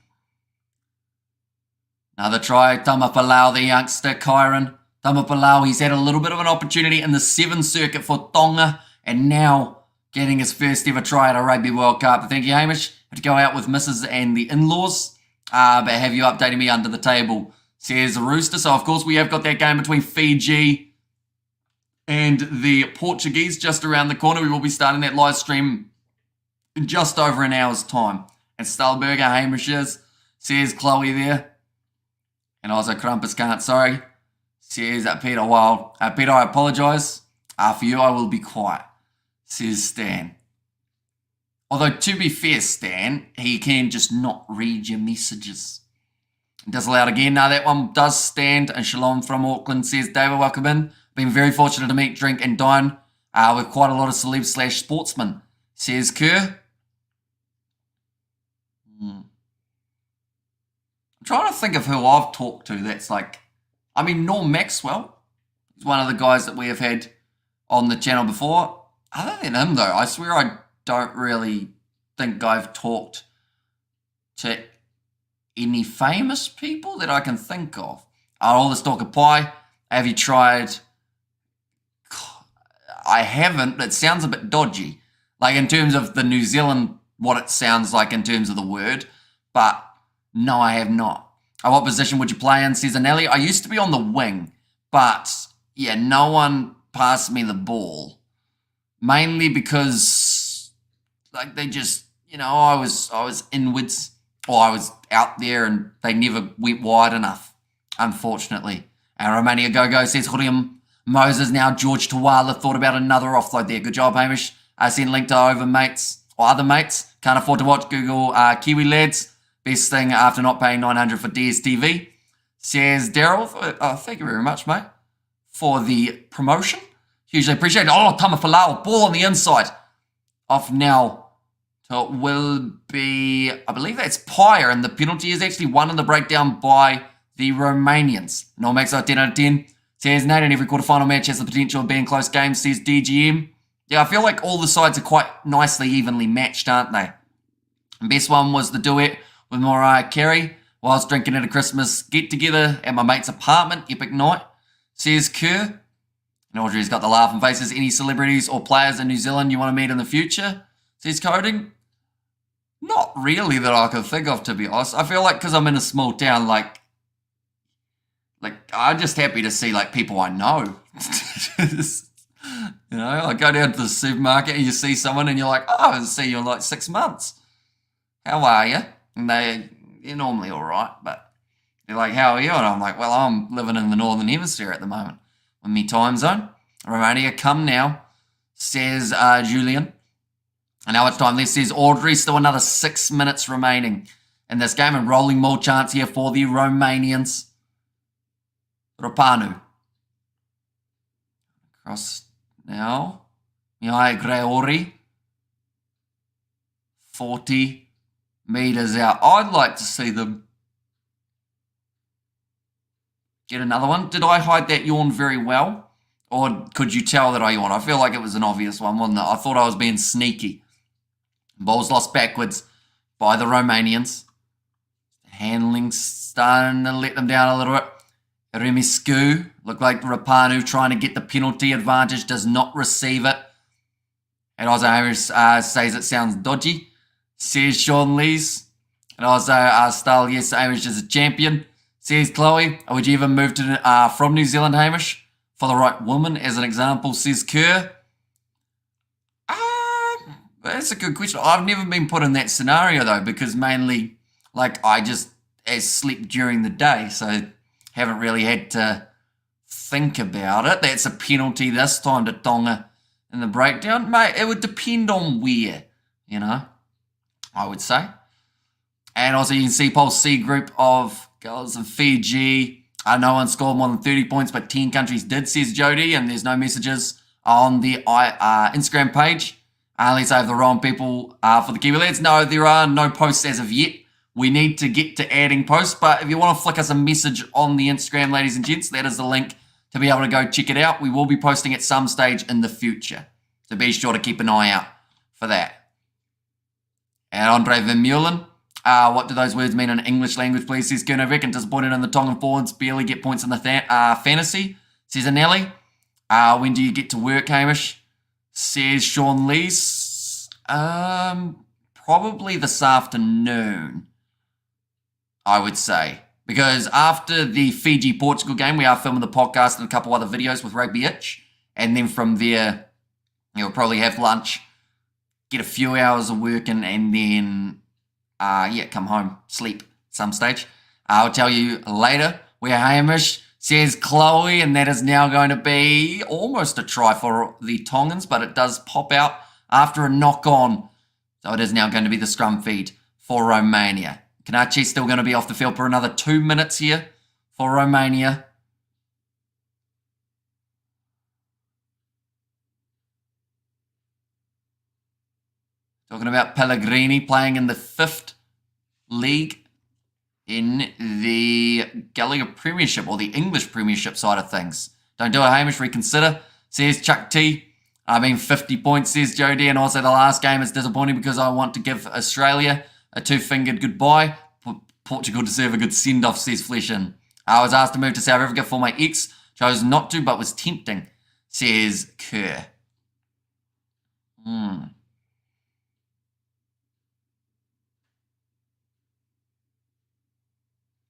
Another try, Tamapalau, the youngster, Kyron. Tamapalau, he's had a little bit of an opportunity in the 7th circuit for Tonga, and now getting his first ever try at a Rugby World Cup. Thank you, Hamish. Had to go out with Mrs. and the in-laws, but have you updated me under the table, says Rooster. So, of course, we have got that game between Fiji and the Portuguese just around the corner. We will be starting that live stream in just over an hour's time. And Stahlberger, Hamish is, says Chloe there. And also Krampus can't, sorry, says Peter Wild. Peter, I apologise. For you, I will be quiet, says Stan. Although, to be fair, Stan, he can just not read your messages. Does allow it again. Now, that one does stand. And Shalom from Auckland says, David, welcome in. Been very fortunate to meet, drink, and dine with quite a lot of celebs/sportsmen, says Kerr. I'm trying to think of who I've talked to that's like, Norm Maxwell. He's one of the guys that we have had on the channel before. Other than him, though, I swear I don't really think I've talked to any famous people that I can think of. All the Stalker Pie. Have you tried? I haven't, but it sounds a bit dodgy. Like in terms of the New Zealand, what it sounds like in terms of the word. But no, I have not. What position would you play in, says Anelli? I used to be on the wing, but yeah, no one passed me the ball. Mainly because, like, they just, I was inwards, or I was out there, and they never went wide enough, unfortunately. And Romania Go-Go says, William Moses, now George Tawala thought about another offload there. Good job, Hamish. I sent a link to over mates, or other mates. Can't afford to watch Google Kiwi lads. Best thing after not paying $900 for DSTV. Says Daryl, thank you very much, mate, for the promotion. Hugely appreciate it. Oh, Tama Falau, ball on the inside. Off now. So it will be, I believe that's Pyre, and the penalty is actually won in the breakdown by the Romanians. No makes out 10 out of 10. Says Nate, and every quarterfinal match has the potential of being close games, says DGM. Yeah, I feel like all the sides are quite nicely evenly matched, aren't they? The best one was the duet with Mariah Carey whilst drinking at a Christmas get-together at my mate's apartment. Epic night, says Kerr. And Audrey's got the laughing faces. Any celebrities or players in New Zealand you want to meet in the future, says Coding. Not really that I could think of, to be honest. I feel like because I'm in a small town, like I'm just happy to see like people I know. You know, I go down to the supermarket and you see someone and you're like, oh, I haven't seen you in like 6 months. How are you? And they're normally all right, but they're like, how are you? And I'm like, well, I'm living in the Northern Hemisphere at the moment with me time zone. Romania, come now, says Julian. And now it's time. This says Audrey, still another 6 minutes remaining in this game. And rolling more chance here for the Romanians. Ropanu. Cross now. Mihai Greori. 40 meters out. I'd like to see them get another one. Did I hide that yawn very well? Or could you tell that I yawned? I feel like it was an obvious one, wasn't it? I thought I was being sneaky. Ball's lost backwards by the Romanians. Handling starting to let them down a little bit. Remiscu looked like Rapanu trying to get the penalty advantage, does not receive it. And also says it sounds dodgy. Says Sean Lees. And also Style, yes, Hamish is a champion. Says Chloe, would you even move to from New Zealand, Hamish? For the right woman, as an example, says Kerr. That's a good question. I've never been put in that scenario, though, because mainly, like, I just sleep during the day, so haven't really had to think about it. That's a penalty this time to Tonga in the breakdown. Mate, it would depend on where, you know, I would say. And also you can see Pulse C group of girls in Fiji. No one scored more than 30 points, but 10 countries did, says Jody, and there's no messages on the Instagram page. Let's say the wrong people for the Kiwi lads. No, there are no posts as of yet. We need to get to adding posts, but if you want to flick us a message on the Instagram, ladies and gents, that is the link to be able to go check it out. We will be posting at some stage in the future, so be sure to keep an eye out for that. And Andre Vermeulen, what do those words mean in English language, please, says Kernovik, and disappointed in the Tongan forwards, barely get points in the fantasy, says Anelli. When do you get to work, Hamish? Says Sean Lees. Probably this afternoon, I would say. Because after the Fiji-Portugal game, we are filming the podcast and a couple other videos with Rugby Itch. And then from there, you'll probably have lunch, get a few hours of work, and then, come home, sleep some stage. I'll tell you later where Hamish says Chloe, and that is now going to be almost a try for the Tongans, but it does pop out after a knock-on. So it is now going to be the scrum feed for Romania. Kanachi still going to be off the field for another 2 minutes here for Romania. Talking about Pellegrini playing in the 5th league in the Gallagher Premiership, or the English Premiership side of things. Don't do it, Hamish, reconsider, says Chuck T. 50 points, says Jody, and also the last game is disappointing because I want to give Australia a 2-fingered goodbye. Portugal deserve a good send-off, says Fleshin. I was asked to move to South Africa for my ex, chose not to, but was tempting, says Kerr.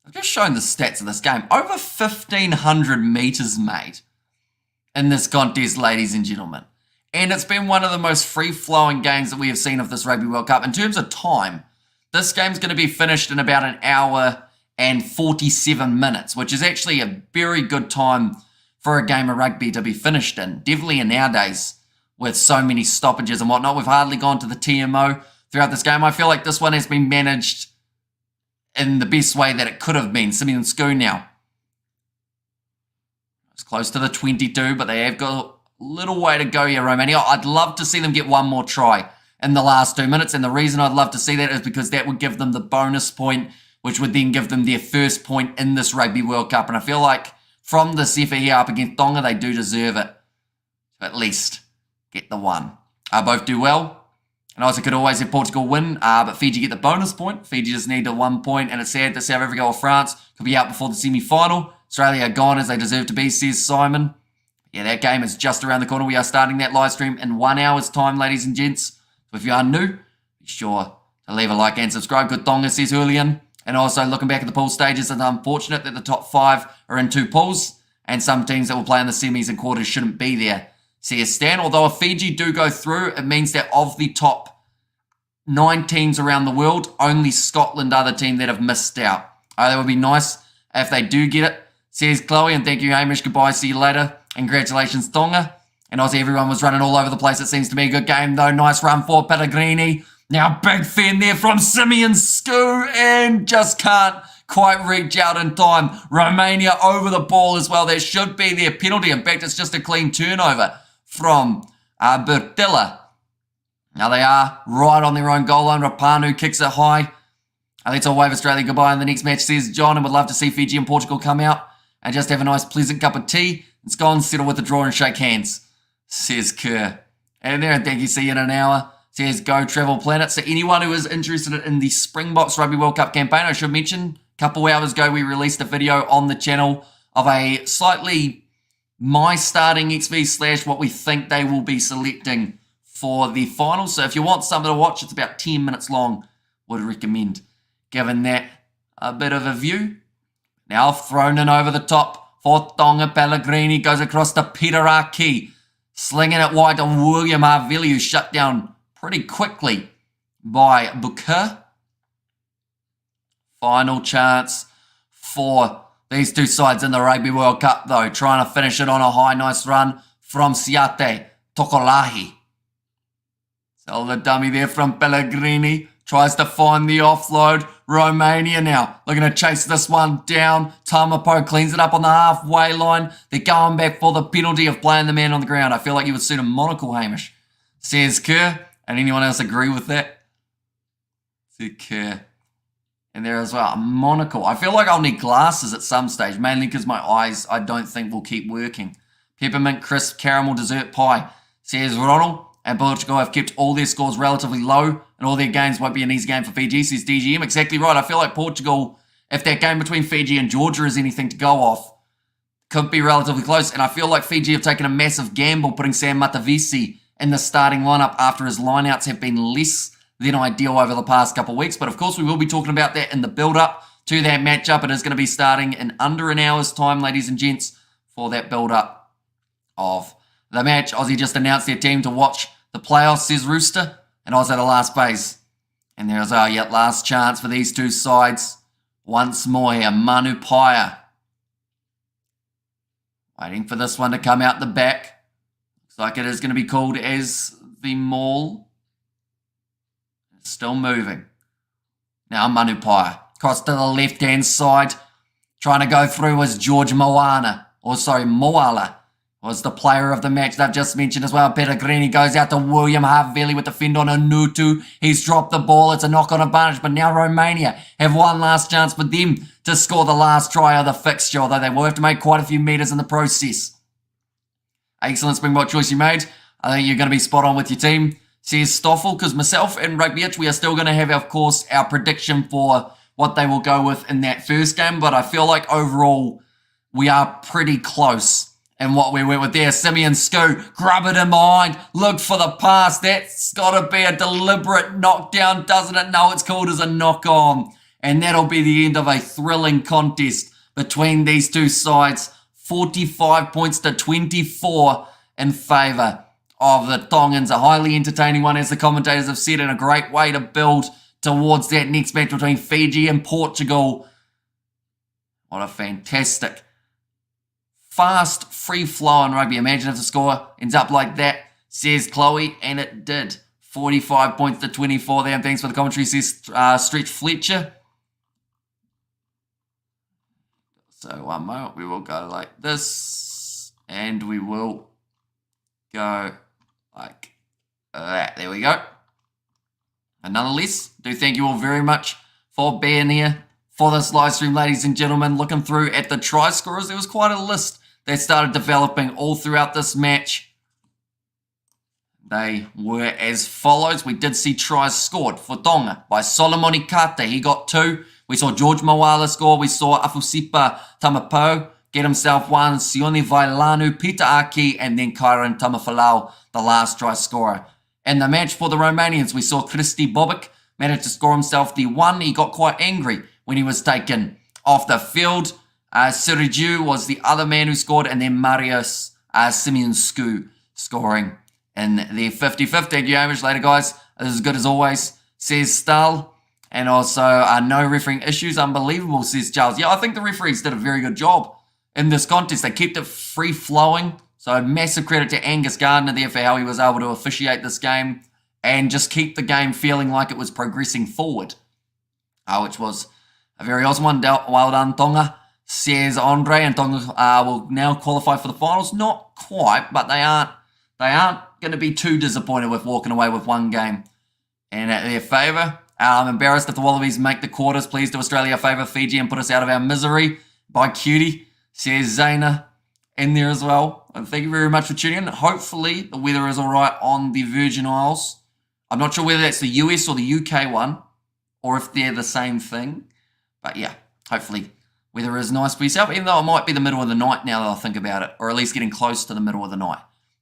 I've just shown the stats of this game. Over 1,500 metres, mate, in this contest, ladies and gentlemen. And it's been one of the most free-flowing games that we have seen of this Rugby World Cup. In terms of time, this game's going to be finished in about an hour and 47 minutes, which is actually a very good time for a game of rugby to be finished in. Definitely in nowadays, with so many stoppages and whatnot. We've hardly gone to the TMO throughout this game. I feel like this one has been managed in the best way that it could have been. Simeon Sku now. It's close to the 22, but they have got a little way to go here, Romania. I'd love to see them get one more try in the last 2 minutes, and the reason I'd love to see that is because that would give them the bonus point, which would then give them their first point in this Rugby World Cup. And I feel like from this effort here up against Tonga, they do deserve it to at least get the one. Both do well. And also could always have Portugal win, but Fiji get the bonus point. Fiji just need the 1 point, and it's sad that South Africa or France could be out before the semi-final. Australia are gone as they deserve to be, says Simon. Yeah, that game is just around the corner. We are starting that live stream in 1 hour's time, ladies and gents. So if you are new, be sure to leave a like and subscribe. Good Tonga, says Julian. And also looking back at the pool stages, it's unfortunate that the top 5 are in 2 pools, and some teams that will play in the semis and quarters shouldn't be there, says Stan. Although if Fiji do go through, it means that of the top 9 teams around the world, only Scotland are the team that have missed out. That would be nice if they do get it, says Chloe. And thank you, Hamish. Goodbye. See you later. And congratulations, Tonga. And also everyone was running all over the place. It seems to be a good game, though. Nice run for Pellegrini. Now big fan there from Simeon Sku, and just can't quite reach out in time. Romania over the ball as well. There should be their penalty. In fact, it's just a clean turnover from Bertilla. Now they are right on their own goal line. Rapanu kicks it high. Let's all wave Australia goodbye in the next match, says John, and would love to see Fiji and Portugal come out and just have a nice pleasant cup of tea. It's gone, settle with the draw and shake hands, says Kerr. And there, and thank you, see you in an hour, says Go Travel Planet. So anyone who is interested in the Springboks Rugby World Cup campaign, I should mention, a couple hours ago we released a video on the channel of a slightly my starting XV / what we think they will be selecting for the final. So if you want something to watch, it's about 10 minutes long, would recommend giving that a bit of a view. Now thrown in over the top for Tonga. Pellegrini goes across to Peter Aki, slinging it wide to William Havili, who's shut down pretty quickly by Booker. Final chance for these two sides in the Rugby World Cup, though, trying to finish it on a high. Nice run from Siate Tokolahi. So the dummy there from Pellegrini. Tries to find the offload. Romania now looking to chase this one down. Tamapo cleans it up on the halfway line. They're going back for the penalty of playing the man on the ground. I feel like you would suit a monocle, Hamish, says Kerr. And anyone else agree with that? Says Kerr. And there as well, a monocle. I feel like I'll need glasses at some stage, mainly because my eyes, I don't think, will keep working. Peppermint crisp caramel dessert pie, says Ronald. And Portugal have kept all their scores relatively low, and all their games won't be an easy game for Fiji, says DGM. Exactly right. I feel like Portugal, if that game between Fiji and Georgia is anything to go off, could be relatively close. And I feel like Fiji have taken a massive gamble putting Sam Matavesi in the starting lineup after his lineouts have been less than ideal over the past couple of weeks. But of course, we will be talking about that in the build-up to that matchup. It is going to be starting in under an hour's time, ladies and gents, for that build-up of the match. Aussie just announced their team to watch the playoffs, says Rooster, and Oz at the last base. And there's our yet last chance for these two sides. Once more here, Manu Paya. Waiting for this one to come out the back. Looks like it is going to be called as the maul. It's still moving. Now Manu Paya. Cross to the left-hand side. Trying to go through was George Moala. Was the player of the match that I've just mentioned as well. Pellegrini goes out to William Havili with the fend on Anutu. He's dropped the ball. It's a knock-on advantage. But now Romania have one last chance for them to score the last try of the fixture, although they will have to make quite a few metres in the process. Excellent Springbok choice you made. I think you're going to be spot on with your team, says Stoffel, because myself and Rugby Itch, we are still going to have, of course, our prediction for what they will go with in that first game. But I feel like overall we are pretty close. And what we went with there, Simeon Sku, grub it in behind, look for the pass. That's got to be a deliberate knockdown, doesn't it? No, it's called as a knock-on. And that'll be the end of a thrilling contest between these two sides. 45 points to 24 in favour of the Tongans. A highly entertaining one, as the commentators have said, and a great way to build towards that next match between Fiji and Portugal. What a fantastic fast, free-flowing rugby. Imagine if the score ends up like that, says Chloe, and it did. 45 points to 24 there, and thanks for the commentary, says Stretch Fletcher. So one moment, we will go like this, and we will go like that. There we go. And nonetheless, do thank you all very much for being here for this live stream, ladies and gentlemen. Looking through at the try scorers, there was quite a list that started developing all throughout this match. They were as follows. We did see tries scored for Tonga by Solomon Ikate. He got 2. We saw George Mawala score. We saw Afusipa Tamapau get himself 1. Sione Vailanu, Peter Aki, and then Kyron Tamafalau, the last try scorer. In the match for the Romanians, we saw Christy Bobic managed to score himself the 1. He got quite angry when he was taken off the field. Sirigiu was the other man who scored, and then Marius Simionscu scoring in the 55th. Thank you very much later, guys. This is good as always, says Stahl. And also, no refereeing issues. Unbelievable, says Charles. Yeah, I think the referees did a very good job in this contest. They kept it free-flowing. So massive credit to Angus Gardner there for how he was able to officiate this game and just keep the game feeling like it was progressing forward, which was a very awesome one. Well done, Tonga, says Andre. And Tonga will now qualify for the finals. Not quite, but they aren't going to be too disappointed with walking away with one game in their favour. I'm embarrassed if the Wallabies make the quarters. Please do Australia a favour, Fiji, and put us out of our misery. By Cutie, says Zaina in there as well. And thank you very much for tuning in. Hopefully the weather is all right on the Virgin Isles. I'm not sure whether that's the US or the UK one, or if they're the same thing. But yeah, hopefully weather is nice for yourself, even though it might be the middle of the night now that I think about it, or at least getting close to the middle of the night.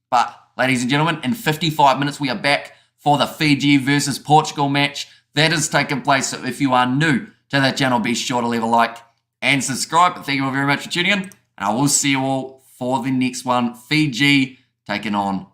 But ladies and gentlemen, in 55 minutes we are back for the Fiji versus Portugal match. That has taken place, so if you are new to the channel, be sure to leave a like and subscribe. Thank you all very much for tuning in, and I will see you all for the next one. Fiji taking on